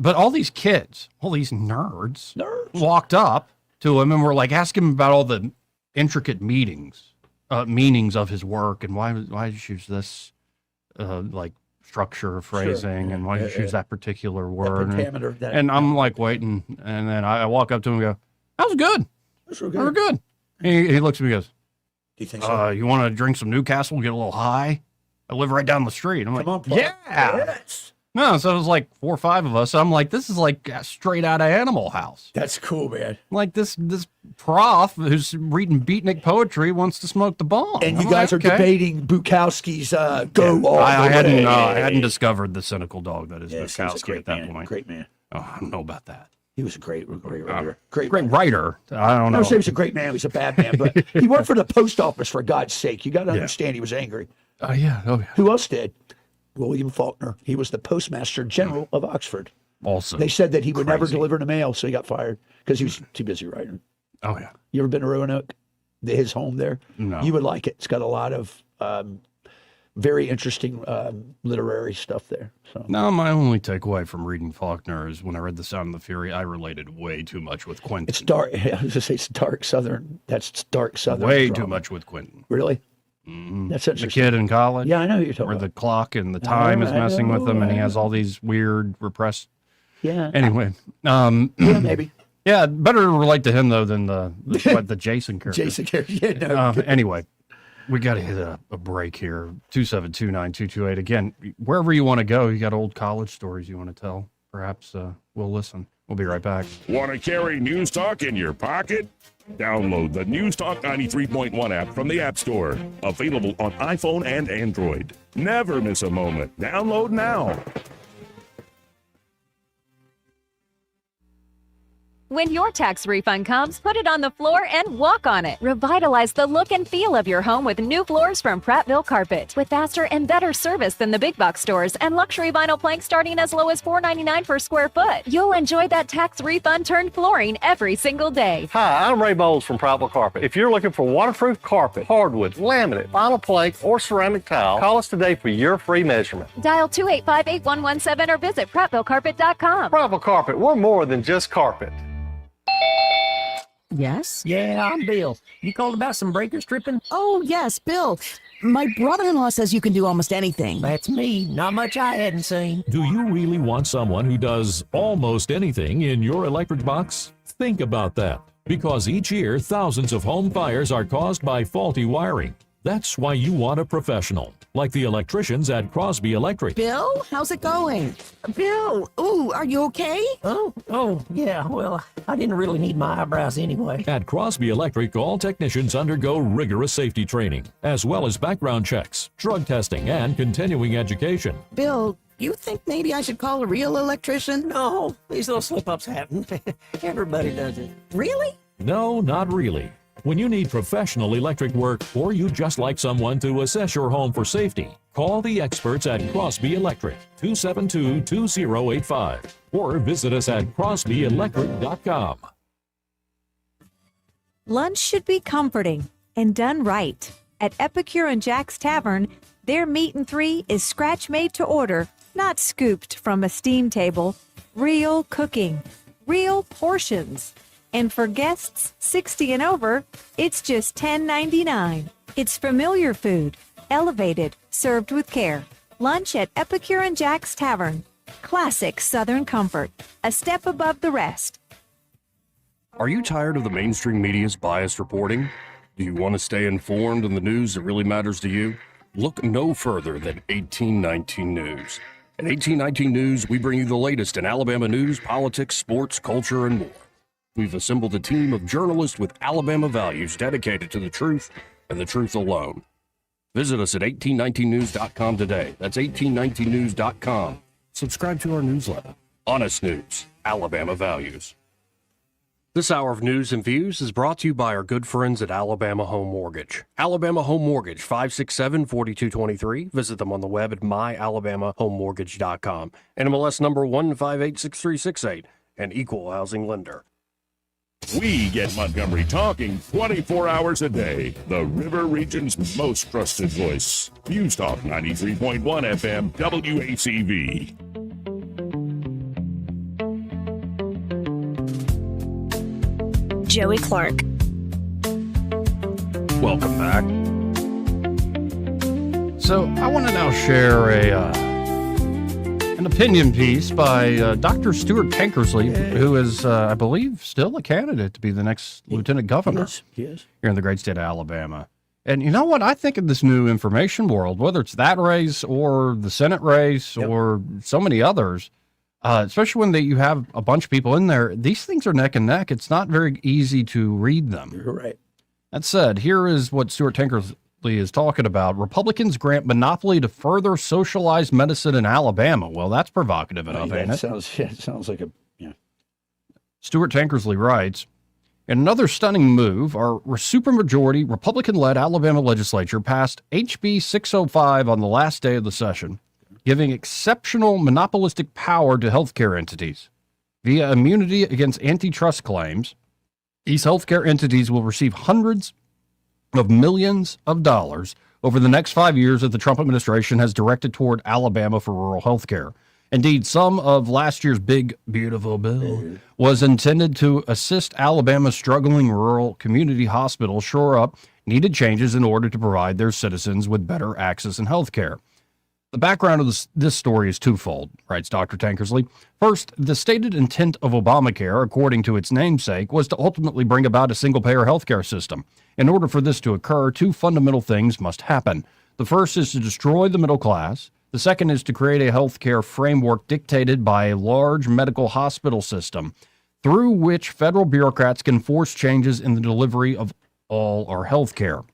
But all these kids, all these nerds walked up to him and were like asking him about all the intricate meanings of his work and why did you choose this like structure, phrasing, and why did you choose that particular word? And I'm like waiting, and then I walk up to him and go, "That was good. That's real good. That was good." He looks at me and goes, do you think so? You want to drink some Newcastle, get a little high? I live right down the street. I'm like, Come on, yeah. Yes. No, so it was like 4 or 5 of us. So I'm like, this is like straight out of Animal House. That's cool, man. Like this prof who's reading beatnik poetry wants to smoke the bomb. And you guys are debating Bukowski's "Go All I the hadn't Way." I hadn't discovered the cynical dog that is Bukowski at that point. Great man. Oh, I don't know about that. He was a great writer. Great writer. I don't know. I would say he was a great man. He was a bad man, but he worked for the post office, for God's sake. You got to understand he was angry. Oh, yeah. Who else did? William Faulkner. He was the postmaster general of Oxford. Also. They said that he would never deliver the mail, so he got fired because he was too busy writing. Oh, yeah. You ever been to Roanoke? His home there? No. You would like it. It's got a lot of very interesting literary stuff there. So. No, my only takeaway from reading Faulkner is when I read The Sound of the Fury, I related way too much with Quentin. It's dark. I was going to say it's dark Southern. That's dark Southern. Way drama. too much with Quentin. Really? Mm-hmm. That's interesting. The kid in college. Yeah, I know who you're talking where about. the clock and the time is messing with him, and he has all these weird repressed. Yeah. Anyway. Yeah, maybe. Yeah, better to relate to him though than the Jason character. Jason character. Yeah, no. Anyway, we got to hit a break here. 2729228. Again, wherever you want to go, you got old college stories you want to tell. Perhaps we'll listen. We'll be right back. Want to carry News Talk in your pocket? Download the News Talk 93.1 app from the App Store. Available on iPhone and Android. Never miss a moment. Download now. When your tax refund comes, put it on the floor and walk on it. Revitalize the look and feel of your home with new floors from Prattville Carpet. With faster and better service than the big box stores and luxury vinyl planks starting as low as $4.99 per square foot. You'll enjoy that tax refund turned flooring every single day. Hi, I'm Ray Bowles from Prattville Carpet. If you're looking for waterproof carpet, hardwood, laminate, vinyl plank, or ceramic tile, call us today for your free measurement. Dial 285-8117 or visit PrattvilleCarpet.com. Prattville Carpet, we're more than just carpet. Yes? Yeah, I'm Bill. You called about some breakers tripping? Oh, yes, Bill. My brother-in-law says you can do almost anything. That's me. Not much I hadn't seen. Do you really want someone who does almost anything in your electric box? Think about that. Because each year, thousands of home fires are caused by faulty wiring. That's why you want a professional, like the electricians at Crosby Electric. Bill, how's it going? Bill, ooh, are you okay? Oh, yeah, well, I didn't really need my eyebrows anyway. At Crosby Electric, all technicians undergo rigorous safety training, as well as background checks, drug testing, and continuing education. Bill, you think maybe I should call a real electrician? No, these little slip-ups happen. Everybody does it. Really? No, not really. When you need professional electric work, or you just like someone to assess your home for safety, call the experts at Crosby Electric, 272-2085, or visit us at crosbyelectric.com. Lunch should be comforting and done right. At Epicure and Jack's Tavern, their meat and three is scratch made to order, not scooped from a steam table. Real cooking, real portions. And for guests 60 and over, it's just $10.99. It's familiar food, elevated, served with care. Lunch at Epicure and Jack's Tavern. Classic Southern comfort, a step above the rest. Are you tired of the mainstream media's biased reporting? Do you want to stay informed on the news that really matters to you? Look no further than 1819 News. At 1819 News, we bring you the latest in Alabama news, politics, sports, culture, and more. We've assembled a team of journalists with Alabama values dedicated to the truth and the truth alone. Visit us at 1819news.com today. That's 1819news.com. Subscribe to our newsletter. Honest News, Alabama Values. This hour of news and views is brought to you by our good friends at Alabama Home Mortgage. Alabama Home Mortgage, 567-4223. Visit them on the web at myalabamahomemortgage.com. NMLS number 1586368, an equal housing lender. We get Montgomery talking 24 hours a day. The River Region's most trusted voice. News Talk 93.1 FM WACV. Joey Clark. Welcome back. So I want to now share an opinion piece by Dr. Stuart Tankersley, who is, I believe, still a candidate to be the next lieutenant governor Yes. here in the great state of Alabama. And you know what? I think in this new information world, whether it's that race or the Senate race or so many others, especially when you have a bunch of people in there, these things are neck and neck. It's not very easy to read them. You're right. That said, here is what Stuart Tankersley is talking about. Republicans grant monopoly to further socialized medicine in Alabama. Well, that's provocative enough, ain't it? It sounds like a, yeah. Stuart Tankersley writes, in another stunning move, our supermajority Republican-led Alabama legislature passed HB 605 on the last day of the session, giving exceptional monopolistic power to healthcare entities. Via immunity against antitrust claims, these healthcare entities will receive hundreds of millions of dollars over the next 5 years that the Trump administration has directed toward Alabama for rural health care. Indeed, some of last year's big, beautiful bill was intended to assist Alabama's struggling rural community hospitals shore up needed changes in order to provide their citizens with better access in health care. The background of this story is twofold, writes Dr. Tankersley. First, the stated intent of Obamacare, according to its namesake, was to ultimately bring about a single-payer healthcare system. In order for this to occur, two fundamental things must happen. The first is to destroy the middle class. The second is to create a healthcare framework dictated by a large medical hospital system through which federal bureaucrats can force changes in the delivery of all our healthcare.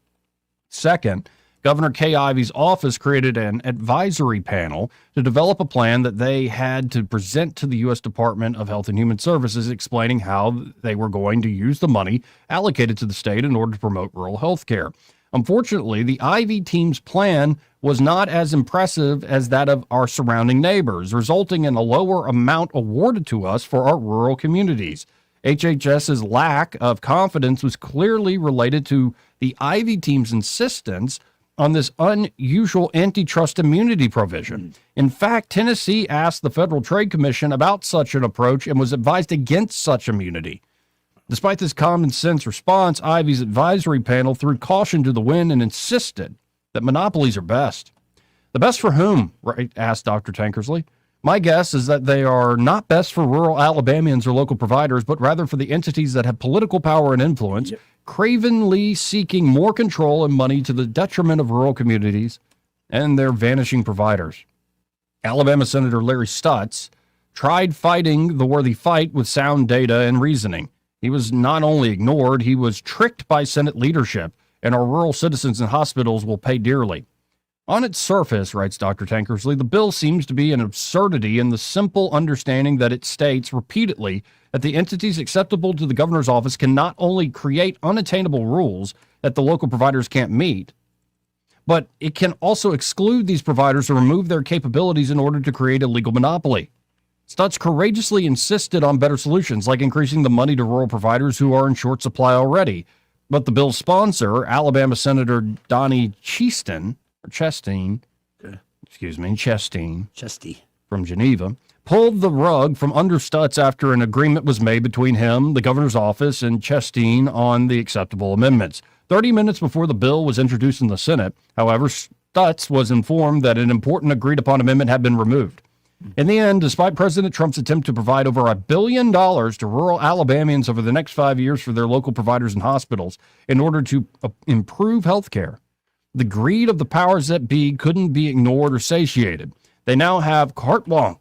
Second, Governor Kay Ivey's office created an advisory panel to develop a plan that they had to present to the U.S. Department of Health and Human Services, explaining how they were going to use the money allocated to the state in order to promote rural health care. Unfortunately, the Ivey team's plan was not as impressive as that of our surrounding neighbors, resulting in a lower amount awarded to us for our rural communities. HHS's lack of confidence was clearly related to the Ivey team's insistence on this unusual antitrust immunity provision. In fact, Tennessee asked the Federal Trade Commission about such an approach and was advised against such immunity. Despite this common sense response, Ivey's advisory panel threw caution to the wind and insisted that monopolies are best. The best for whom? Right? Asked Dr. Tankersley. My guess is that they are not best for rural Alabamians or local providers, but rather for the entities that have political power and influence, cravenly seeking more control and money to the detriment of rural communities and their vanishing providers. Alabama Senator Larry Stutz tried fighting the worthy fight with sound data and reasoning. He was not only ignored, he was tricked by Senate leadership, and our rural citizens and hospitals will pay dearly. On its surface, writes Dr. Tankersley, the bill seems to be an absurdity in the simple understanding that it states repeatedly that the entities acceptable to the governor's office can not only create unattainable rules that the local providers can't meet, but it can also exclude these providers or remove their capabilities in order to create a legal monopoly. Stutz courageously insisted on better solutions, like increasing the money to rural providers who are in short supply already. But the bill's sponsor, Alabama Senator Donnie Chasteen from Geneva, pulled the rug from under Stutz after an agreement was made between him, the governor's office, and Chasteen on the acceptable amendments. 30 minutes before the bill was introduced in the Senate, however, Stutz was informed that an important agreed-upon amendment had been removed. In the end, despite President Trump's attempt to provide over $1 billion to rural Alabamians over the next 5 years for their local providers and hospitals in order to improve health care, the greed of the powers that be couldn't be ignored or satiated. They now have carte blanche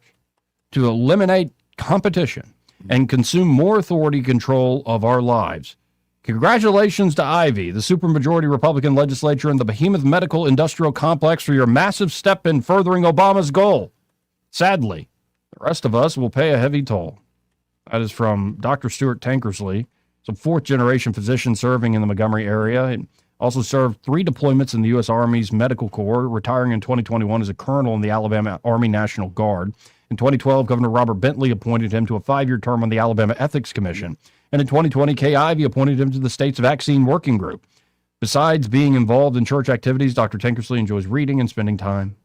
to eliminate competition and consume more authority control of our lives. Congratulations to Ivey, the supermajority Republican legislature, and the behemoth medical industrial complex for your massive step in furthering Obama's goal. Sadly, the rest of us will pay a heavy toll. That is from Dr. Stuart Tankersley, a fourth-generation physician serving in the Montgomery area, and also served 3 deployments in the U.S. Army's Medical Corps, retiring in 2021 as a colonel in the Alabama Army National Guard. In 2012, Governor Robert Bentley appointed him to a 5-year term on the Alabama Ethics Commission. And in 2020, Kay Ivey appointed him to the state's vaccine working group. Besides being involved in church activities, Dr. Tankersley enjoys reading and spending time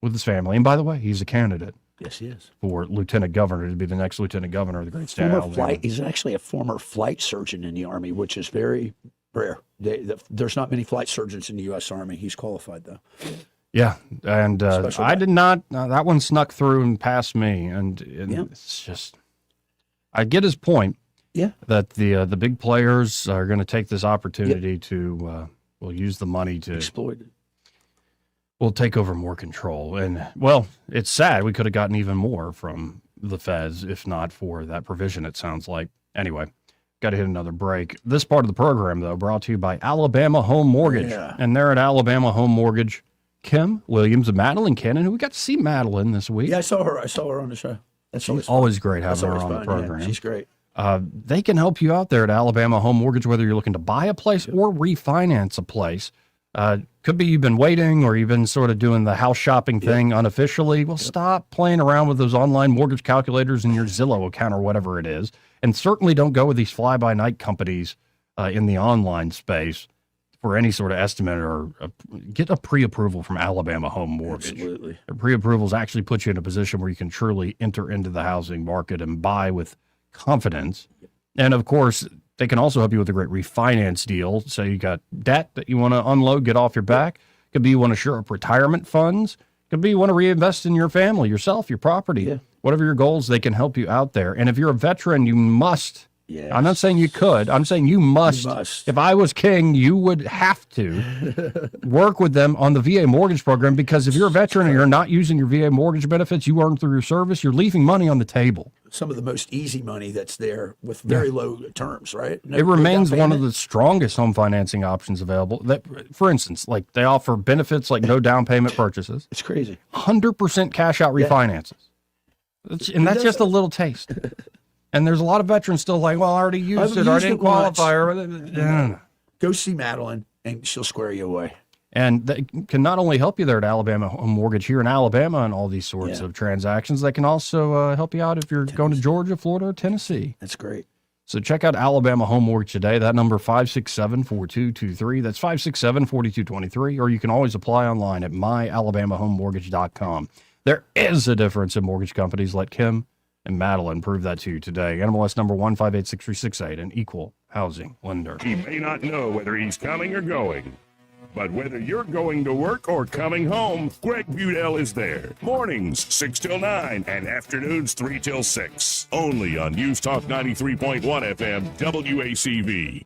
with his family. And by the way, he's a candidate. Yes, he is. For lieutenant governor, to be the next lieutenant governor of the great state of Alabama. He's actually a former flight surgeon in the Army, which is very rare. There's not many flight surgeons in the U.S. Army. He's qualified, though. Yeah, and I did not. That one snuck through and passed me, and it's just. I get his point. Yeah, that the big players are going to take this opportunity to use the money to exploit it. We'll take over more control, and well, it's sad. We could have gotten even more from the feds if not for that provision. It sounds like. Anyway. Got to hit another break. This part of the program, though, brought to you by Alabama Home Mortgage. Yeah. And they're at Alabama Home Mortgage. Kim Williams and Madeline Cannon, who we got to see Madeline this week. Yeah, I saw her on the show. That's always great having her on the program. Yeah, she's great. They can help you out there at Alabama Home Mortgage, whether you're looking to buy a place or refinance a place. Could be you've been waiting or you've been sort of doing the house shopping thing unofficially. Well, stop playing around with those online mortgage calculators in your Zillow account or whatever it is. And certainly don't go with these fly-by-night companies in the online space for any sort of estimate or get a pre-approval from Alabama Home Mortgage. Absolutely. Pre-approvals actually put you in a position where you can truly enter into the housing market and buy with confidence. And, of course, they can also help you with a great refinance deal. Say you got debt that you want to unload, get off your back. Could be you want to shore up retirement funds. Could be you want to reinvest in your family, yourself, your property. Yeah. Whatever your goals, they can help you out there. And if you're a veteran, you must Yes. I'm not saying you could. I'm saying you must. If I was king, you would have to work with them on the VA mortgage program, because if you're a veteran and you're not using your VA mortgage benefits you earned through your service, you're leaving money on the table. Some of the most easy money that's there with very low terms, right? It remains one of the strongest home financing options available. That, for instance, like they offer benefits like no down payment purchases. It's crazy. 100% cash out refinances. And that's just a little taste. And there's a lot of veterans still like, well, I already used it, or I didn't qualify. Go see Madeline, and she'll square you away. And they can not only help you there at Alabama Home Mortgage here in Alabama and all these sorts of transactions, they can also help you out if you're going to Georgia, Florida, or Tennessee. That's great. So check out Alabama Home Mortgage today. That number 567-4223. That's 567-4223. Or you can always apply online at myalabamahomemortgage.com. There is a difference in mortgage companies. Let Kim and Madeline prove that to you today. NMLS number 1586368, an equal housing lender. He may not know whether he's coming or going, but whether you're going to work or coming home, Greg Budell is there. Mornings 6 till 9 and afternoons 3 till 6. Only on News Talk 93.1 FM WACV.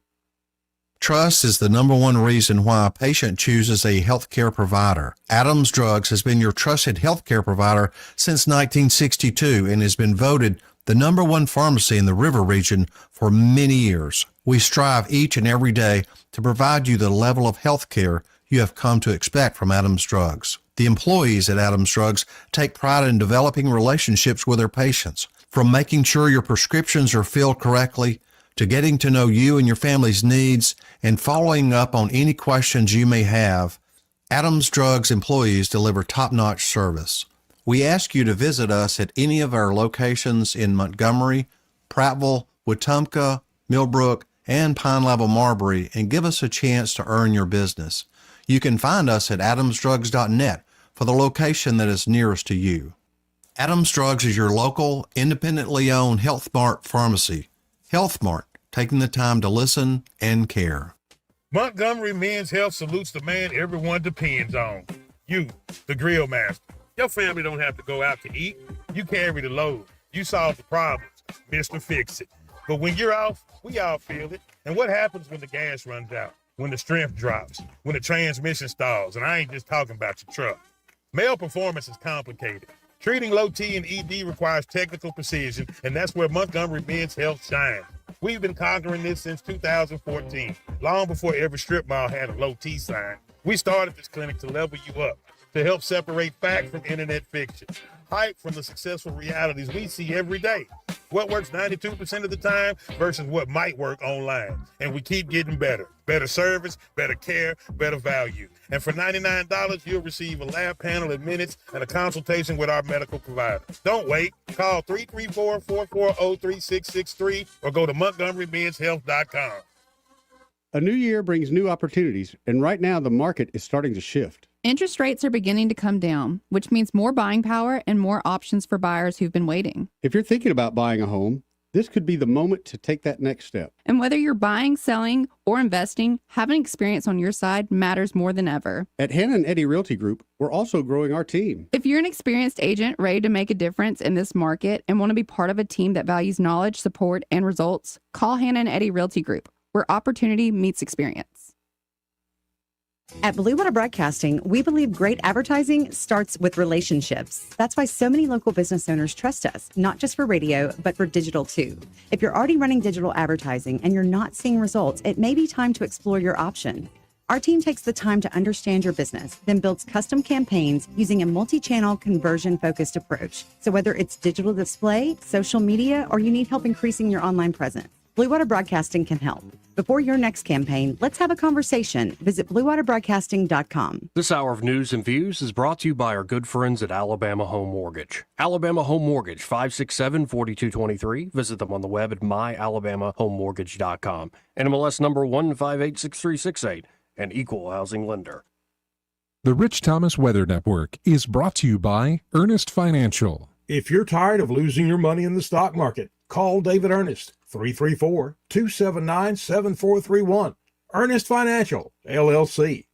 Trust is the number one reason why a patient chooses a healthcare provider. Adams Drugs has been your trusted healthcare provider since 1962 and has been voted the number one pharmacy in the River region for many years. We strive each and every day to provide you the level of healthcare you have come to expect from Adams Drugs. The employees at Adams Drugs take pride in developing relationships with their patients, from making sure your prescriptions are filled correctly to getting to know you and your family's needs and following up on any questions you may have. Adams Drugs employees deliver top-notch service. We ask you to visit us at any of our locations in Montgomery, Prattville, Wetumpka, Millbrook, and Pine Level Marbury and give us a chance to earn your business. You can find us at adamsdrugs.net for the location that is nearest to you. Adams Drugs is your local, independently owned Health Mart pharmacy. Health Mart, taking the time to listen and care. Montgomery Men's Health salutes the man everyone depends on. You, the grill master. Your family don't have to go out to eat. You carry the load. You solve the problems. Mr. Fix-It. But when you're off, we all feel it. And what happens when the gas runs out? When the strength drops? When the transmission stalls? And I ain't just talking about your truck. Male performance is complicated. Treating low T and ED requires technical precision, and that's where Montgomery Men's Health shines. We've been conquering this since 2014, long before every strip mall had a low T sign. We started this clinic to level you up, to help separate fact from internet fiction, hype from the successful realities we see every day. What works 92% of the time versus what might work online. And we keep getting better. Better service, better care, better value. And for $99, you'll receive a lab panel in minutes and a consultation with our medical provider. Don't wait. Call 334-440-3663 or go to MontgomeryMen'sHealth.com. A new year brings new opportunities, and right now the market is starting to shift. Interest rates are beginning to come down, which means more buying power and more options for buyers who've been waiting. If you're thinking about buying a home, this could be the moment to take that next step. And whether you're buying, selling, or investing, having experience on your side matters more than ever. At Hannah and Eddie Realty Group, we're also growing our team. If you're an experienced agent ready to make a difference in this market and want to be part of a team that values knowledge, support, and results, call Hannah and Eddie Realty Group, where opportunity meets experience. At Blue Water Broadcasting, we believe great advertising starts with relationships. That's why so many local business owners trust us, not just for radio, but for digital too. If you're already running digital advertising and you're not seeing results, it may be time to explore your option. Our team takes the time to understand your business, then builds custom campaigns using a multi-channel conversion-focused approach. So whether it's digital display, social media, or you need help increasing your online presence, Blue Water Broadcasting can help. Before your next campaign, let's have a conversation. Visit bluewaterbroadcasting.com. This hour of news and views is brought to you by our good friends at Alabama Home Mortgage. Alabama Home Mortgage, 567-4223. Visit them on the web at myalabamahomemortgage.com. NMLS number 1586368, an equal housing lender. The Rich Thomas Weather Network is brought to you by Earnest Financial. If you're tired of losing your money in the stock market, call David Earnest, 334-279-7431. Earnest Financial, LLC.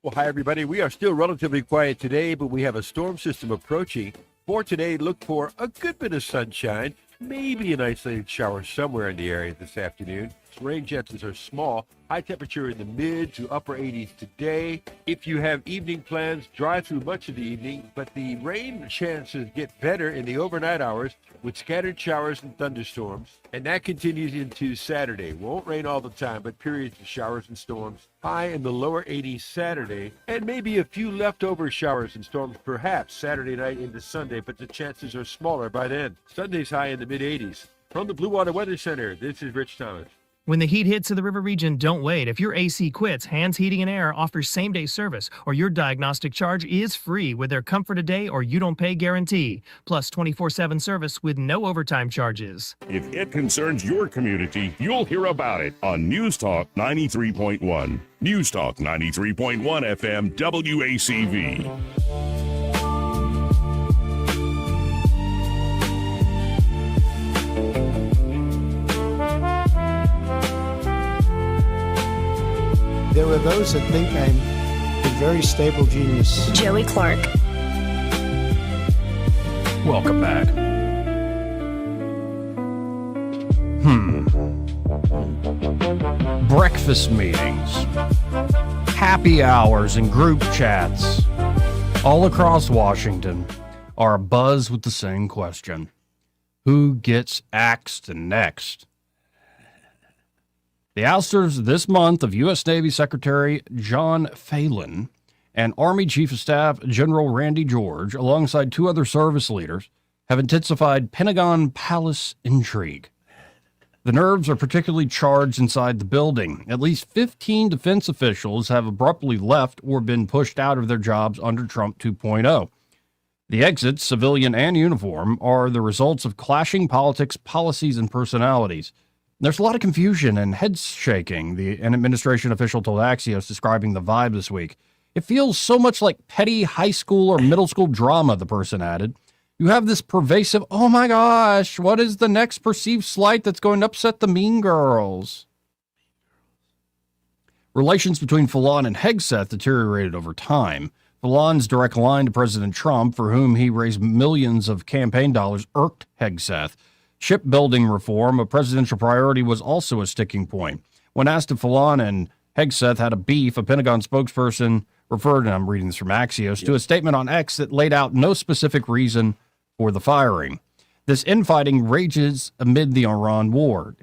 Well, hi, everybody. We are still relatively quiet today, but we have a storm system approaching. For today, look for a good bit of sunshine, maybe an isolated shower somewhere in the area this afternoon. Rain chances are small. High temperature in the mid to upper 80s today. If you have evening plans, dry through much of the evening, but the rain chances get better in the overnight hours with scattered showers and thunderstorms. And that continues into Saturday. Won't rain all the time, but periods of showers and storms. High in the lower 80s Saturday, and maybe a few leftover showers and storms perhaps Saturday night into Sunday, but the chances are smaller by then. Sunday's high in the mid 80s. From the Blue Water Weather Center, this is Rich Thomas. When the heat hits to the river region, don't wait. If your AC quits, Hands Heating and Air offers same-day service, or your diagnostic charge is free with their Comfort a Day or You Don't Pay guarantee, plus 24/7 service with no overtime charges. If it concerns your community, you'll hear about it on News Talk 93.1. News Talk 93.1 FM WACV. There are those that think I'm a very stable genius. Joey Clark. Welcome back. Breakfast meetings, happy hours, and group chats all across Washington are abuzz with the same question. Who gets axed next? The ousters this month of U.S. Navy Secretary John Phelan and Army Chief of Staff General Randy George, alongside two other service leaders, have intensified Pentagon palace intrigue. The nerves are particularly charged inside the building. At least 15 defense officials have abruptly left or been pushed out of their jobs under Trump 2.0. The exits, civilian and uniform, are the results of clashing politics, policies, and personalities. There's a lot of confusion and head shaking, an administration official told Axios, describing the vibe this week. It feels so much like petty high school or middle school drama, the person added. You have this pervasive, oh my gosh, what is the next perceived slight that's going to upset the mean girls? Relations between Phelan and Hegseth deteriorated over time. Phelan's direct line to President Trump, for whom he raised millions of campaign dollars, irked Hegseth. Shipbuilding reform, a presidential priority, was also a sticking point. When asked if Phelan and Hegseth had a beef, a Pentagon spokesperson referred, and I'm reading this from Axios, to a statement on X that laid out no specific reason for the firing. This infighting rages amid the Iran war.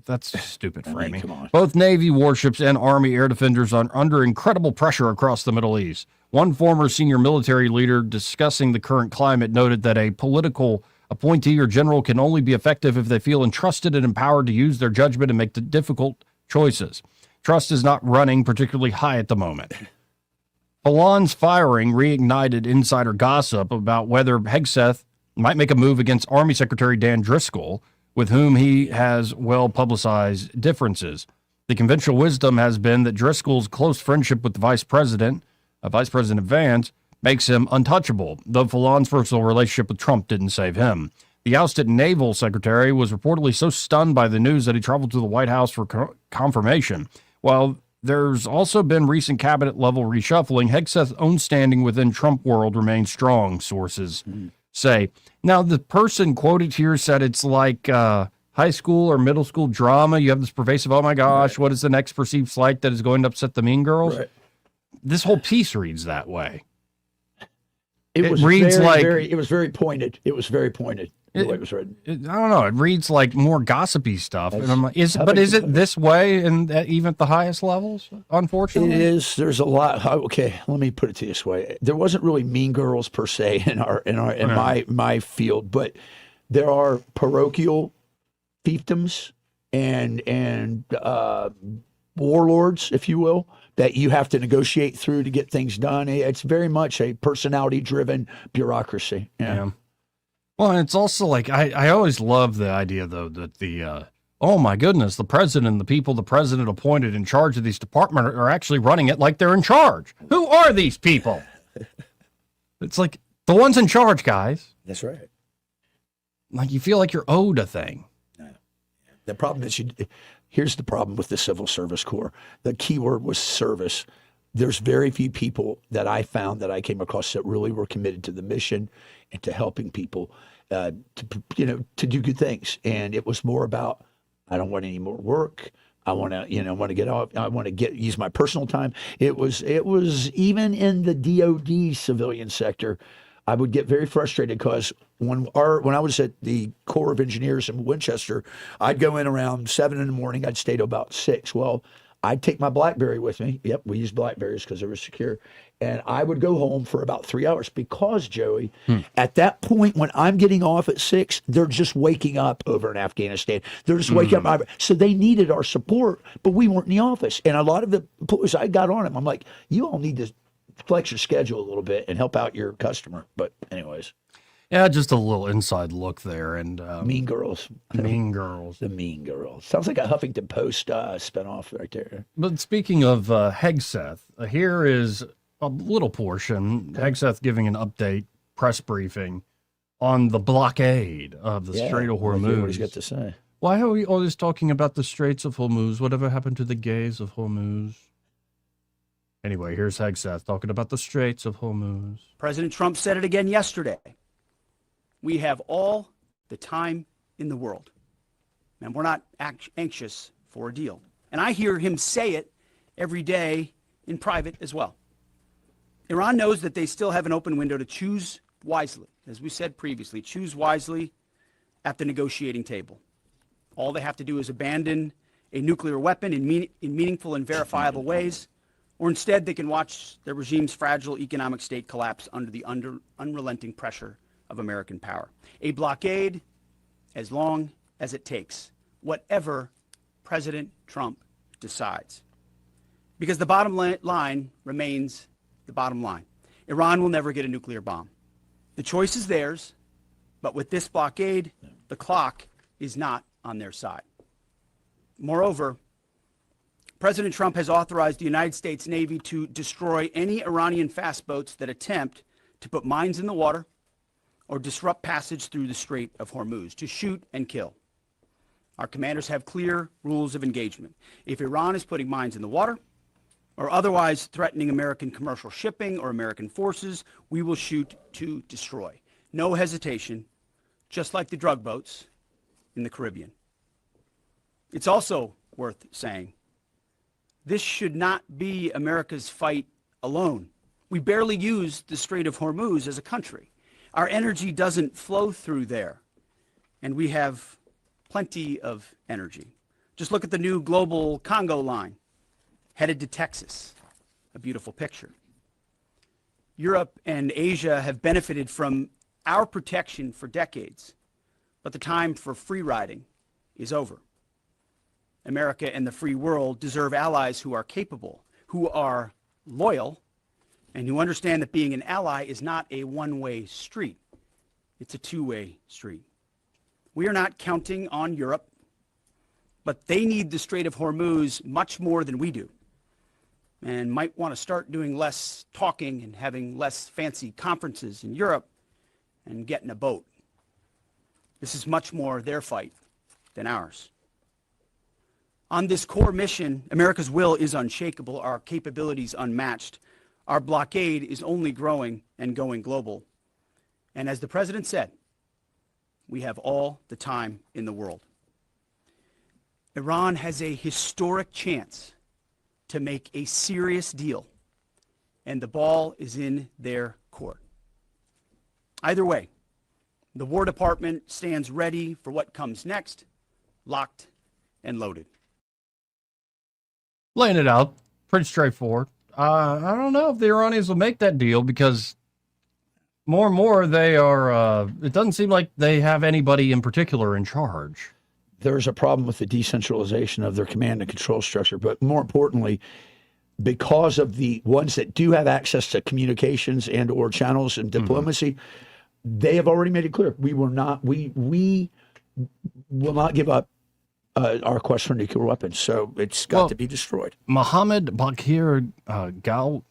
That's stupid framing. Both Navy warships and Army air defenders are under incredible pressure across the Middle East. One former senior military leader discussing the current climate noted that a political appointee or general can only be effective if they feel entrusted and empowered to use their judgment and make the difficult choices. Trust is not running particularly high at the moment. Phelan's firing reignited insider gossip about whether Hegseth might make a move against Army Secretary Dan Driscoll, with whom he has well-publicized differences. The conventional wisdom has been that Driscoll's close friendship with the Vice President Vance, makes him untouchable, though Phelan's personal relationship with Trump didn't save him. The ousted naval secretary was reportedly so stunned by the news that he traveled to the White House for confirmation. While there's also been recent cabinet-level reshuffling, Hegseth's own standing within Trump world remains strong, sources say. Now, the person quoted here said it's like high school or middle school drama. You have this pervasive, oh my gosh, what is the next perceived slight that is going to upset the mean girls? Right. This whole piece reads that way. It was reads it was very pointed. It was very pointed. The way it was written. I don't know. It reads like more gossipy stuff. And I'm like, is it this way even at the highest levels? Unfortunately, it is. There's a lot. Okay, let me put it to you this way: there wasn't really mean girls per se in my field, but there are parochial fiefdoms and warlords, if you will, that you have to negotiate through to get things done. It's very much a personality-driven bureaucracy. Yeah. Well, and it's also like, I always love the idea, though, that oh my goodness, the president and the people the president appointed in charge of these departments are actually running it like they're in charge. Who are these people? It's like, the ones in charge, guys. That's right. Like, you feel like you're owed a thing. No. The problem is, here's the problem with the Civil Service Corps. The key word was service. there's very few people that I found that I came across that really were committed to the mission and to helping people to do good things. And it was more about, I don't want any more work. I want to get off. I want to use my personal time. It was even in the DoD civilian sector, I would get very frustrated because when I was at the Corps of Engineers in Winchester, I'd go in around 7 in the morning. I'd stay till about 6. Well, I'd take my BlackBerry with me. Yep, we used BlackBerries because they were secure. And I would go home for about 3 hours because, Joey, at that point when I'm getting off at 6, they're just waking up over in Afghanistan. They're just waking up. So they needed our support, but we weren't in the office. And a lot of the employees, I got on them. I'm like, you all need to flex your schedule a little bit and help out your customer. But anyways. Yeah, just a little inside look there. And Mean Girls. Mean Girls. The Mean Girls. Sounds like a Huffington Post spinoff right there. But speaking of Hegseth, here is a little portion. Hegseth giving an update press briefing on the blockade of the Strait of Hormuz. What he's got to say. Why are we always talking about the Straits of Hormuz? Whatever happened to the gays of Hormuz? Anyway, here's Hegseth talking about the Straits of Hormuz. President Trump said it again yesterday. We have all the time in the world, and we're not anxious for a deal. And I hear him say it every day in private as well. Iran knows that they still have an open window to choose wisely. As we said previously, choose wisely at the negotiating table. All they have to do is abandon a nuclear weapon in meaningful and verifiable ways, or instead they can watch their regime's fragile economic state collapse under the unrelenting pressure of American power. A blockade as long as it takes, whatever President Trump decides. Because the bottom line remains the bottom line. Iran will never get a nuclear bomb. The choice is theirs, but with this blockade, the clock is not on their side. Moreover, President Trump has authorized the United States Navy to destroy any Iranian fast boats that attempt to put mines in the water or disrupt passage through the Strait of Hormuz, to shoot and kill. Our commanders have clear rules of engagement. If Iran is putting mines in the water or otherwise threatening American commercial shipping or American forces, we will shoot to destroy. No hesitation, just like the drug boats in the Caribbean. It's also worth saying, this should not be America's fight alone. We barely use the Strait of Hormuz as a country. Our energy doesn't flow through there, and we have plenty of energy. Just look at the new global Congo line headed to Texas, a beautiful picture. Europe and Asia have benefited from our protection for decades, but the time for free riding is over. America and the free world deserve allies who are capable, who are loyal, and who understand that being an ally is not a one-way street. It's a two-way street. We are not counting on Europe, but they need the Strait of Hormuz much more than we do, and might want to start doing less talking and having less fancy conferences in Europe and get in a boat. This is much more their fight than ours. On this core mission, America's will is unshakable, our capabilities unmatched. Our blockade is only growing and going global. And as the president said, we have all the time in the world. Iran has a historic chance to make a serious deal, and the ball is in their court. Either way, the War Department stands ready for what comes next, locked and loaded. Laying it out, pretty straightforward. I don't know if the Iranians will make that deal because more and more they are, it doesn't seem like they have anybody in particular in charge. There's a problem with the decentralization of their command and control structure, but more importantly, because of the ones that do have access to communications and or channels and diplomacy, they have already made it clear we will not give up our quest for nuclear weapons. So it's got to be destroyed. Mohammed Bakir Ghalibaf?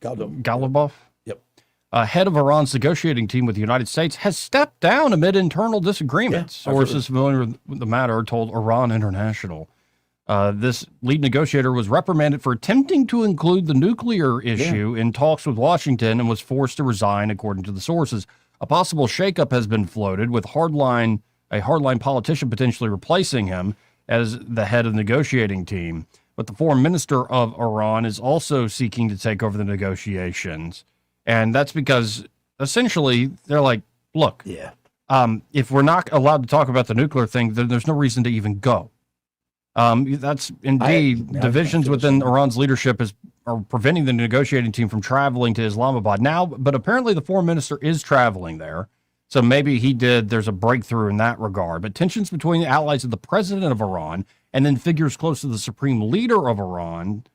Ghalibaf? Yep. Head of Iran's negotiating team with the United States, has stepped down amid internal disagreements. Sources familiar with the matter told Iran International. This lead negotiator was reprimanded for attempting to include the nuclear issue in talks with Washington and was forced to resign, according to the sources. A possible shakeup has been floated, with a hardline politician potentially replacing him as the head of the negotiating team. But the foreign minister of Iran is also seeking to take over the negotiations. And that's because essentially they're like, look, if we're not allowed to talk about the nuclear thing, then there's no reason to even go. That's indeed divisions within Iran's leadership are preventing the negotiating team from traveling to Islamabad now, but apparently the foreign minister is traveling there. So maybe there's a breakthrough in that regard. But tensions between the allies of the president of Iran and then figures close to the supreme leader of Iran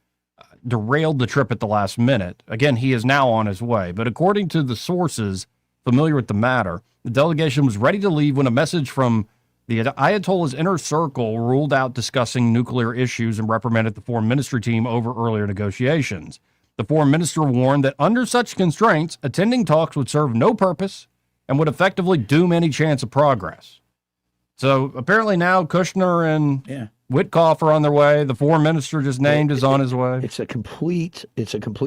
derailed the trip at the last minute. Again, he is now on his way. But according to the sources familiar with the matter, the delegation was ready to leave when a message from the Ayatollah's inner circle ruled out discussing nuclear issues and reprimanded the foreign ministry team over earlier negotiations. The foreign minister warned that under such constraints, attending talks would serve no purpose and would effectively doom any chance of progress. So apparently now Kushner and Witkoff are on their way. The foreign minister just named is on his way. It's a complete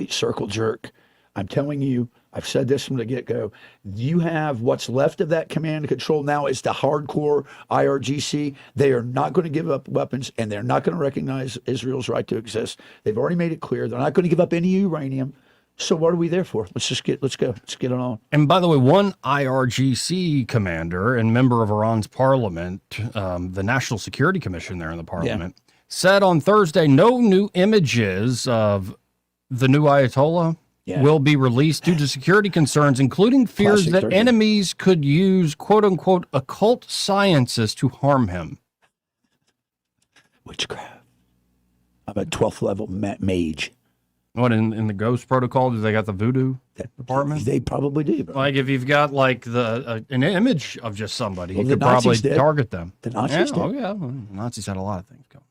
circle jerk. I'm telling you, I've said this from the get-go. You have what's left of that command and control now is the hardcore IRGC. They are not going to give up weapons, and they're not going to recognize Israel's right to exist. They've already made it clear they're not going to give up any uranium. So what are we there for? Let's get it on. And by the way, one IRGC commander and member of Iran's parliament, the National Security Commission there in the parliament, said on Thursday no new images of the new Ayatollah will be released due to security concerns, including fears that enemies could use quote-unquote occult sciences to harm him. Witchcraft. I'm a 12th level mage. What, in the Ghost Protocol, do they got the voodoo department? They probably do. Bro. Like if you've got like an image of just somebody, you could probably target them. The Nazis did. Oh yeah, well, Nazis had a lot of things going.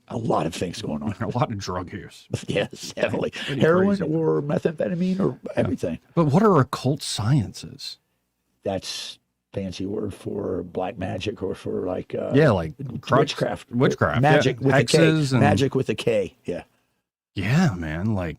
A lot of things going on. A lot of drug use. Yes, heavily. Heroin crazy. Or methamphetamine or everything. But what are occult sciences? That's fancy word for black magic or for like witchcraft. Magic with hexes a K. Magic with a K. Yeah. Yeah, man. Like,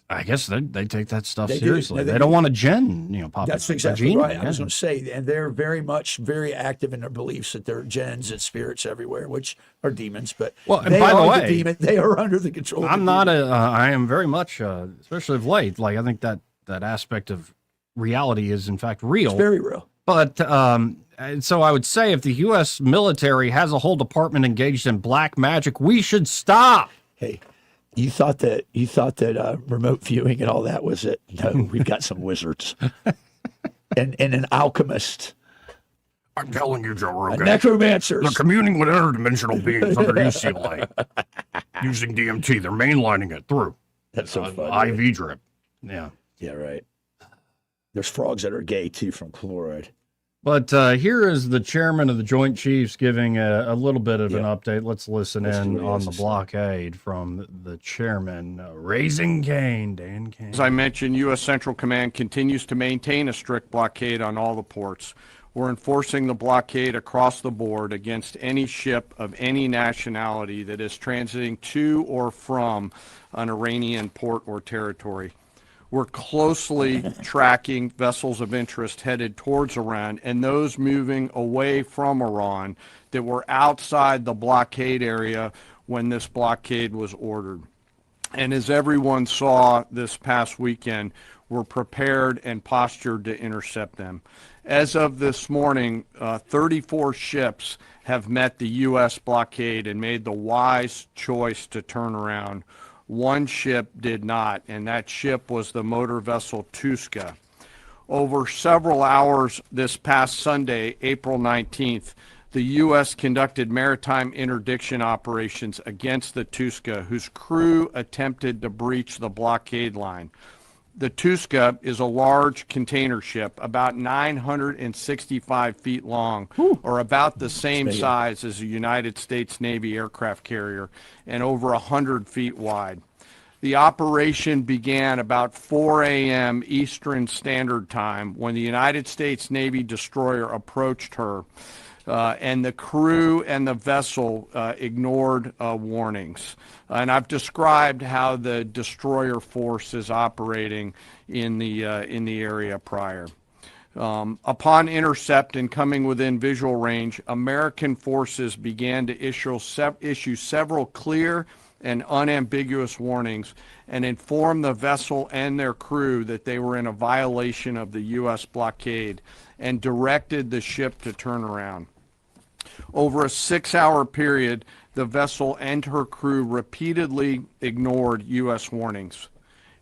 I guess they take that stuff seriously. They don't want a gen, pop. That's exactly right. I was going to say, and they're very active in their beliefs that they're gens and spirits everywhere, which are demons. But and by the way, they are under the control. I am very much, especially of late. Like I think that aspect of reality is in fact real. It's very real. But so I would say if the U.S. military has a whole department engaged in black magic, we should stop. Hey. You thought that remote viewing and all that was it? No, we've got some wizards and an alchemist. I'm telling you, Joe Rogan. Necromancers. They're communing with interdimensional beings under UCLA using DMT. They're mainlining it through. That's so funny. IV drip. Yeah. Yeah, right. There's frogs that are gay too from chloride. But here is the chairman of the Joint Chiefs giving a little bit of an update. Let's listen in on the blockade from the chairman, Raising Cane, Dan Cane. As I mentioned, U.S. Central Command continues to maintain a strict blockade on all the ports. We're enforcing the blockade across the board against any ship of any nationality that is transiting to or from an Iranian port or territory. We're closely tracking vessels of interest headed towards Iran and those moving away from Iran that were outside the blockade area when this blockade was ordered. And as everyone saw this past weekend, we're prepared and postured to intercept them. As of this morning, 34 ships have met the U.S. blockade and made the wise choice to turn around. One ship did not, and that ship was the motor vessel Tuska. Over several hours this past Sunday, April 19th, the U.S. conducted maritime interdiction operations against the Tuska, whose crew attempted to breach the blockade line. The Tuska is a large container ship, about 965 feet long, or about the same size as a United States Navy aircraft carrier, and over 100 feet wide. The operation began about 4 a.m. Eastern Standard Time when the United States Navy destroyer approached her. and the crew and the vessel ignored warnings. And I've described how the destroyer force is operating in the area prior. Upon intercept and coming within visual range, American forces began to issue several clear and unambiguous warnings and inform the vessel and their crew that they were in a violation of the U.S. blockade and directed the ship to turn around. Over a 6-hour period, the vessel and her crew repeatedly ignored U.S. warnings.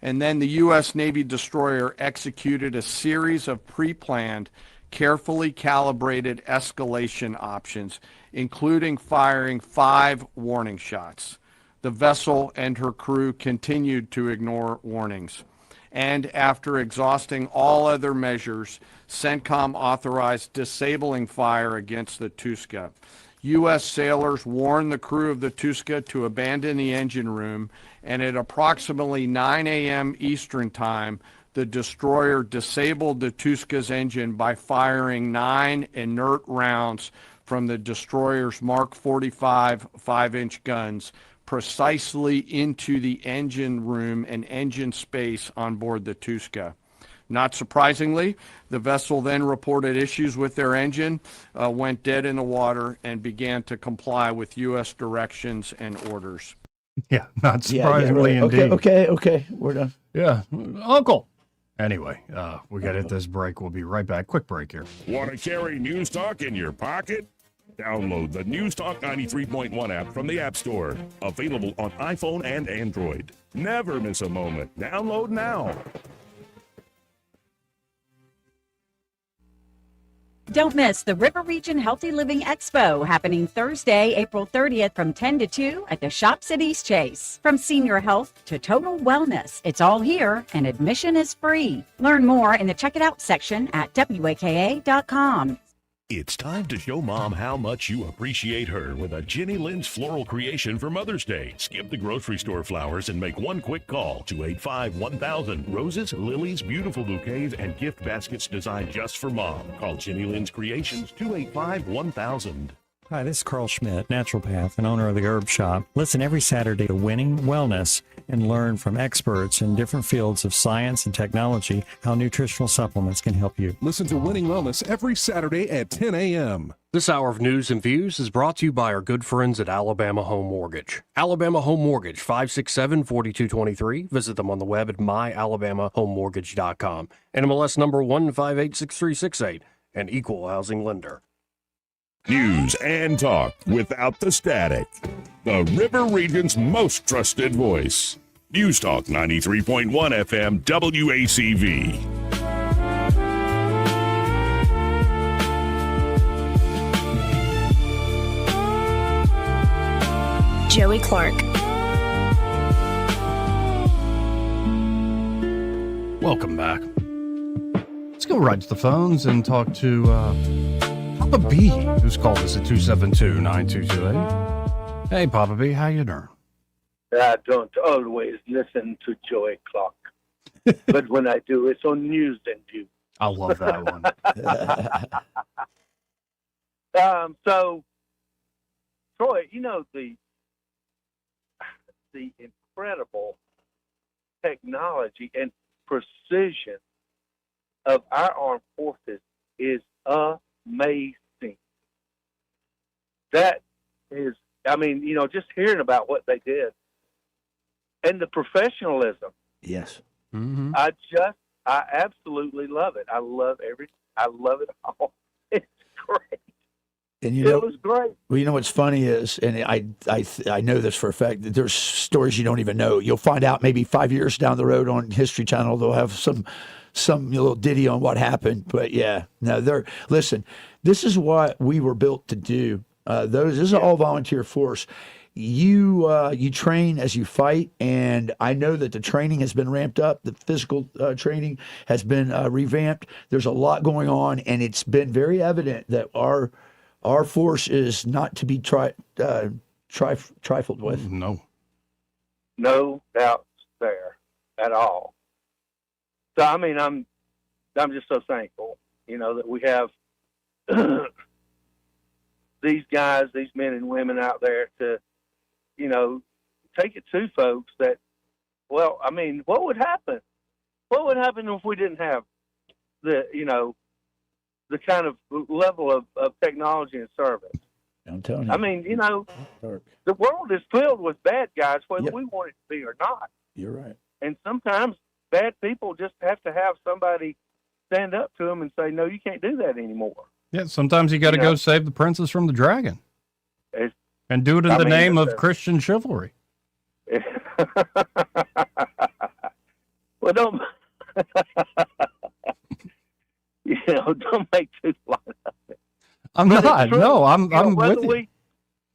And then the U.S. Navy destroyer executed a series of pre-planned, carefully calibrated escalation options, including firing 5 warning shots. The vessel and her crew continued to ignore warnings. And after exhausting all other measures, CENTCOM authorized disabling fire against the Tuska. U.S. sailors warned the crew of the Tuska to abandon the engine room, and at approximately 9 a.m. Eastern Time, the destroyer disabled the Tuska's engine by firing 9 inert rounds from the destroyer's Mark 45 5-inch guns precisely into the engine room and engine space on board the Tuska. Not surprisingly, the vessel then reported issues with their engine, went dead in the water, and began to comply with U.S. directions and orders. Yeah, not surprisingly right. indeed. Okay, we're done. Yeah, Uncle. Anyway, we got to hit this break. We'll be right back. Quick break here. Want to carry News Talk in your pocket? Download the News Talk 93.1 app from the App Store. Available on iPhone and Android. Never miss a moment. Download now. Don't miss the River Region Healthy Living Expo happening Thursday, April 30th from 10 to 2 at the Shops at East Chase. From senior health to total wellness, it's all here and admission is free. Learn more in the Check It Out section at WAKA.com. It's time to show Mom how much you appreciate her with a Jenny Lynn's floral creation for Mother's Day. Skip the grocery store flowers and make one quick call, 285-1000. Roses, lilies, beautiful bouquets, and gift baskets designed just for Mom. Call Jenny Lynn's Creations, 285-1000. Hi, this is Carl Schmidt, naturopath and owner of the Herb Shop. Listen every Saturday to Winning Wellness and learn from experts in different fields of science and technology how nutritional supplements can help you. Listen to Winning Wellness every Saturday at 10 a.m. This hour of news and views is brought to you by our good friends at Alabama Home Mortgage. Alabama Home Mortgage, 567-4223. Visit them on the web at myalabamahomemortgage.com. NMLS number 1586368, an equal housing lender. News and talk without the static. The River Region's most trusted voice. News Talk 93.1 FM WACV. Joey Clark. Welcome back. Let's go right to the phones and talk to Papa B, who's called us at 272-9228. Hey, Papa B, how you doing? I don't always listen to Joey Clark, but when I do, it's on News and View. I love that one. So, Troy, you know the incredible technology and precision of our armed forces is amazing. That is, I mean, you know, just hearing about what they did and the professionalism. Yes. Mm-hmm. I absolutely love it. I love it all. It's great. And you know, it was great. Well, you know what's funny is, and I know this for a fact, that there's stories you don't even know. You'll find out maybe 5 years down the road on History Channel, they'll have some little ditty on what happened. But yeah, no, listen, this is what we were built to do. This is an all volunteer force. You train as you fight, and I know that the training has been ramped up. The physical training has been revamped. There's a lot going on, and it's been very evident that our force is not to be trifled with. No doubts there at all. So I mean, I'm just so thankful, you know, that we have these guys, these men and women out there to, you know, take it to folks that, well, I mean, what would happen? What would happen if we didn't have the, you know, the kind of level of technology and service? I'm telling you. I mean, you know, the world is filled with bad guys, whether we want it to be or not. You're right. And sometimes bad people just have to have somebody stand up to them and say, no, you can't do that anymore. Yeah, sometimes you got to go save the princess from the dragon. And do it in the name of Christian chivalry. Well, don't, you know, don't make too light of it. I'm not. No, I'm with you.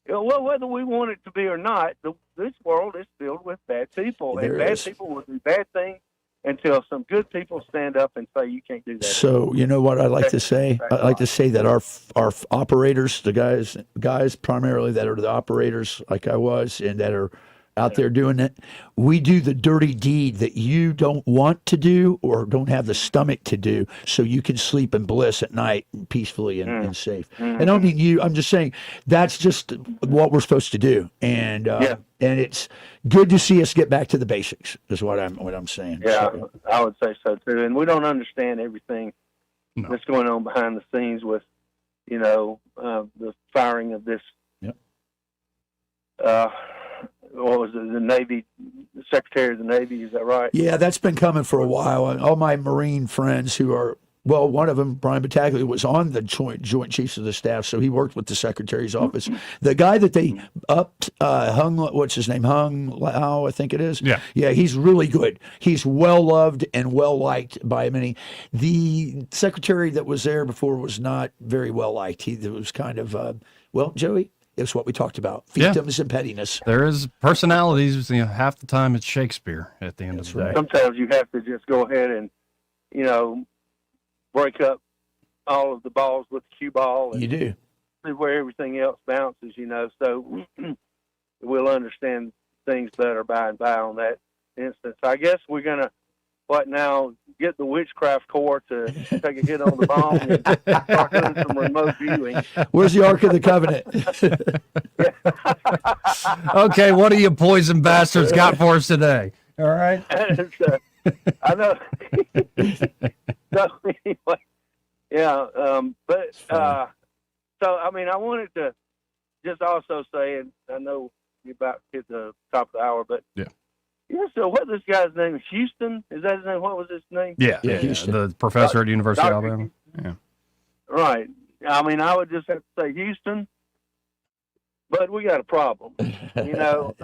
Well, whether we want it to be or not, this world is filled with bad people, and bad people will do bad things until some good people stand up and say you can't do that. So you know what I like to say? I like to say that our operators, the guys primarily that are the operators, like I was, and that are out there doing it, we do the dirty deed that you don't want to do or don't have the stomach to do, so you can sleep in bliss at night and peacefully and safe. And I don't mean you. I'm just saying that's just what we're supposed to do. And and it's good to see us get back to the basics. Is what I'm saying. Yeah, So, I would say so too. And we don't understand everything that's going on behind the scenes with, you know, the firing of this. What was it, the Navy, the Secretary of the Navy, is that right? yeah, that's been coming for a while. And all my Marine friends who are, well, one of them, Brian Battaglia, was on the Joint Chiefs of the Staff, so he worked with the Secretary's office. The guy that they hung, what's his name? Hung Lao, I think it is. Yeah. Yeah, he's really good. He's well loved and well liked by many. The secretary that was there before was not very well liked. He was kind of, well, Joey, it's what we talked about. Fiefdoms and pettiness. There is personalities. You know, half the time it's Shakespeare at the end of the day. Sometimes you have to just go ahead and, you know, break up all of the balls with the cue ball. And You do. see where everything else bounces, you know, so we'll understand things better by and by on that instance. I guess we're going to, get the witchcraft corps to take a hit on the bomb and start doing some remote viewing. Where's the Ark of the Covenant? Okay, what do you poison bastards got for us today? All right. I know. So anyway, but so I mean, I wanted to just also say, and I know you're about to hit the top of the hour, but so what this guy's name is? Houston? Is that his name? What was his name? Yeah, the professor at the University of Alabama. Yeah. Right. I mean, I would just have to say Houston, but we got a problem. You know,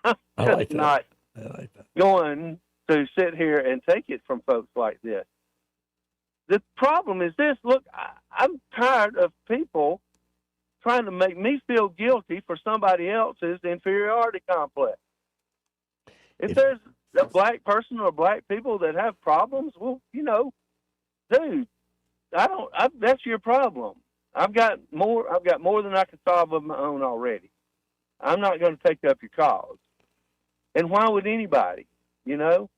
I'm just not going to sit here and take it from folks like this. The problem is this. Look, I'm tired of people trying to make me feel guilty for somebody else's inferiority complex. If there's a black person or black people that have problems, well, you know, dude, that's your problem. I've got more than I can solve of my own already. I'm not going to take up your cause. And why would anybody, you know?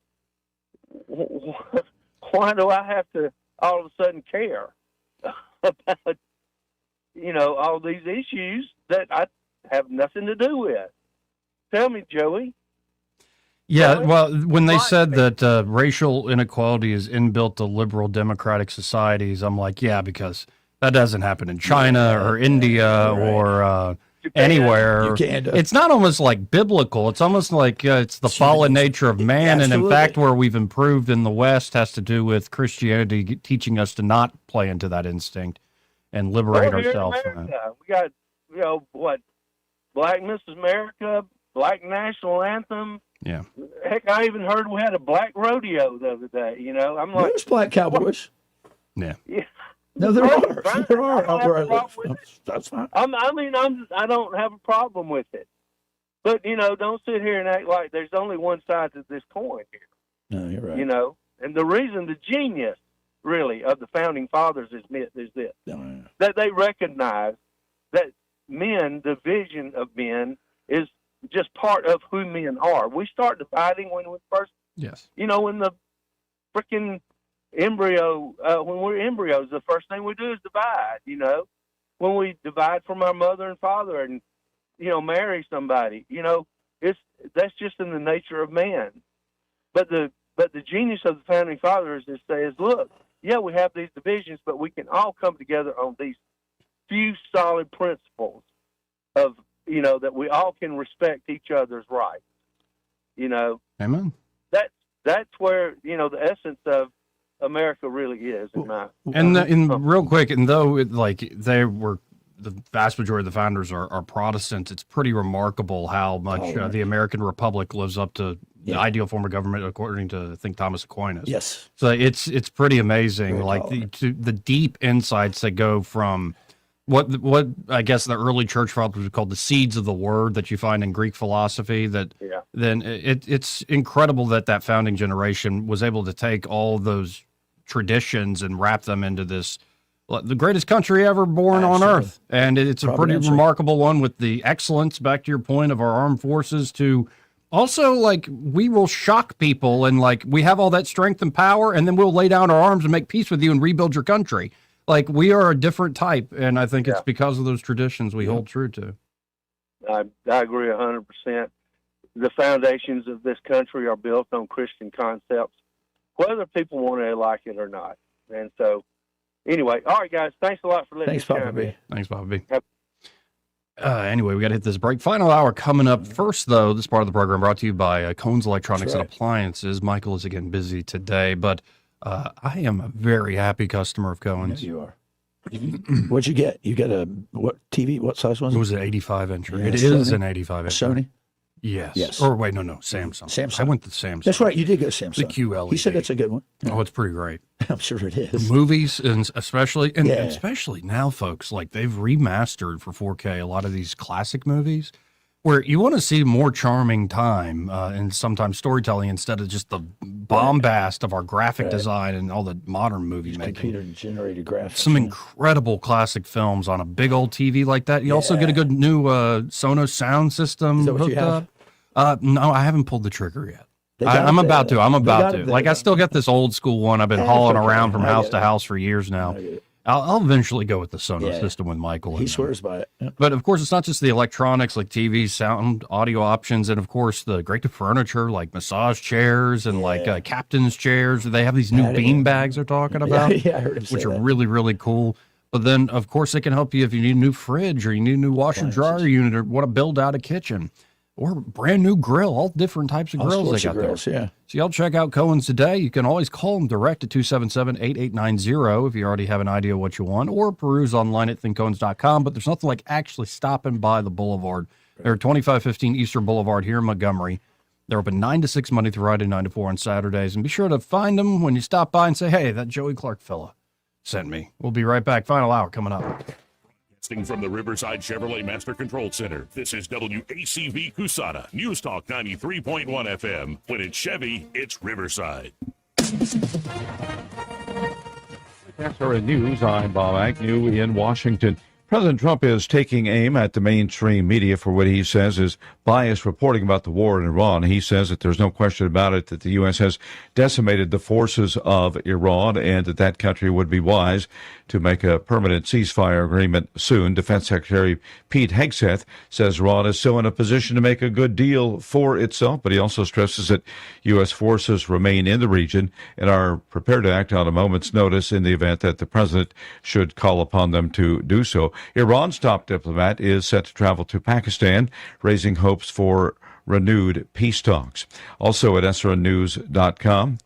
Why do I have to all of a sudden care about, you know, all these issues that I have nothing to do with? Tell me, Joey. Yeah, well, when they said that racial inequality is inbuilt to liberal democratic societies, I'm like, yeah, because that doesn't happen in China or India or anywhere. It's not almost like biblical. It's almost like it's the fallen nature of man. And in fact, where we've improved in the West has to do with Christianity teaching us to not play into that instinct and liberate ourselves from that. We got, you know, what, Black Mrs. America, Black National Anthem. Yeah. Heck, I even heard we had a black rodeo the other day. You know, I'm like, There's black cowboys. Yeah. No, there are. There are. Out where I live. That's fine. I don't have a problem with it. But, you know, don't sit here and act like there's only one side to this coin here. No, you're right. You know, and the reason, the genius, really, of the founding fathers is this, that they recognize that men, the vision of men, is just part of who men are. We start dividing when we first, you know, when the freaking embryo, when we're embryos, the first thing we do is divide, you know. when we divide from our mother and father and, marry somebody. That's just in the nature of man. But the genius of the founding fathers is look, yeah, we have these divisions, but we can all come together on these few solid principles of, that we all can respect each other's rights. Amen. That's where, the essence of America really is. Real quick, and though the vast majority of the founders are Protestants, it's pretty remarkable how much the American Republic lives up to the ideal form of government, according to, I think, Thomas Aquinas. Yes. So it's pretty amazing, the deep insights that go from what I guess the early church fathers would call the seeds of the word that you find in Greek philosophy. Then it's incredible that founding generation was able to take all those traditions and wrap them into this, the greatest country ever born on earth. And it's a pretty remarkable one, with the excellence, back to your point, of our armed forces, to also, we will shock people, and we have all that strength and power, and then we'll lay down our arms and make peace with you and rebuild your country. We are a different type, and I think it's because of those traditions we hold true to. I agree 100%. The foundations of this country are built on Christian concepts, whether people want to like it or not. And so, anyway, all right, guys, thanks a lot for listening. Thanks, Papa B. Thanks, Papa B. Anyway, we got to hit this break. Final hour coming up. First, though, this part of the program brought to you by Cohn's Electronics and Appliances. Michael is again busy today, but I am a very happy customer of Cohn's. Yes, you are. What'd you get? You got what TV? What size was it? It was an 85-inch. It is an 85-inch. Sony? Yes. Or wait, no, Samsung. I went to Samsung. That's right. You did go Samsung. The QLED. He said that's a good one. Oh, it's pretty great. I'm sure it is. The movies, and especially now, folks, they've remastered for 4K a lot of these classic movies, where you want to see more charming time and sometimes storytelling instead of just the bombast of our graphic design and all the modern movie making. Computer-generated graphics. Some incredible classic films on a big old TV like that. You also get a good new Sonos sound system hooked up. No, I haven't pulled the trigger yet. I'm about to. I still got this old school one I've been hauling around from house to house for years now. I'll eventually go with the Sonos system with Michael. He swears by it. Yep. But of course, it's not just the electronics like TV, sound, audio options, and of course the great furniture like massage chairs and captain's chairs. They have these new bean bags they're talking about, I heard him say which are that. really, really cool. But then, of course, they can help you if you need a new fridge or you need a new washer dryer unit or want to build out a kitchen. Or brand new grill, all different types of grills they got there. Yeah. So y'all check out Cohen's today. You can always call them direct at 277-8890 if you already have an idea what you want, or peruse online at thinkcohens.com. But there's nothing like actually stopping by the Boulevard. They're at 2515 Eastern Boulevard here in Montgomery. They're open 9 to 6 Monday through Friday, 9 to 4 on Saturdays. And be sure to find them when you stop by and say, hey, that Joey Clark fella sent me. We'll be right back. Final hour coming up. From the Riverside Chevrolet Master Control Center, this is WACV Cusana, News Talk 93.1 FM. When it's Chevy, it's Riverside. SRN News, I'm Bob Agnew in Washington. President Trump is taking aim at the mainstream media for what he says is biased reporting about the war in Iran. He says that there's no question about it that the U.S. has decimated the forces of Iran and that country would be wise to make a permanent ceasefire agreement soon. Defense Secretary Pete Hegseth says Iran is still in a position to make a good deal for itself, but he also stresses that U.S. forces remain in the region and are prepared to act on a moment's notice in the event that the president should call upon them to do so. Iran's top diplomat is set to travel to Pakistan, raising hopes for renewed peace talks. Also at srnnews.com,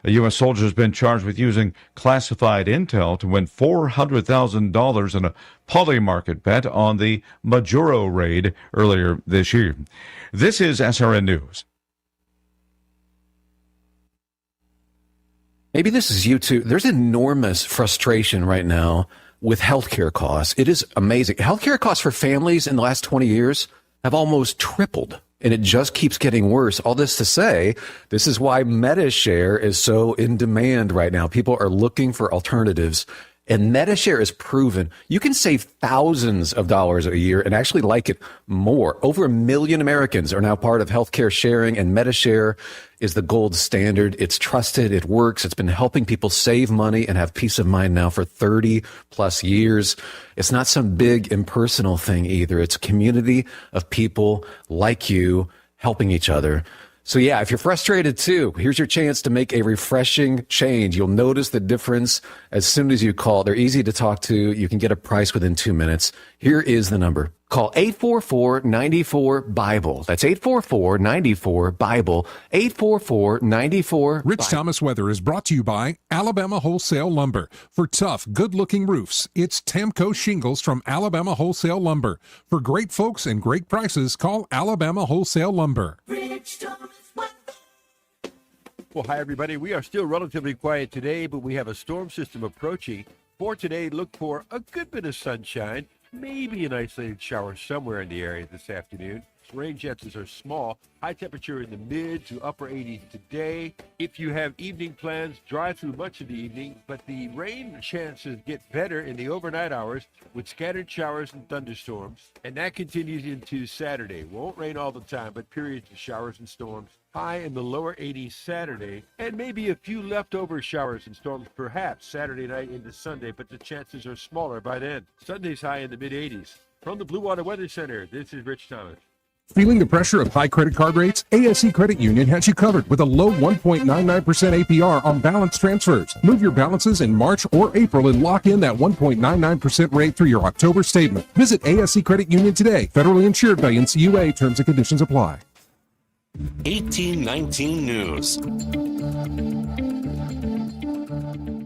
a U.S. soldier has been charged with using classified intel to win $400,000 in a polymarket bet on the Maduro raid earlier this year. This is SRN News. Maybe this is you too. There's enormous frustration right now with healthcare costs. It is amazing. Healthcare costs for families in the last 20 years have almost tripled, and it just keeps getting worse. All this to say, this is why MediShare is so in demand right now. People are looking for alternatives, And MediShare is proven you can save thousands of dollars a year and actually like it more. Over 1 million Americans are now part of healthcare sharing, and MediShare is the gold standard. It's trusted. It works. It's been helping people save money and have peace of mind now for 30 plus years. It's not some big impersonal thing either. It's a community of people like you helping each other. So yeah, if you're frustrated too, here's your chance to make a refreshing change. You'll notice the difference as soon as you call. They're easy to talk to. You can get a price within 2 minutes. Here is the number. Call 844-94-BIBLE. That's 844-94-BIBLE. 844-94-BIBLE. Rich Thomas Weather is brought to you by Alabama Wholesale Lumber. For tough, good-looking roofs, it's Tamco Shingles from Alabama Wholesale Lumber. For great folks and great prices, call Alabama Wholesale Lumber. Rich Thomas Weather. Well, hi, everybody. We are still relatively quiet today, but we have a storm system approaching. For today, look for a good bit of sunshine. Maybe an isolated shower somewhere in the area this afternoon. Rain chances are small. High temperature in the mid to upper 80s today. If you have evening plans, drive through much of the evening, but the rain chances get better in the overnight hours with scattered showers and thunderstorms. And that continues into Saturday. Won't rain all the time, but periods of showers and storms. High in the lower 80s Saturday, and maybe a few leftover showers and storms perhaps Saturday night into Sunday, but the chances are smaller by then. Sunday's high in the mid-80s. From the Blue Water Weather Center, this is Rich Thomas. Feeling the pressure of high credit card rates? ASC Credit Union has you covered with a low 1.99% APR on balance transfers. Move your balances in March or April and lock in that 1.99% rate through your October statement. Visit ASC Credit Union today. Federally insured by NCUA. Terms and conditions apply. 1819 News.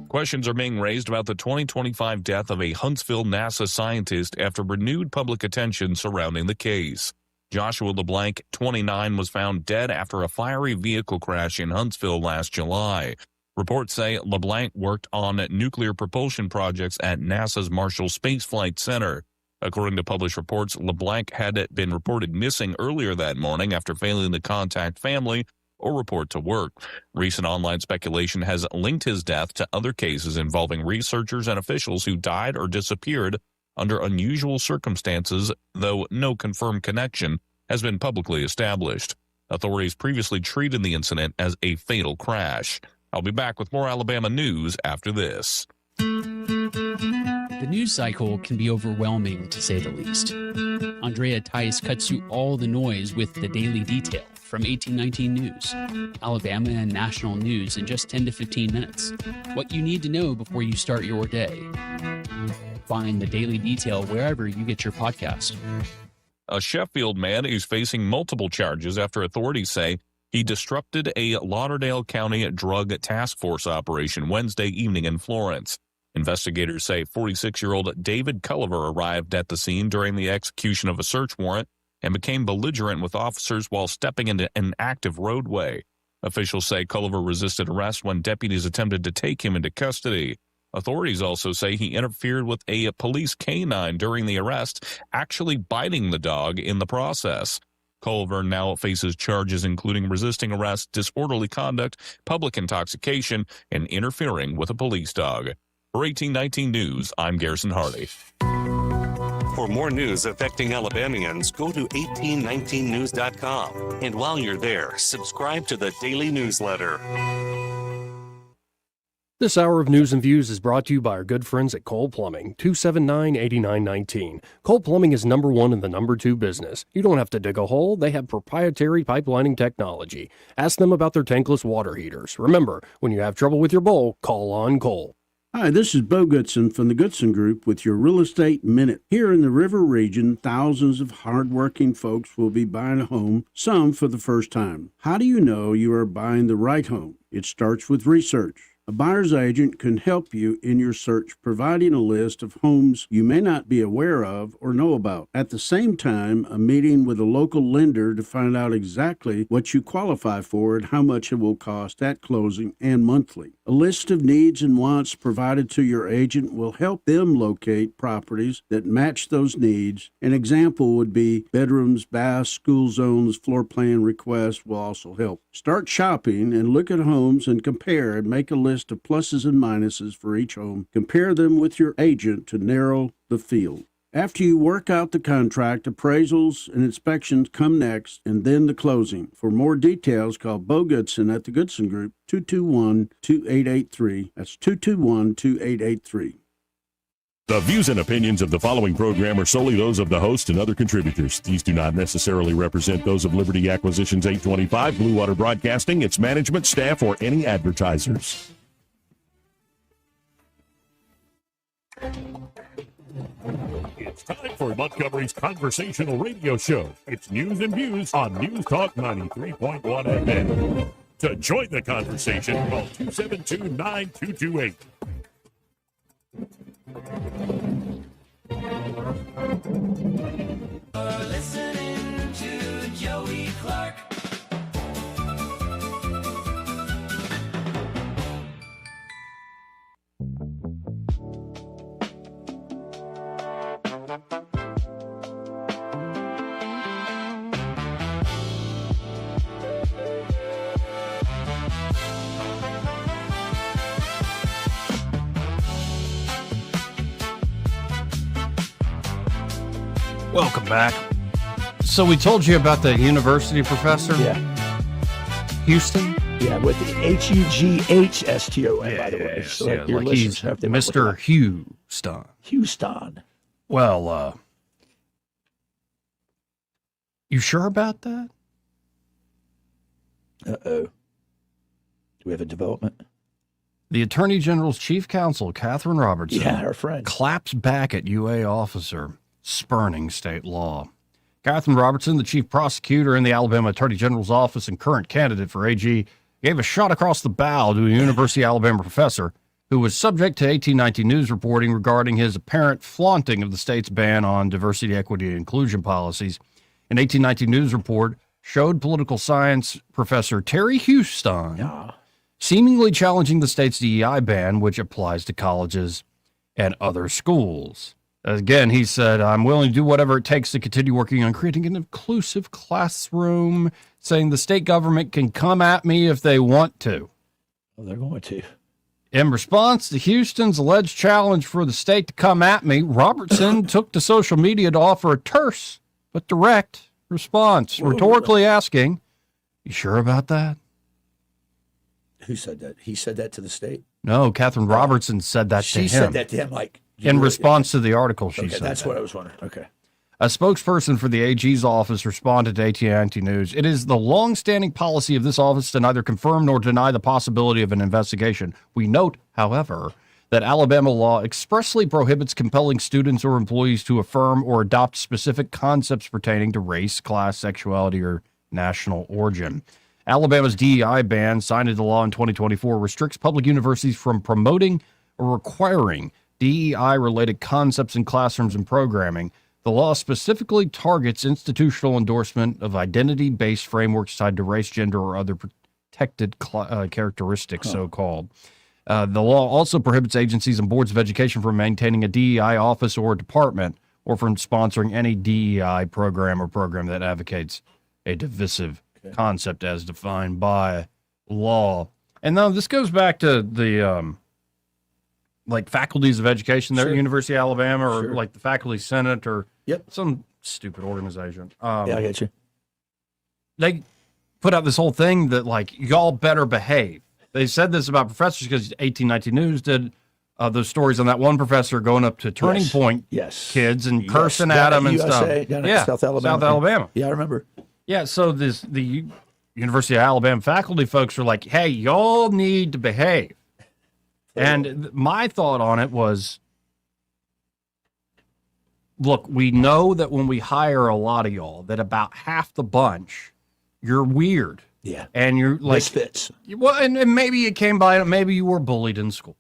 Questions are being raised about the 2025 death of a Huntsville NASA scientist after renewed public attention surrounding the case. Joshua LeBlanc, 29, was found dead after a fiery vehicle crash in Huntsville last July. Reports say LeBlanc worked on nuclear propulsion projects at NASA's Marshall Space Flight Center. According to published reports, LeBlanc had been reported missing earlier that morning after failing to contact family or report to work. Recent online speculation has linked his death to other cases involving researchers and officials who died or disappeared under unusual circumstances, though no confirmed connection has been publicly established. Authorities previously treated the incident as a fatal crash. I'll be back with more Alabama news after this. The news cycle can be overwhelming, to say the least. Andrea Tice cuts through all the noise with the Daily Detail from 1819 News. Alabama and national news in just 10 to 15 minutes. What you need to know before you start your day. Find the Daily Detail wherever you get your podcast. A Sheffield man is facing multiple charges after authorities say he disrupted a Lauderdale County drug task force operation Wednesday evening in Florence. Investigators say 46-year-old David Ghalibaf arrived at the scene during the execution of a search warrant and became belligerent with officers while stepping into an active roadway. Officials say Ghalibaf resisted arrest when deputies attempted to take him into custody. Authorities also say he interfered with a police canine during the arrest, actually biting the dog in the process. Ghalibaf now faces charges including resisting arrest, disorderly conduct, public intoxication, and interfering with a police dog. For 1819 News, I'm Garrison Hardy. For more news affecting Alabamians, go to 1819news.com. And while you're there, subscribe to the daily newsletter. This hour of news and views is brought to you by our good friends at Cole Plumbing, 279-8919. Cole Plumbing is number one in the number two business. You don't have to dig a hole. They have proprietary pipelining technology. Ask them about their tankless water heaters. Remember, when you have trouble with your bowl, call on Cole. Hi, this is Bo Goodson from the Goodson Group with your Real Estate Minute. Here in the River Region, thousands of hardworking folks will be buying a home, some for the first time. How do you know you are buying the right home? It starts with research. A buyer's agent can help you in your search, providing a list of homes you may not be aware of or know about. At the same time, a meeting with a local lender to find out exactly what you qualify for and how much it will cost at closing and monthly. A list of needs and wants provided to your agent will help them locate properties that match those needs. An example would be bedrooms, baths, school zones, floor plan requests will also help. Start shopping and look at homes and compare and make a list list of pluses and minuses for each home. Compare them with your agent to narrow the field. After you work out the contract, appraisals and inspections come next, and then the closing. For more details, call Bo Goodson at the Goodson Group, 221-2883. That's 221-2883. The views and opinions of the following program are solely those of the host and other contributors. These do not necessarily represent those of Liberty Acquisitions 825, Blue Water Broadcasting, its management, staff, or any advertisers. It's time for Montgomery's conversational radio show. It's news and views on News Talk 93.1 FM. To join the conversation, call 272-9228. Listening to Joey Clark. Welcome back. So we told you about the university professor? Yeah. Houston? Yeah, with the H-E-G-H-S-T-O-N, by the way. So Yeah, your like he's listeners have to know what Mr. they're- Houston. Houston. Well, you sure about that? Uh-oh. Do we have a development? The Attorney General's chief counsel, Catherine Robertson, Yeah, our friend, claps back at UA officer spurning state law. Catherine Robertson, the chief prosecutor in the Alabama Attorney General's office and current candidate for AG, gave a shot across the bow to a University of Alabama professor who was subject to 1819 News reporting regarding his apparent flaunting of the state's ban on diversity, equity, and inclusion policies. An 1819 News report showed political science professor Terry Houston seemingly challenging the state's DEI ban, which applies to colleges and other schools. Again, he said, I'm willing to do whatever it takes to continue working on creating an inclusive classroom, saying the state government can come at me if they want to. Oh, they're going to. In response to Houston's alleged challenge for the state to come at me, Robertson took to social media to offer a terse but direct response, rhetorically asking, you sure about that? Who said that? He said that to the state? No, Catherine Robertson said that to him. She said that to him, like... In response to the article, she said that's that. what I was wondering. Okay. A spokesperson for the AG's office responded to AT&T News. It is the long-standing policy of this office to neither confirm nor deny the possibility of an investigation. We note, however, that Alabama law expressly prohibits compelling students or employees to affirm or adopt specific concepts pertaining to race, class, sexuality, or national origin. Alabama's DEI ban, signed into law in 2024, restricts public universities from promoting or requiring DEI-related concepts in classrooms and programming. The law specifically targets institutional endorsement of identity-based frameworks tied to race, gender, or other protected characteristics, so-called. The law also prohibits agencies and boards of education from maintaining a DEI office or department or from sponsoring any DEI program or program that advocates a divisive concept as defined by law. And now this goes back to the like faculties of education there at University of Alabama, or like the faculty senate, or some stupid organization. Yeah, I get you. They put out this whole thing that like y'all better behave. They said this about professors because 1819 News did those stories on that one professor going up to Turning Point kids and cursing at them and USA, stuff. Down at South Alabama. South Alabama. Yeah, I remember. Yeah, so the University of Alabama faculty folks are like, hey, y'all need to behave. And my thought on it was, look, we know that when we hire a lot of y'all, that about half the bunch, you're weird. Yeah. And you're like... Misfits. Well, and maybe you came by, maybe you were bullied in school.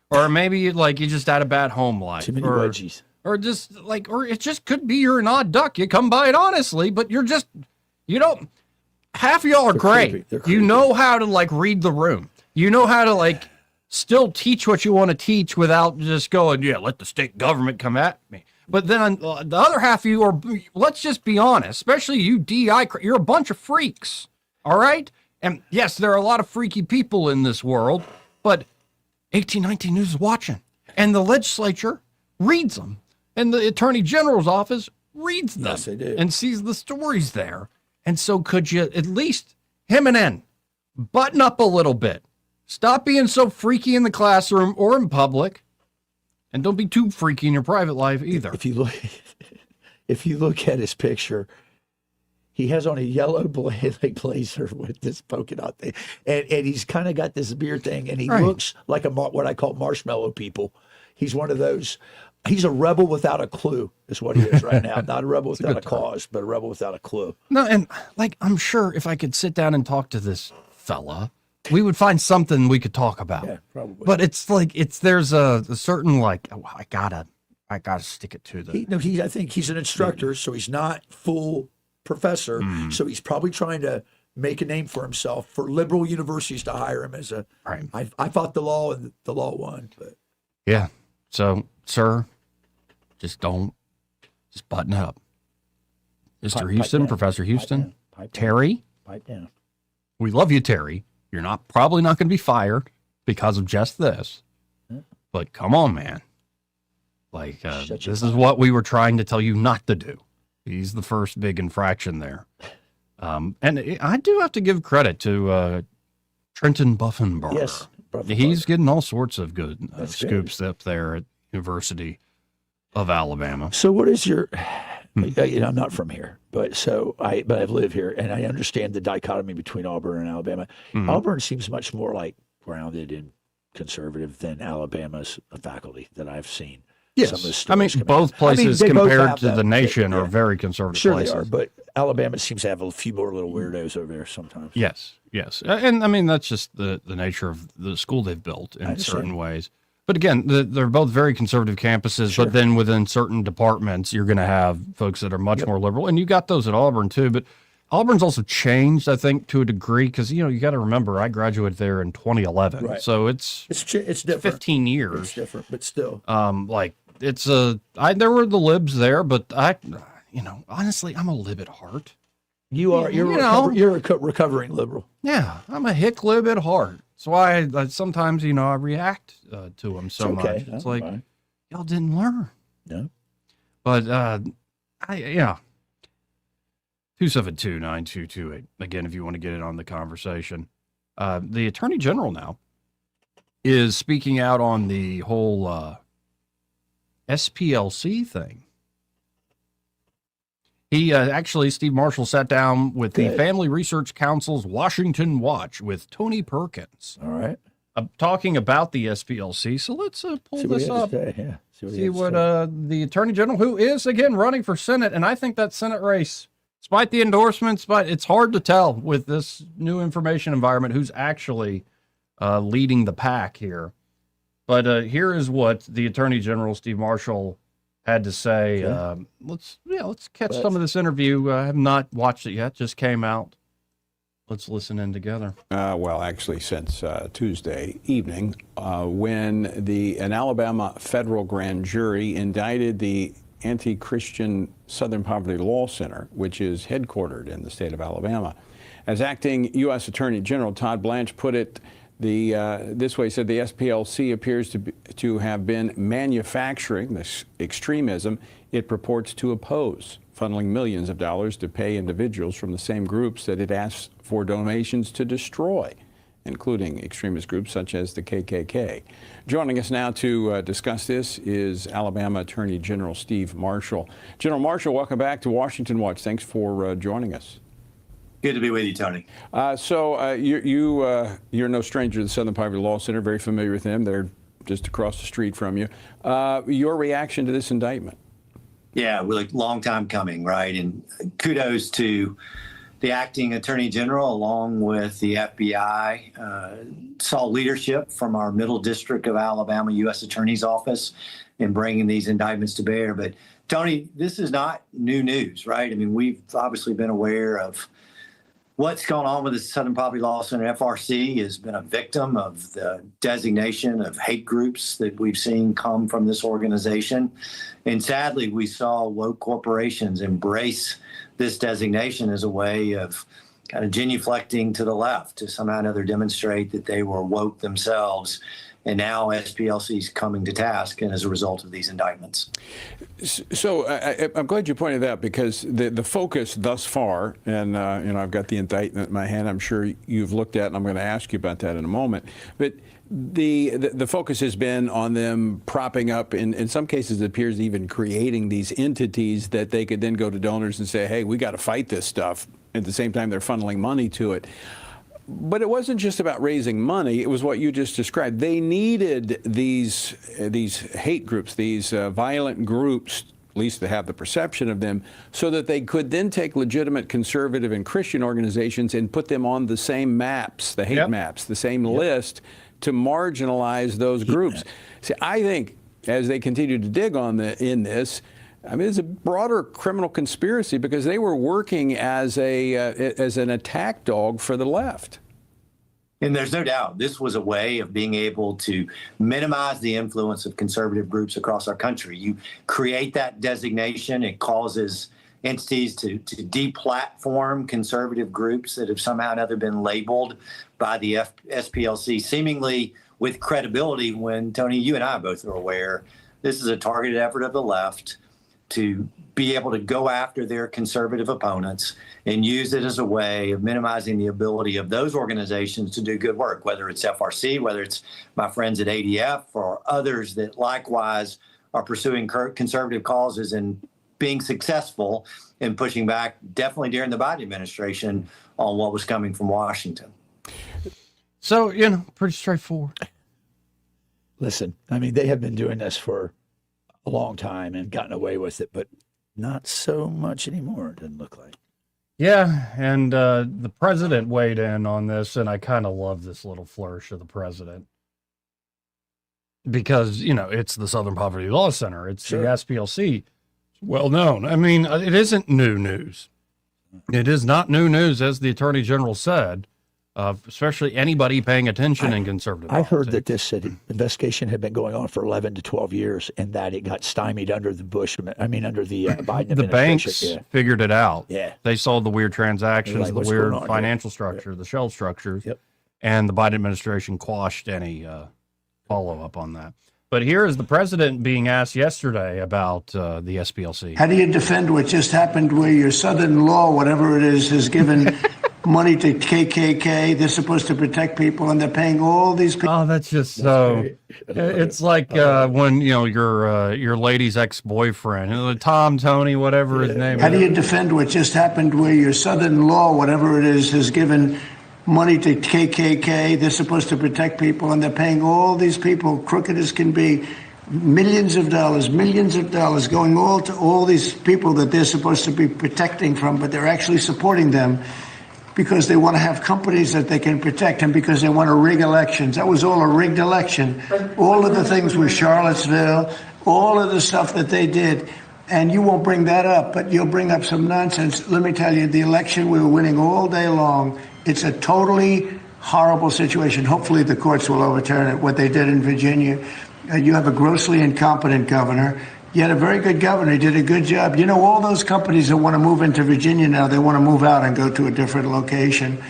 Or maybe you just had a bad home life. Too many wedgies. Or just like, or it just could be you're an odd duck. You come by it honestly, but you're just, you don't, half of y'all are great. You know how to like read the room. You know how to like still teach what you want to teach without just going, yeah, let the state government come at me. But then the other half of you are, let's just be honest, especially you DI, you're a bunch of freaks. All right. And yes, there are a lot of freaky people in this world, but 1819 News is watching, and the legislature reads them, and the attorney general's office reads them, Yes, they do. and sees the stories there. And so could you at least, him and N, button up a little bit. Stop being so freaky in the classroom or in public, and don't be too freaky in your private life either. If you look at his picture, he has on a yellow blazer with this polka dot thing, and he's kind of got this beard thing, and he looks like what I call marshmallow people. He's one of those. He's a rebel without a clue, is what he is right now. Not a rebel without a cause, but a rebel without a clue. No, and like I'm sure if I could sit down and talk to this fella, we would find something we could talk about. Yeah, probably. But it's like there's a certain like, oh, I gotta stick it to the. I think he's an instructor, so he's not full professor. So he's probably trying to make a name for himself for liberal universities to hire him as a. Right. I fought the law and the law won. But Yeah. So, sir, just button it up. Mr. Houston, down. Professor Houston, Pipe down. Terry, pipe down. we love you, Terry. You're probably not going to be fired because of just this. But come on, man. Like, this is what we were trying to tell you not to do. He's the first big infraction there. And I do have to give credit to Trenton Buffenbarger. Yes. He's getting all sorts of good scoops up there at University of Alabama. So what is your, I'm not from here, but I've lived here and I understand the dichotomy between Auburn and Alabama. Mhm. Auburn seems much more like grounded and conservative than Alabama's faculty that I've seen. Yes. Some of the I mean, stories both come out. places they both compared have to the that. nation Yeah. are very conservative Sure places. they are, but Alabama seems to have a few more little weirdos over there sometimes. Yes. And I mean, that's just the nature of the school they've built in certain ways. But again, they're both very conservative campuses, but then within certain departments, you're going to have folks that are much more liberal. And you got those at Auburn too, but Auburn's also changed, I think, to a degree, because, you got to remember, I graduated there in 2011. Right. So it's different. 15 years. It's different, but still. There were the libs there, but honestly, I'm a lib at heart. You are. You're a recovering liberal. Yeah, I'm a hick lib at heart. That's why I sometimes, I react to them so much. It's That's like, fine. y'all didn't learn. No. But, 272-9228. Again, if you want to get in on the conversation. The Attorney General now is speaking out on the whole SPLC thing. He Steve Marshall sat down with the Family Research Council's Washington Watch with Tony Perkins. All right. Talking about the SPLC. So let's pull See what this he has up. to say, yeah. See what the Attorney General, who is, again, running for Senate, and I think that Senate race, despite the endorsements, but it's hard to tell with this new information environment who's actually leading the pack here. But here is what the Attorney General, Steve Marshall, had to say. Let's catch some of this interview. I have not watched it yet. Just came out. Let's listen in together. Well, actually, since Tuesday evening, when an Alabama federal grand jury indicted the anti-Christian Southern Poverty Law Center, which is headquartered in the state of Alabama. As acting U.S. Attorney General Todd Blanche put it this way, he said the SPLC appears to have been manufacturing this extremism it purports to oppose, funneling millions of dollars to pay individuals from the same groups that it asks for donations to destroy, including extremist groups such as the KKK. Joining us now to discuss this is Alabama Attorney General Steve Marshall. General Marshall, welcome back to Washington Watch. Thanks for joining us. Good to be with you, Tony. You're no stranger to the Southern Poverty Law Center, very familiar with them. They're just across the street from you. Your reaction to this indictment? Yeah, really long time coming, right? And kudos to the acting Attorney General along with the FBI. Saw leadership from our Middle District of Alabama U.S. Attorney's Office in bringing these indictments to bear. But Tony, this is not new news, right? I mean, we've obviously been aware of what's going on with the Southern Poverty Law Center. FRC has been a victim of the designation of hate groups that we've seen come from this organization. And sadly, we saw woke corporations embrace this designation as a way of kind of genuflecting to the left to somehow or another demonstrate that they were woke themselves And now SPLC's coming to task, and as a result of these indictments. So I'm glad you pointed that, because the focus thus far, and I've got the indictment in my hand. I'm sure you've looked at, and I'm going to ask you about that in a moment. But the focus has been on them propping up, in some cases it appears even creating these entities that they could then go to donors and say, hey, we got to fight this stuff. At the same time, they're funneling money to it. But it wasn't just about raising money. It was what you just described. They needed these hate groups, these violent groups, at least to have the perception of them, so that they could then take legitimate conservative and Christian organizations and put them on the same maps, the hate maps, the same list, to marginalize those groups. See, I think as they continue to dig in this, I mean, it's a broader criminal conspiracy, because they were working as an attack dog for the left. And there's no doubt this was a way of being able to minimize the influence of conservative groups across our country. You create that designation, it causes entities to deplatform conservative groups that have somehow or another been labeled by the SPLC, seemingly with credibility, when, Tony, you and I both are aware this is a targeted effort of the left to be able to go after their conservative opponents and use it as a way of minimizing the ability of those organizations to do good work, whether it's FRC, whether it's my friends at ADF, or others that likewise are pursuing conservative causes and being successful in pushing back, definitely during the Biden administration, on what was coming from Washington. So, pretty straightforward. Listen, I mean, they have been doing this for a long time and gotten away with it, but not so much anymore, it doesn't look like. Yeah, and the president weighed in on this, and I kind of love this little flourish of the president. Because, it's the Southern Poverty Law Center. It's the SPLC. It's well known. I mean, it isn't new news. It is not new news, as the Attorney General said. Especially anybody paying attention in conservative I politics. heard that this investigation had been going on for 11 to 12 years, and that it got stymied under the Biden administration. The banks figured it out. Yeah. They saw the weird transactions, Like, the what's weird going on financial structure, the shell structures, and the Biden administration quashed any follow-up on that. But here is the president being asked yesterday about the SPLC. How do you defend what just happened where your Southern law, whatever it is, has given money to KKK? They're supposed to protect people, and they're paying all these people. Oh, that's just so. It's like when your lady's ex-boyfriend, Tom, Tony, whatever his name. How do you defend what just happened where your Southern law, whatever it is, has given money to KKK? They're supposed to protect people, and they're paying all these people, crooked as can be, millions of dollars going all to all these people that they're supposed to be protecting from, but they're actually supporting them because they want to have companies that they can protect, and because they want to rig elections. That was all a rigged election. All of the things with Charlottesville, all of the stuff that they did. And you won't bring that up, but you'll bring up some nonsense. Let me tell you, the election, we were winning all day long. It's a totally horrible situation. Hopefully the courts will overturn it, what they did in Virginia. You have a grossly incompetent governor. You had a very good governor. He did a good job. All those companies that want to move into Virginia now, they want to move out and go to a different location.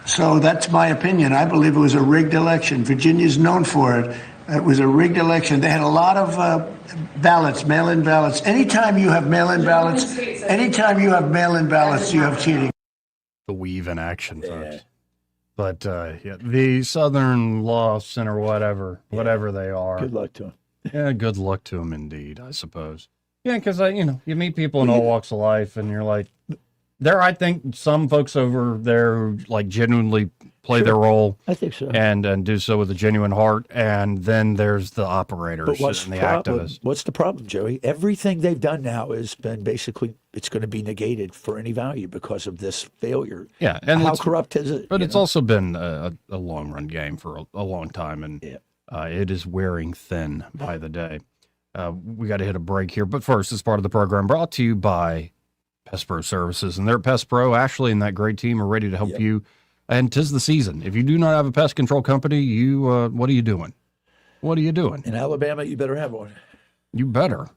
So that's my opinion. I believe it was a rigged election. Virginia's known for it. It was a rigged election. They had a lot of ballots, mail-in ballots. Anytime you have mail-in ballots, you have cheating. The weave in action, folks. But the Southern Law Center, whatever they are. Good luck to them. Yeah, good luck to them indeed, I suppose. Yeah, because you meet people in all walks of life, and you're like, I think some folks over there who like genuinely play their role. I think so. And do so with a genuine heart. And then there's the operators and the activists. What's the problem, Joey? Everything they've done now has been basically, it's going to be negated for any value because of this failure. Yeah. And how corrupt is it? But it's also been a long run game for a long time. And it is wearing thin by the day. We got to hit a break here. But first, this part of the program brought to you by Pest Pro Services. And they're Pest Pro. Ashley and that great team are ready to help you. And 'tis the season. If you do not have a pest control company, you what are you doing? What are you doing? In Alabama, you better have one. You better.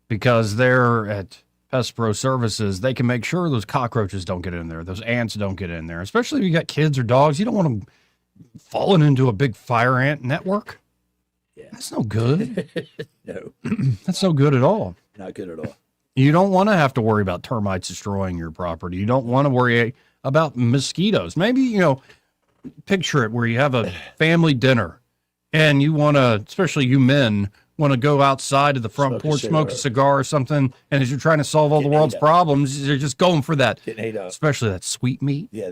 Because they're at Pest Pro Services, they can make sure those cockroaches don't get in there. Those ants don't get in there. Especially if you got kids or dogs. You don't want them falling into a big fire ant network. That's no good. No, That's no good at all. not good at all. You don't want to have to worry about termites destroying your property. You don't want to worry about mosquitoes. Maybe, picture it where you have a family dinner and you want to, especially you men, want to go outside of the front porch, smoke a cigar or something. And as you're trying to solve all the world's problems, you're just going for that, especially that sweet meat. Yeah,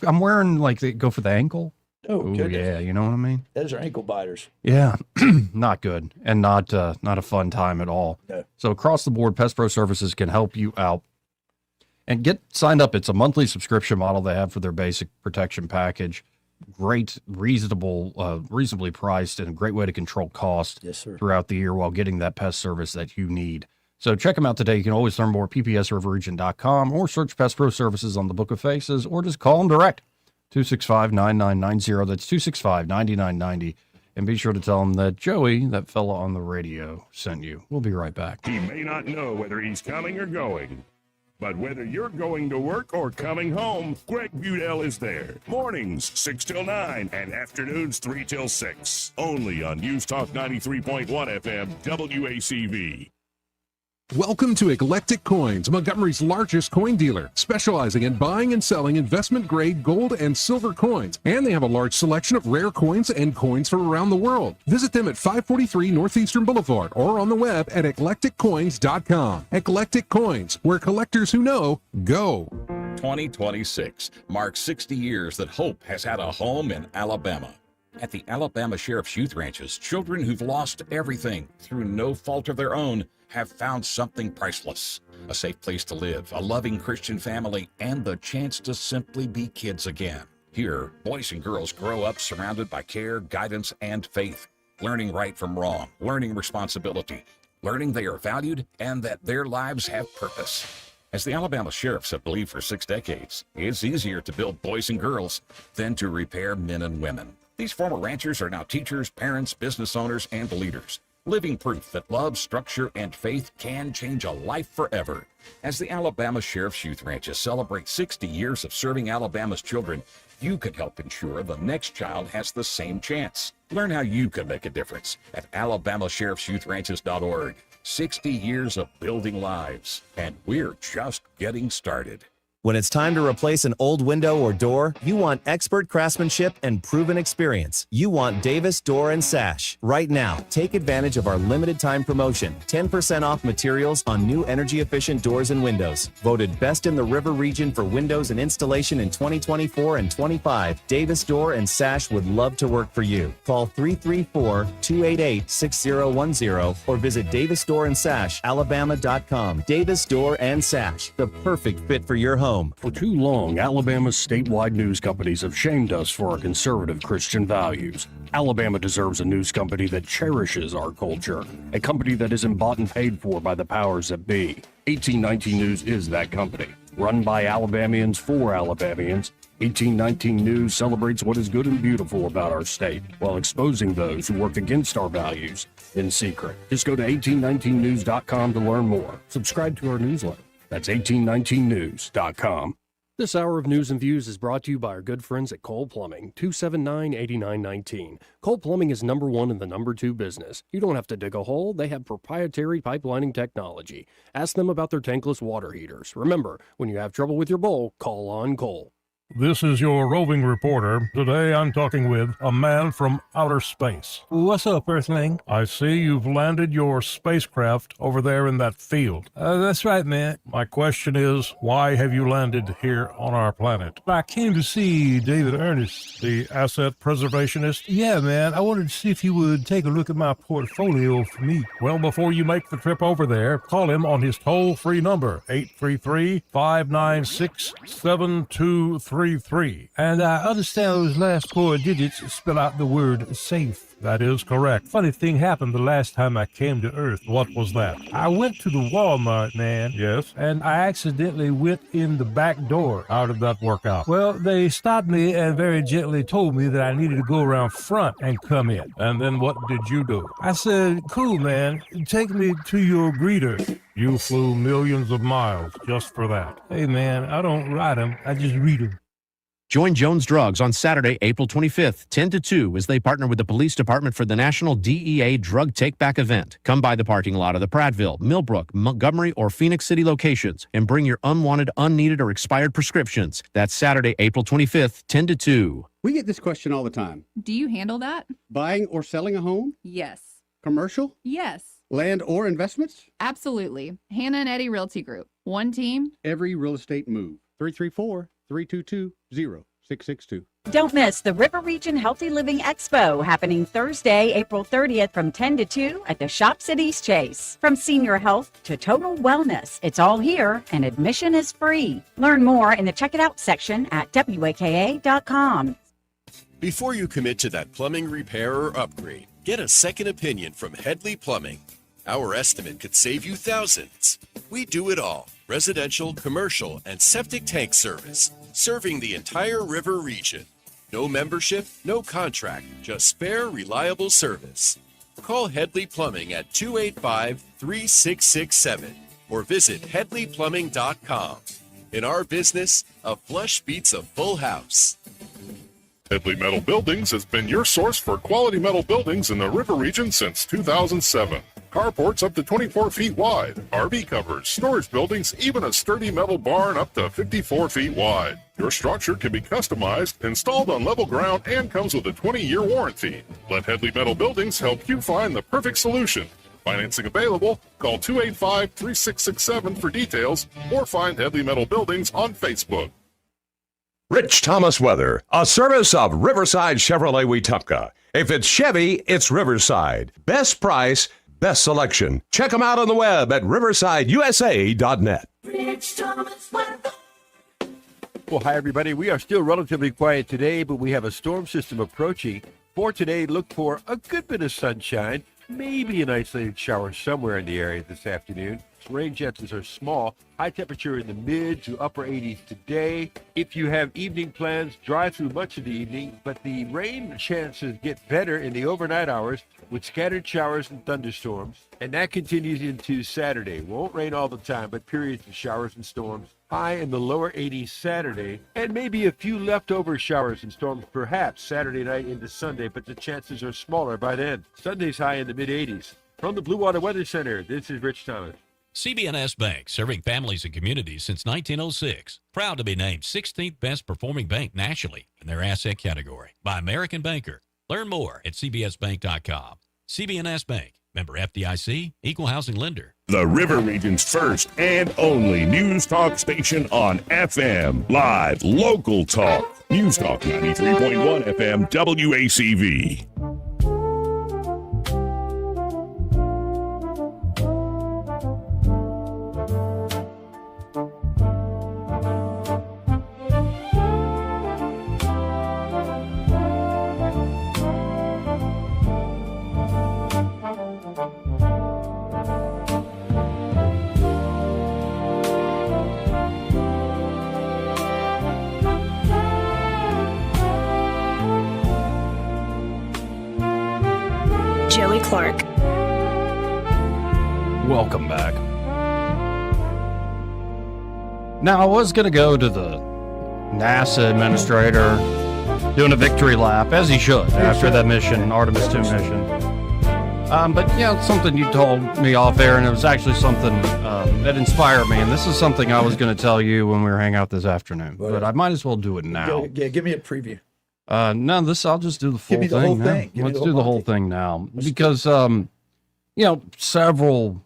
I'm wearing they go for the ankle. Oh, goodness. Yeah, you know what I mean? Those are ankle biters. Yeah, not good and not a fun time at all. No. So across the board, Pest Pro Services can help you out. And get signed up. It's a monthly subscription model they have for their basic protection package. Great, reasonably priced, and a great way to control cost throughout the year while getting that pest service that you need. So check them out today. You can always learn more at ppsriverregion.com or search Pest Pro Services on the Book of Faces or just call them direct. 265-9990. That's 265-9990. And be sure to tell them that Joey, that fella on the radio, sent you. We'll be right back. He may not know whether he's coming or going, but whether you're going to work or coming home, Greg Budell is there. Mornings, 6 till 9, and afternoons, 3 till 6. Only on News Talk 93.1 FM, WACV. Welcome to Eclectic Coins, Montgomery's largest coin dealer, specializing in buying and selling investment-grade gold and silver coins. And they have a large selection of rare coins and coins from around the world. Visit them at 543 Northeastern Boulevard or on the web at eclecticcoins.com. Eclectic Coins, where collectors who know go. 2026 marks 60 years that hope has had a home in Alabama. At the Alabama Sheriff's Youth Ranches, children who've lost everything through no fault of their own have found something priceless. A safe place to live, a loving Christian family, and the chance to simply be kids again. Here, boys and girls grow up surrounded by care, guidance, and faith, learning right from wrong, learning responsibility, learning they are valued and that their lives have purpose. As the Alabama Sheriffs have believed for 6 decades, it's easier to build boys and girls than to repair men and women. These former ranchers are now teachers, parents, business owners, and leaders. Living proof that love, structure, and faith can change a life forever. As the Alabama Sheriff's Youth Ranches celebrate 60 years of serving Alabama's children, you can help ensure the next child has the same chance. Learn how you can make a difference at alabamasheriffsyouthranches.org. 60 years of building lives, and we're just getting started. When it's time to replace an old window or door, you want expert craftsmanship and proven experience. You want Davis Door and Sash. Right now, take advantage of our limited time promotion. 10% off materials on new energy-efficient doors and windows. Voted best in the River region for windows and installation in 2024 and 25, Davis Door and Sash would love to work for you. Call 334-288-6010 or visit davisdoorandsash.alabama.com. Davis Door and Sash, the perfect fit for your home. For too long, Alabama's statewide news companies have shamed us for our conservative Christian values. Alabama deserves a news company that cherishes our culture, a company that isn't bought and paid for by the powers that be. 1819 News is that company. Run by Alabamians for Alabamians, 1819 News celebrates what is good and beautiful about our state while exposing those who work against our values in secret. Just go to 1819news.com to learn more. Subscribe to our newsletter. That's 1819news.com. This hour of News and Views is brought to you by our good friends at Cole Plumbing, 279-8919. Cole Plumbing is #1 in the #2 business. You don't have to dig a hole. They have proprietary pipelining technology. Ask them about their tankless water heaters. Remember, when you have trouble with your bowl, call on Cole. This is your roving reporter. Today I'm talking with a man from outer space. What's up, Earthling? I see you've landed your spacecraft over there in that field. That's right, man. My question is, why have you landed here on our planet? I came to see David Ernest. The asset preservationist? Yeah, man. I wanted to see if he would take a look at my portfolio for me. Well, before you make the trip over there, call him on his toll-free number, 833-596-7233. And I understand those last 4 digits spell out the word safe. That is correct. Funny thing happened the last time I came to Earth. What was that? I went to the Walmart, man. Yes? And I accidentally went in the back door. How did that work out? Well, they stopped me and very gently told me that I needed to go around front and come in. And then what did you do? I said, cool, man. Take me to your greeter. You flew millions of miles just for that. Hey, man, I don't ride them. I just read them. Join Jones Drugs on Saturday, April 25th, 10 to 2, as they partner with the police department for the National DEA Drug Take-Back event. Come by the parking lot of the Prattville, Millbrook, Montgomery, or Phoenix City locations and bring your unwanted, unneeded, or expired prescriptions. That's Saturday, April 25th, 10 to 2. We get this question all the time. Do you handle that? Buying or selling a home? Yes. Commercial? Yes. Land or investments? Absolutely. Hannah and Eddie Realty Group. One team. Every real estate move. 334-322-0662. Don't miss the River Region Healthy Living Expo happening Thursday, April 30th from 10 to 2 at the Shops at East Chase. From senior health to total wellness, it's all here and admission is free. Learn more in the Check It Out section at WAKA.com. Before you commit to that plumbing repair or upgrade, get a second opinion from Headley Plumbing. Our estimate could save you thousands. We do it all: residential, commercial, and septic tank service, serving the entire river region. No membership, no contract, just fair, reliable service. Call Headley Plumbing at 285-3667 or visit headleyplumbing.com. In our business, a flush beats a full house. Headley Metal Buildings has been your source for quality metal buildings in the river region since 2007. Carports up to 24 feet wide, RV covers, storage buildings, even a sturdy metal barn up to 54 feet wide. Your structure can be customized, installed on level ground, and comes with a 20-year warranty. Let Headley Metal Buildings help you find the perfect solution. Financing available. Call 285-3667 for details or find Headley Metal Buildings on Facebook. Rich Thomas Weather, a service of Riverside Chevrolet Wetumpka. If it's Chevy, it's Riverside. Best price, best selection. Check them out on the web at riversideusa.net. Rich Thomas Weather. Well, hi, everybody. We are still relatively quiet today, but we have a storm system approaching. For today, look for a good bit of sunshine, maybe an isolated shower somewhere in the area this afternoon. Rain chances are small. High temperature in the mid to upper 80s today. If you have evening plans, dry through much of the evening, but the rain chances get better in the overnight hours with scattered showers and thunderstorms. And that continues into Saturday. Won't rain all the time, but periods of showers and storms. High in the lower 80s Saturday, and maybe a few leftover showers and storms perhaps Saturday night into Sunday, but the chances are smaller by then. Sunday's high in the mid 80s. From the Blue Water Weather Center, this is Rich Thomas. CB&S Bank, serving families and communities since 1906. Proud to be named 16th best performing bank nationally in their asset category by American Banker. Learn more at cbsbank.com. CB&S Bank, member FDIC, equal housing lender. The River Region's first and only news talk station on FM. Live, local talk. News Talk 93.1 FM WACV. Clark. Welcome back. Now, I was going to go to the NASA administrator doing a victory lap, as he should, after that mission, Artemis 2 mission. But, yeah, it's something you told me off air, and it was actually something that inspired me. And this is something I was going to tell you when we were hanging out this afternoon. But I might as well do it now. Yeah, give me a preview. No, I'll just do the full thing. Let's do the whole thing now. Because, several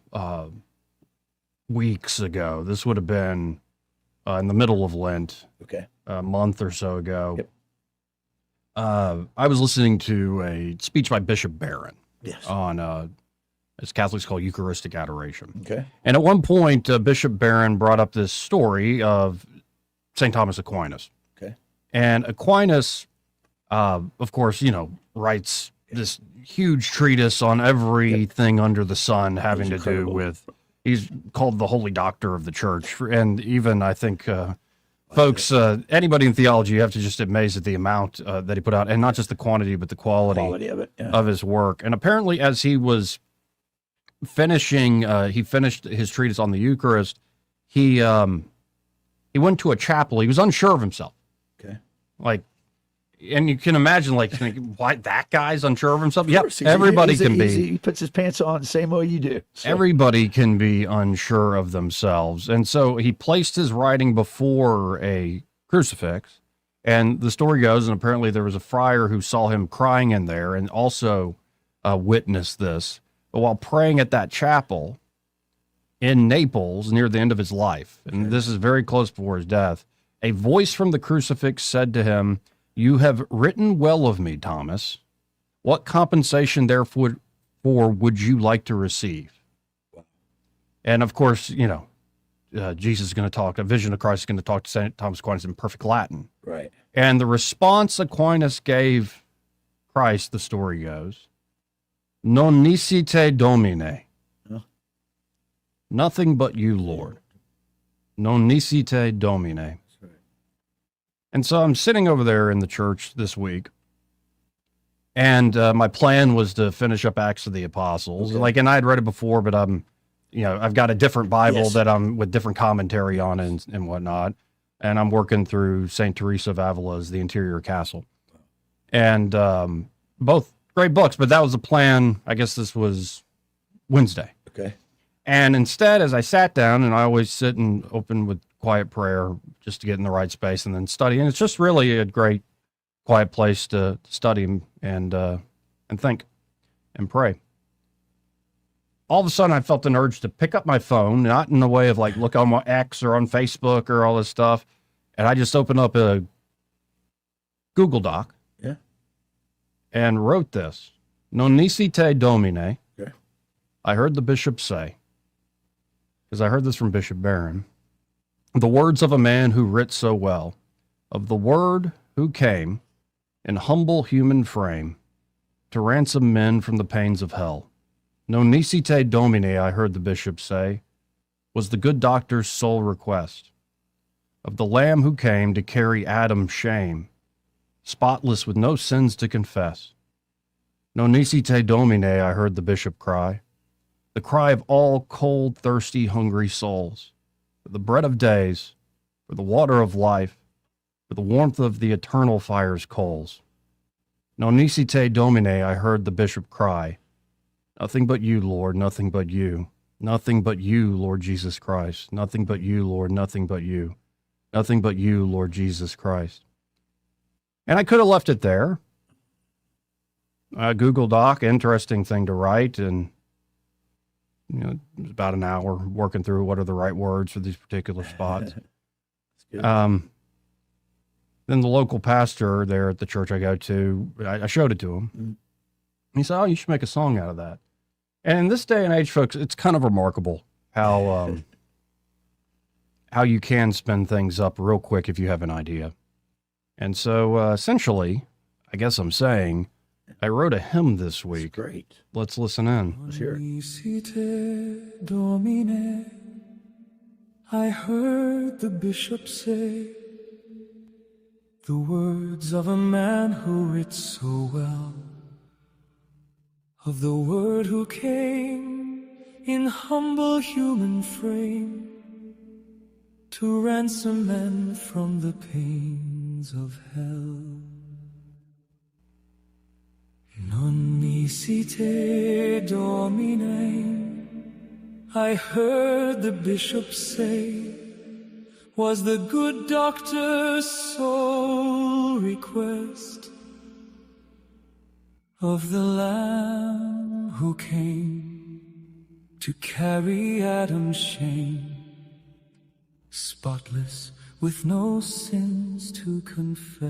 weeks ago, this would have been in the middle of Lent, a month or so ago. Yep. I was listening to a speech by Bishop Barron on, as Catholics call Eucharistic adoration. Okay. And at one point, Bishop Barron brought up this story of St. Thomas Aquinas. Okay. And Aquinas, of course, writes this huge treatise on everything under the sun having to do with, he's called the Holy Doctor of the Church. And even, I think, folks, anybody in theology, you have to just amazed at the amount that he put out, and not just the quantity, but the quality of it, of his work. And apparently, as he was finishing, he finished his treatise on the Eucharist, he went to a chapel. He was unsure of himself. Okay. Like, and you can imagine, like, why that guy's unsure of himself. Yep, He's everybody can be. He puts his pants on the same way you do. So. Everybody can be unsure of themselves. And so he placed his writing before a crucifix. And the story goes, and apparently there was a friar who saw him crying in there and also witnessed this. But while praying at that chapel in Naples near the end of his life, and this is very close before his death, a voice from the crucifix said to him, "You have written well of me, Thomas. What compensation therefore would you like to receive?" And of course, Jesus is going to talk, a vision of Christ is going to talk to St. Thomas Aquinas in perfect Latin. Right. And the response Aquinas gave Christ, the story goes, "Non nisi te Domine." Nothing but you, Lord. Non nisi te Domine. And so I'm sitting over there in the church this week, and my plan was to finish up Acts of the Apostles. Okay. And I had read it before, but I've got a different Bible that I'm with different commentary on and whatnot. And I'm working through St. Teresa of Avila's The Interior Castle. And both great books, but that was the plan. I guess this was Wednesday. Okay. And instead, as I sat down, and I always sit and open with quiet prayer just to get in the right space and then study. And it's just really a great quiet place to study and think and pray. All of a sudden, I felt an urge to pick up my phone, not in the way of like look on my X or on Facebook or all this stuff. And I just opened up a Google Doc and wrote this. Non nisi te Domine. Okay. I heard the bishop say, because I heard this from Bishop Barron, the words of a man who writ so well, of the Word who came in humble human frame to ransom men from the pains of hell. Non nisi te Domine, I heard the bishop say, was the good doctor's sole request, of the Lamb who came to carry Adam's shame, spotless with no sins to confess. Non nisi te Domine, I heard the bishop cry, the cry of all cold, thirsty, hungry souls, for the bread of days, for the water of life, for the warmth of the eternal fire's coals. Non nisi te Domine, I heard the bishop cry, nothing but you, Lord, nothing but you. Nothing but you, Lord Jesus Christ. Nothing but you, Lord, nothing but you. Nothing but you, Lord Jesus Christ. And I could have left it there. Google Doc, interesting thing to write, and it was about an hour working through what are the right words for these particular spots. Then the local pastor there at the church I go to, I showed it to him. Mm-hmm. He said, "Oh, you should make a song out of that." And in this day and age, folks, it's kind of remarkable how you can spin things up real quick if you have an idea. And so essentially, I guess I'm saying, I wrote a hymn this week. That's great. Let's listen in. Let's hear it. Domine, I heard the bishop say the words of a man who writ so well, of the Word who came in humble human frame to ransom men from the pains of hell. Non nisi te Domine, I heard the bishop say, was the good doctor's sole request, of the Lamb who came to carry Adam's shame, spotless with no sins to confess.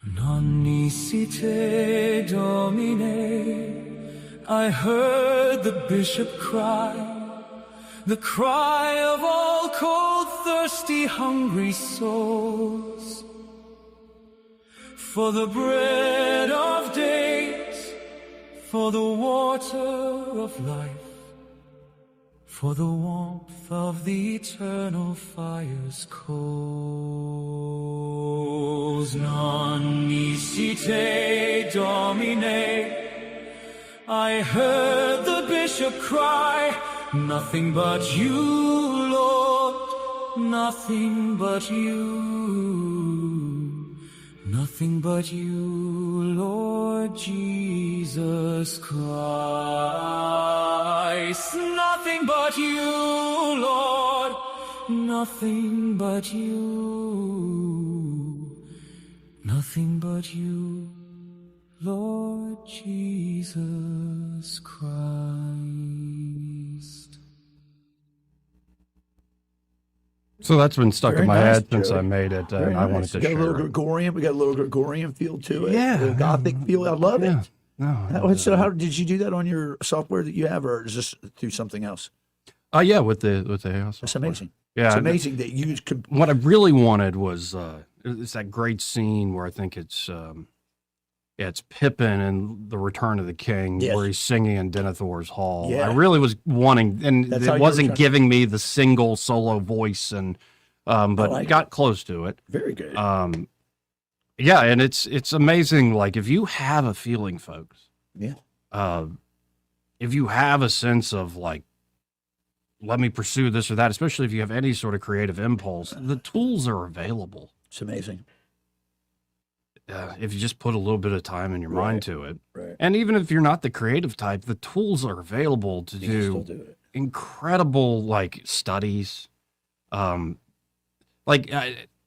Non nisi te Domine, I heard the bishop cry, the cry of all cold, thirsty, hungry souls, for the bread of days, for the water of life, for the warmth of the eternal fire's coals. Non nisi te Domine, I heard the bishop cry, nothing but you, Lord, nothing but you. Nothing but you, Lord Jesus Christ. Nothing but you, Lord. Nothing but you. Nothing but you, Lord Jesus Christ. So that's been stuck Very in my nice, head since Joey. I made it, Very and I wanted nice. to We got share a little it. Gregorian. We got a little Gregorian feel to it. Yeah, a little Gothic feel. I love it. No, So how did you do that on your software that you have, or is this through something else? Yeah, with the House. That's amazing. Yeah, It's amazing that you What I really wanted was it's that great scene where I think it's Pippin in The Return of the King, Yes. where he's singing in Denethor's Hall. Yeah. I really was wanting, and That's how it you wasn't were trying- giving me the single solo voice, and but like got close to it. Very good. Yeah, and it's amazing. Like if you have a feeling, folks. Yeah. If you have a sense of like, let me pursue this or that, especially if you have any sort of creative impulse, the tools are available. It's amazing. If you just put a little bit of time in your mind to it. Right. And even if you're not the creative type, the tools are available to You can still do it. incredible like studies.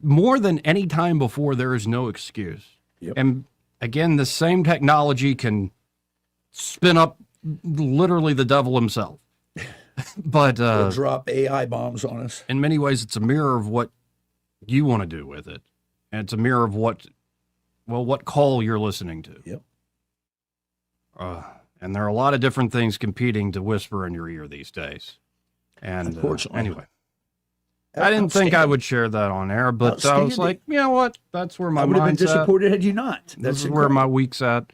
More than any time before, there is no excuse. Yep. And again, the same technology can spin up literally the devil himself. But They'll drop AI bombs on us. in many ways, it's a mirror of what you want to do with it. And it's a mirror of what call you're listening to. Yep. And there are a lot of different things competing to whisper in your ear these days. And Unfortunately. anyway, I didn't think I would share that on air, but I was like, you know what? That's where my I would have been mind's at. disappointed had you not. This is where my week's at.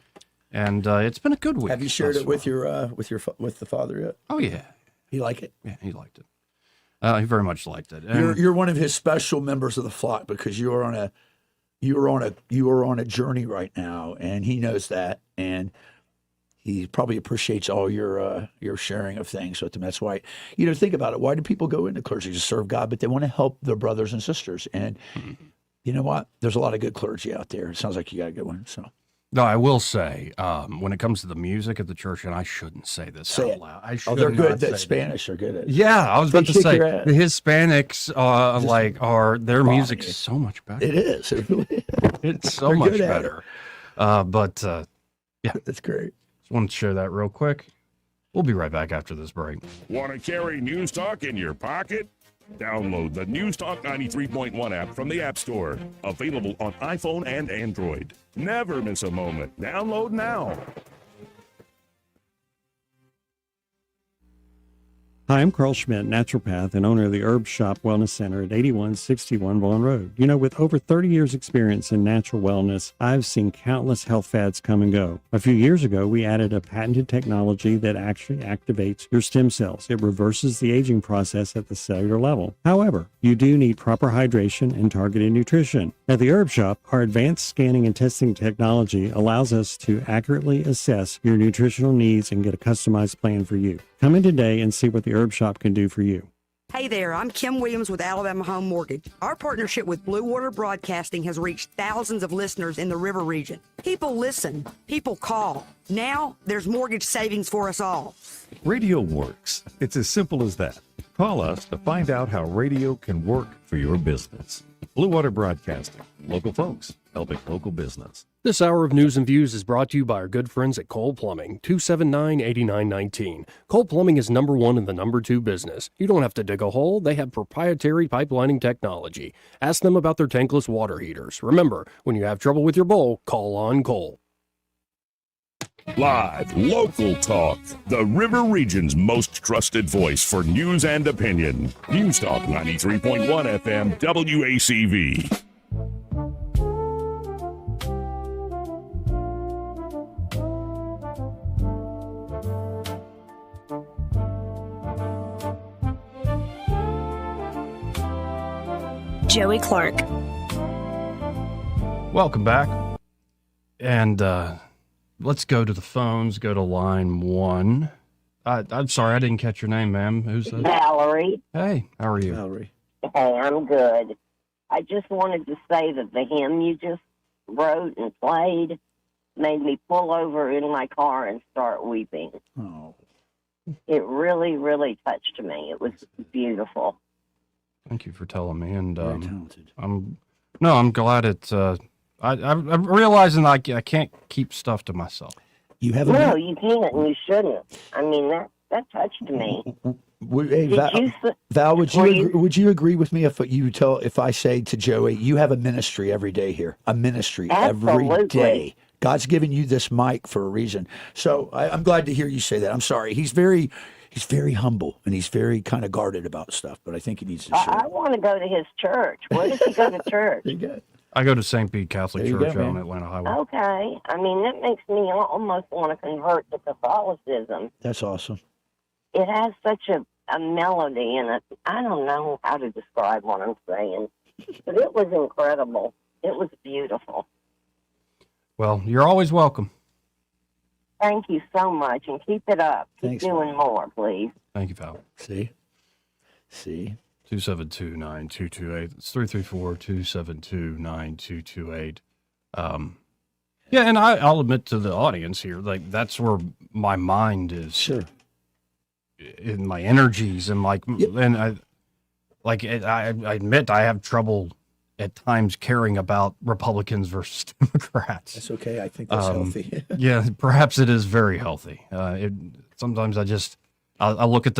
And it's been a good week. Have you shared thus it with far. with the father yet? Oh, yeah. He like it? Yeah, he liked it. He very much liked it. And You're one of his special members of the flock because you are on a journey right now, and he knows that, and he probably appreciates all your sharing of things with him. That's why, think about it. Why do people go into clergy to serve God? But they want to help their brothers and sisters. And you know what? There's a lot of good clergy out there. It sounds like you got a good one. So. No, I will say, when it comes to the music at the church, and I shouldn't say this out loud. I should they're good. not That say Spanish are good at. Yeah, I was They about to kick say your ass. the Hispanics are their Body. music's so much better. It is. It really is. It's so They're much good at better. But yeah, that's great. Just wanted to share that real quick. We'll be right back after this break. Want to carry News Talk in your pocket? Download the News Talk 93.1 app from the App Store. Available on iPhone and Android. Never miss a moment. Download now. Hi, I'm Carl Schmidt, naturopath and owner of the Herb Shop Wellness Center at 8161 Vaughan Road. With over 30 years experience in natural wellness, I've seen countless health fads come and go. A few years ago, we added a patented technology that actually activates your stem cells. It reverses the aging process at the cellular level. However, you do need proper hydration and targeted nutrition. At the Herb Shop, our advanced scanning and testing technology allows us to accurately assess your nutritional needs and get a customized plan for you. Come in today and see what the Herb Shop can do for you. Hey there, I'm Kim Williams with Alabama Home Mortgage. Our partnership with Blue Water Broadcasting has reached thousands of listeners in the river region. People listen, people call. Now there's mortgage savings for us all. Radio works. It's as simple as that. Call us to find out how radio can work for your business. Blue Water Broadcasting. Local folks helping local business. This hour of news and views is brought to you by our good friends at Cole Plumbing, 279-8919. Cole Plumbing is number one in the number two business. You don't have to dig a hole. They have proprietary pipelining technology. Ask them about their tankless water heaters. Remember, when you have trouble with your bowl, call on Cole. Live, local talk. The River Region's most trusted voice for news and opinion. News Talk 93.1 FM WACV. Joey Clark. Welcome back. And let's go to the phones. Go to line one. I'm sorry, I didn't catch your name, ma'am. Who's that? Valerie. Hey, how are you? Valerie. Hey, I'm good. I just wanted to say that the hymn you just wrote and played made me pull over in my car and start weeping. Oh. It really, really touched me. It was beautiful. Thank you for telling me. And Very talented. I'm glad it's. I'm realizing I can't keep stuff to myself. You have No, you can't, and you shouldn't. I mean, that touched me. Hey, Val, would you agree with me if I say to Joey, you have a ministry every day here, a ministry every day. God's given you this mic for a reason. So I'm glad to hear you say that. I'm sorry. He's very humble and he's very kind of guarded about stuff, but I think he needs to share. I want to go to his church. Where does he go to church? There you go. I go to St. Pete Catholic Church on Atlanta Highway. Okay. I mean, that makes me almost want to convert to Catholicism. That's awesome. It has such a melody in it. I don't know how to describe what I'm saying, but it was incredible. It was beautiful. Well, you're always welcome. Thank you so much, and keep it up. Keep doing more, please. Thank you, Val. See? 272-9228. It's 334-272-9228. Yeah, and I'll admit to the audience here, like that's where my mind is. Sure. In my energies and and I admit I have trouble at times caring about Republicans versus Democrats. That's okay. I think that's healthy. Yeah, perhaps it is very healthy. Sometimes I look at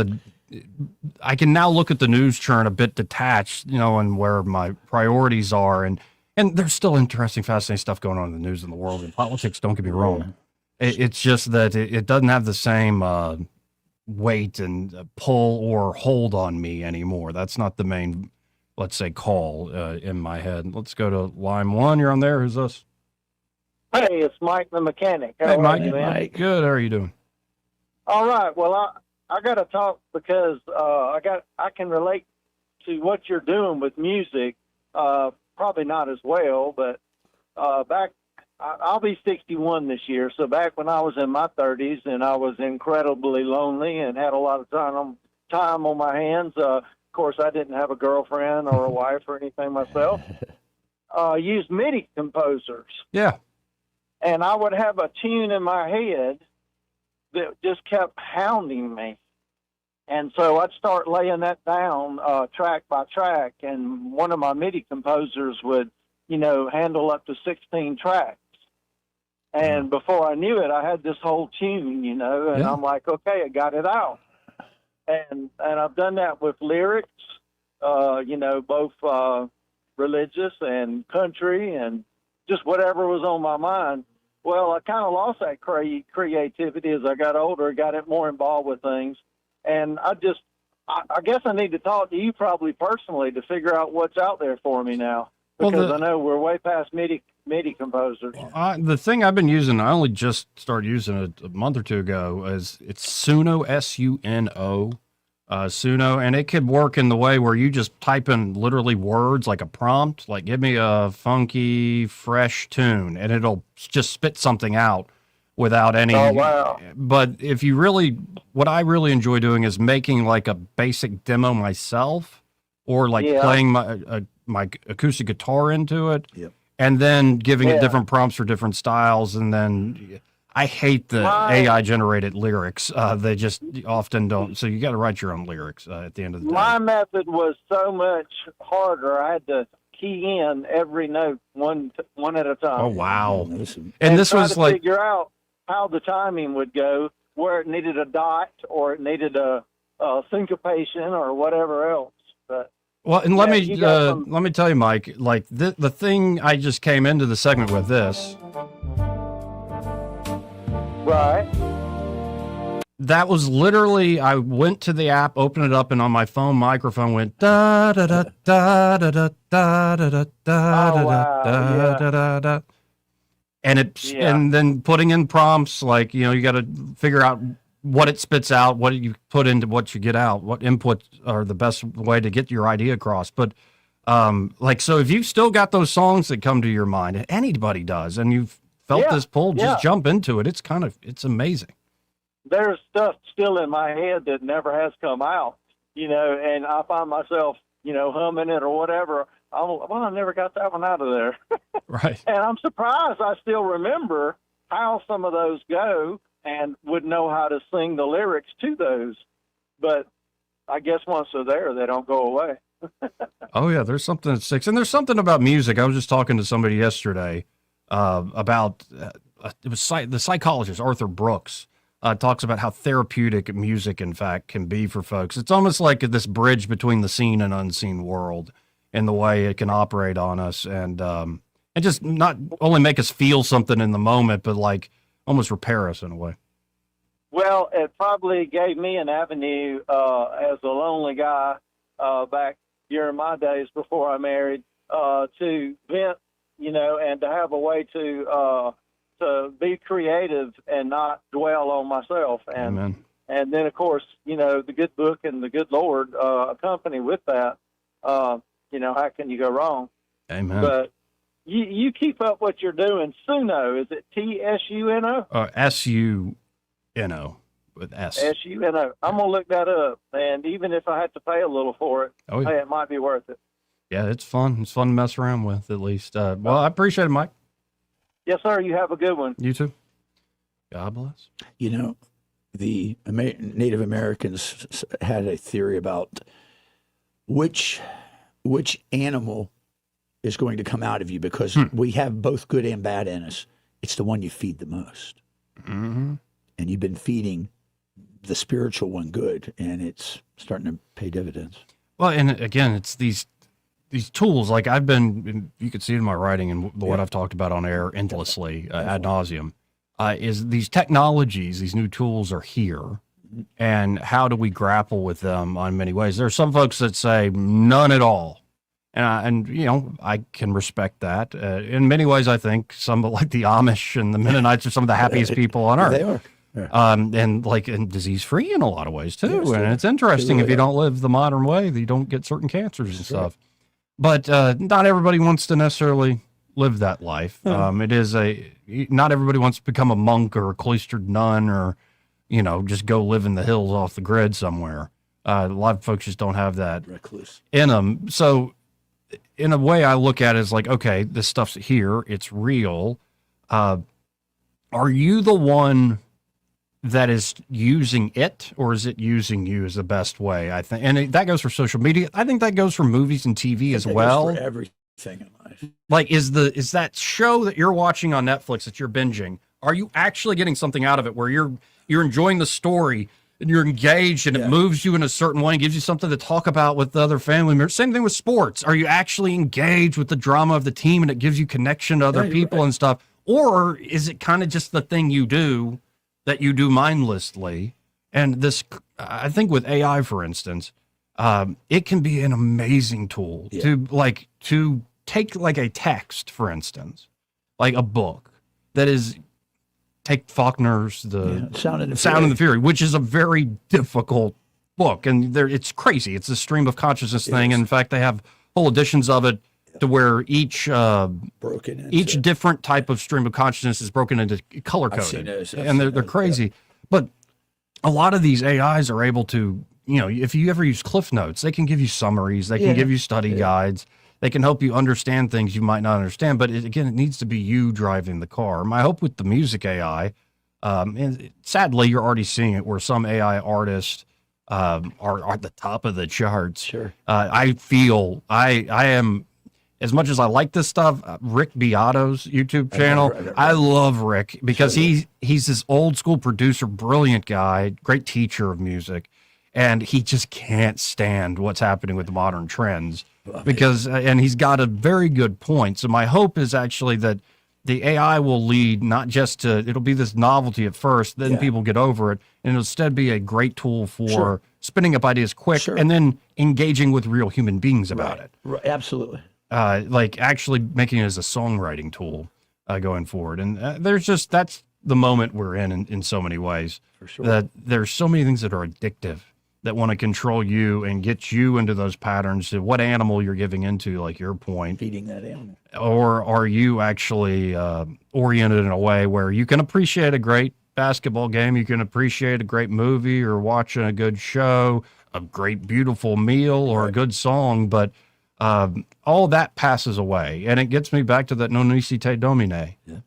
I can now look at the news churn a bit detached, and where my priorities are. And there's still interesting, fascinating stuff going on in the news in the world and politics. Don't get me wrong. It's just that it doesn't have the same weight and pull or hold on me anymore. That's not the main, let's say, call in my head. Let's go to line one. You're on there. Who's this? Hey, it's Mike the mechanic. Hey, Mike. You, man? Mike. Good. How are you doing? All right. Well, I got to talk because I can relate to what you're doing with music. Probably not as well, but back. I'll be 61 this year. So back when I was in my 30s and I was incredibly lonely and had a lot of time on my hands, of course, I didn't have a girlfriend or a wife or anything myself. Used MIDI composers. Yeah. And I would have a tune in my head that just kept hounding me. And so I'd start laying that down track by track. And one of my MIDI composers would, handle up to 16 tracks. And before I knew it, I had this whole tune, and I'm like, okay, I got it out. And I've done that with lyrics, both religious and country and just whatever was on my mind. Well, I kind of lost that creativity as I got older, got it more involved with things. And I guess I need to talk to you probably personally to figure out what's out there for me now. Because I know we're way past MIDI composers. The thing I've been using, I only just started using it a month or two ago, it's Suno, S-U-N-O, Suno, and it could work in the way where you just type in literally words like a prompt, like give me a funky, fresh tune, and it'll just spit something out without any. Oh, wow. But what I really enjoy doing is making like a basic demo myself, or like playing my acoustic guitar into it, and then giving it different prompts for different styles. And then I hate the AI generated lyrics. They just often don't. So you got to write your own lyrics at the end of the day. My method was so much harder. I had to key in every note one at a time. Oh, wow. And this was like, figure out how the timing would go, where it needed a dot or it needed a syncopation or whatever else. But well, and let me tell you, Mike, like the thing I just came into the segment with this. Right. That was literally, I went to the app, opened it up, and on my phone microphone went da da da da da da da da da da da da da. And then putting in prompts, like, you got to figure out what it spits out, what you put into what you get out, what inputs are the best way to get your idea across. But so if you've still got those songs that come to your mind, and anybody does, and you've felt this pull, just jump into it. It's amazing. There's stuff still in my head that never has come out, and I find myself, humming it or whatever. I never got that one out of there. Right. And I'm surprised I still remember how some of those go and would know how to sing the lyrics to those. But I guess once they're there, they don't go away. Oh yeah, there's something that sticks, and there's something about music. I was just talking to somebody yesterday about it was the psychologist Arthur Brooks talks about how therapeutic music, in fact, can be for folks. It's almost like this bridge between the seen and unseen world, and the way it can operate on us, and just not only make us feel something in the moment, but like almost repair us in a way. Well, it probably gave me an avenue as a lonely guy back during my days before I married to vent, and to have a way to be creative and not dwell on myself. And Amen. And then, of course, the good book and the good Lord accompany with that. How can you go wrong? Amen. But you keep up what you're doing. Suno, is it TSUNO? SUNO with S. SUNO. I'm gonna look that up, and even if I had to pay a little for it, hey, it might be worth it. Yeah, it's fun. It's fun to mess around with, at least. Well, I appreciate it, Mike. Yes, sir. You have a good one. You too. God bless. The Native Americans had a theory about which animal is going to come out of you, because we have both good and bad in us. It's the one you feed the most. Mm-hmm. And you've been feeding the spiritual one good, and it's starting to pay dividends. Well, and again, it's these tools. Like you could see it in my writing and what I've talked about on air endlessly, ad nauseum, is these technologies, these new tools are here. And how do we grapple with them on many ways? There are some folks that say none at all. And I can respect that. In many ways, I think some like the Amish and the Mennonites are some of the happiest people on earth. They are. Yeah. And disease-free in a lot of ways too. Yes, and it's interesting if you don't live the modern way, that you don't get certain cancers and stuff. But not everybody wants to necessarily live that life. Not everybody wants to become a monk or a cloistered nun or, just go live in the hills off the grid somewhere. A lot of folks just don't have that recluse in them. So in a way, I look at it as like, okay, this stuff's here. It's real. Are you the one that is using it, or is it using you is the best way? I think, and that goes for social media. I think that goes for movies and TV as well. Goes for everything in life. Like, is that show that you're watching on Netflix that you're binging? Are you actually getting something out of it where you're enjoying the story and you're engaged and it moves you in a certain way and gives you something to talk about with the other family members? Same thing with sports. Are you actually engaged with the drama of the team and it gives you connection to other people and stuff? Or is it kind of just the thing you do that you do mindlessly? And this, I think with AI, for instance, it can be an amazing tool to take like a text, for instance, like a book that is, take Faulkner's The Sound and the Fury, which is a very difficult book. And it's crazy. It's a stream of consciousness thing. And in fact, they have whole editions of it to where each different type of stream of consciousness is broken into color coded, and they're crazy. But a lot of these AIs are able to, if you ever use Cliff Notes, they can give you summaries, they can give you study guides, they can help you understand things you might not understand. But it needs to be you driving the car. My hope with the music AI, and sadly, you're already seeing it where some AI artists are at the top of the charts. Sure. I feel I am. As much as I like this stuff, Rick Beato's YouTube channel, I love Rick because he's this old school producer, brilliant guy, great teacher of music, and he just can't stand what's happening with the modern trends and he's got a very good point. So my hope is actually that the AI will lead not just to, it'll be this novelty at first, then people get over it, and it'll instead be a great tool for spinning up ideas quick and then engaging with real human beings about it. Right. Absolutely. Like actually making it as a songwriting tool going forward. And that's the moment we're in so many ways. For sure. That there's so many things that are addictive that want to control you and get you into those patterns of what animal you're giving into, like your point. Feeding that animal. Or are you actually oriented in a way where you can appreciate a great basketball game, you can appreciate a great movie or watching a good show, a great, beautiful meal or a good song, but all that passes away. And it gets me back to that non nisi te domine. Yeah.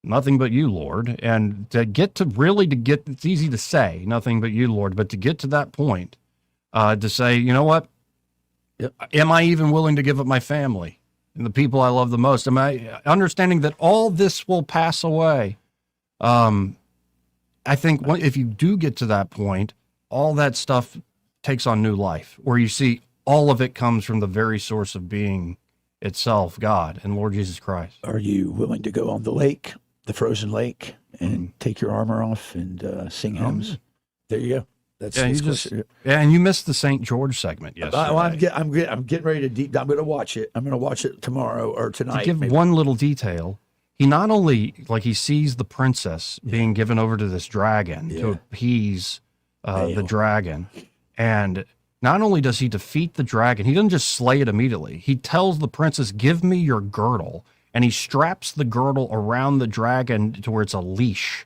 Nothing but you, Lord. And to get, it's easy to say, nothing but you, Lord, but to get to that point, to say, you know what? Yep. Am I even willing to give up my family and the people I love the most? Am I understanding that all this will pass away? I think if you do get to that point, all that stuff takes on new life, where you see all of it comes from the very source of being itself, God and Lord Jesus Christ. Are you willing to go on the lake, the frozen lake, and take your armor off and sing hymns? There you go. And you missed the St. George segment yesterday. I'm getting ready to I'm going to watch it. I'm going to watch it tomorrow or tonight. To give one little detail, he not only he sees the princess being given over to this dragon to appease the dragon, and not only does he defeat the dragon, he doesn't just slay it immediately. He tells the princess, "Give me your girdle," and he straps the girdle around the dragon to where it's a leash,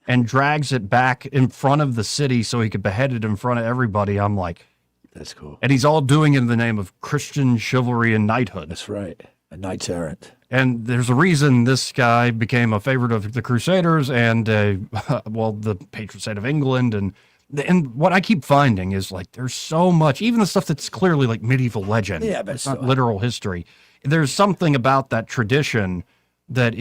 and drags it back in front of the city so he could behead it in front of everybody. I'm like, that's cool. And he's all doing it in the name of Christian chivalry and knighthood. That's right. A knights errant. And there's a reason this guy became a favorite of the Crusaders and, the patron saint of England. And what I keep finding is there's so much, even the stuff that's clearly medieval legend. Yeah, but it's not literal history. There's something about that tradition that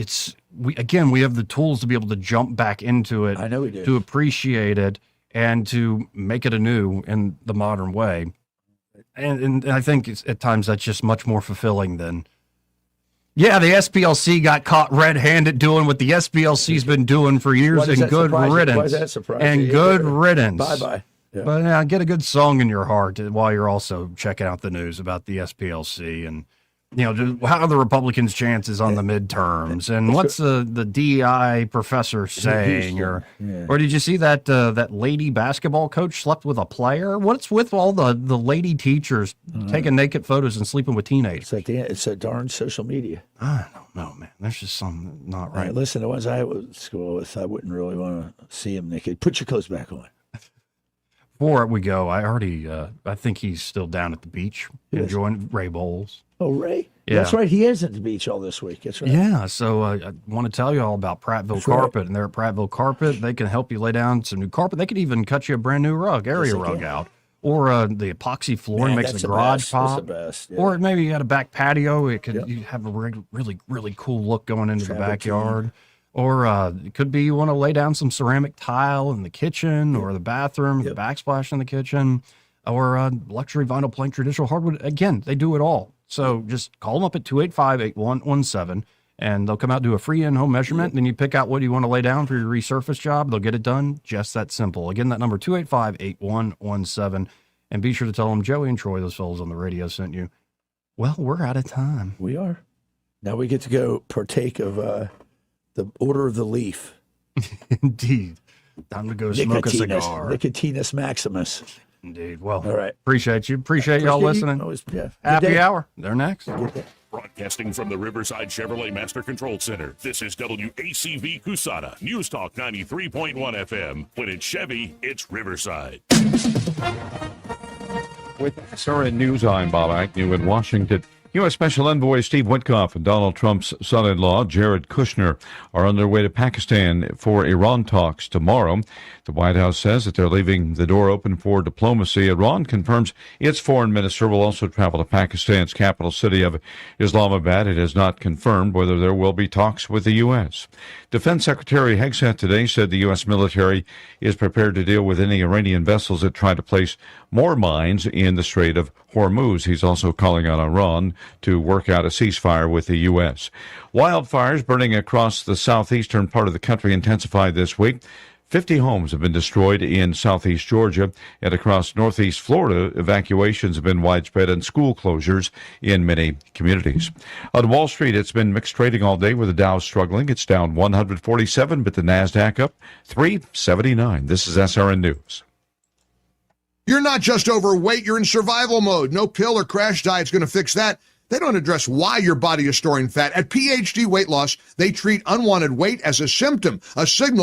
we have the tools to be able to jump back into it. I know we do. To appreciate it and to make it anew in the modern way. And I think at times that's just much more fulfilling than, the SPLC got caught red-handed doing what the SPLC's been doing for years, and good riddance. Why does that surprise you? And good riddance. Bye-bye. Yeah. But get a good song in your heart while you're also checking out the news about the SPLC and, how are the Republicans' chances on the midterms, and what's the DEI professor saying, or did you see that that lady basketball coach slept with a player? What's with all the lady teachers taking naked photos and sleeping with teenagers? It's a darn social media. I don't know, man. There's just something not right. Listen, the ones I went to school with, I wouldn't really want to see them naked. Put your clothes back on. Before we go, I think he's still down at the beach enjoying Ray Bowles. Oh, Ray? Yeah. That's right. He is at the beach all this week. That's right. Yeah. So I want to tell you all about Prattville Carpet. And they're at Prattville Carpet. They can help you lay down some new carpet. They could even cut you a brand new area rug out. Or the epoxy flooring makes the garage pop. That's the best. Or maybe you got a back patio. It could you have a really, really cool look going into the backyard. Or it could be you want to lay down some ceramic tile in the kitchen or the bathroom, the backsplash in the kitchen, or luxury vinyl plank, traditional hardwood. Again, they do it all. So just call them up at 285-8117, and they'll come out, do a free in-home measurement. Then you pick out what you want to lay down for your resurface job. They'll get it done. Just that simple. Again, that number 285-8117. And be sure to tell them Joey and Troy, those fellows on the radio, sent you. Well, we're out of time. We are. Now we get to go partake of the Order of the Leaf. Indeed. Time to go smoke a cigar. Nicotinus Maximus. Indeed. Well, all right. Appreciate you. Appreciate y'all listening. Happy hour. They're next. Broadcasting from the Riverside Chevrolet Master Control Center, this is WACV Cusana, News Talk 93.1 FM. When it's Chevy, it's Riverside. With SRN News, I'm Bob Agnew in Washington. U.S. Special Envoy Steve Witkoff and Donald Trump's son-in-law, Jared Kushner, are on their way to Pakistan for Iran talks tomorrow. The White House says that they're leaving the door open for diplomacy. Iran confirms its foreign minister will also travel to Pakistan's capital city of Islamabad. It has not confirmed whether there will be talks with the U.S. Defense Secretary Hegseth today said the U.S. military is prepared to deal with any Iranian vessels that try to place more mines in the Strait of Hormuz. He's also calling on Iran to work out a ceasefire with the U.S. Wildfires burning across the southeastern part of the country intensified this week. 50 homes have been destroyed in southeast Georgia, and across northeast Florida, evacuations have been widespread and school closures in many communities. On Wall Street, it's been mixed trading all day with the Dow struggling. It's down 147, but the NASDAQ up 379. This is SRN News. You're not just overweight, you're in survival mode. No pill or crash diet's going to fix that. They don't address why your body is storing fat. At PhD Weight Loss, they treat unwanted weight as a symptom, a signal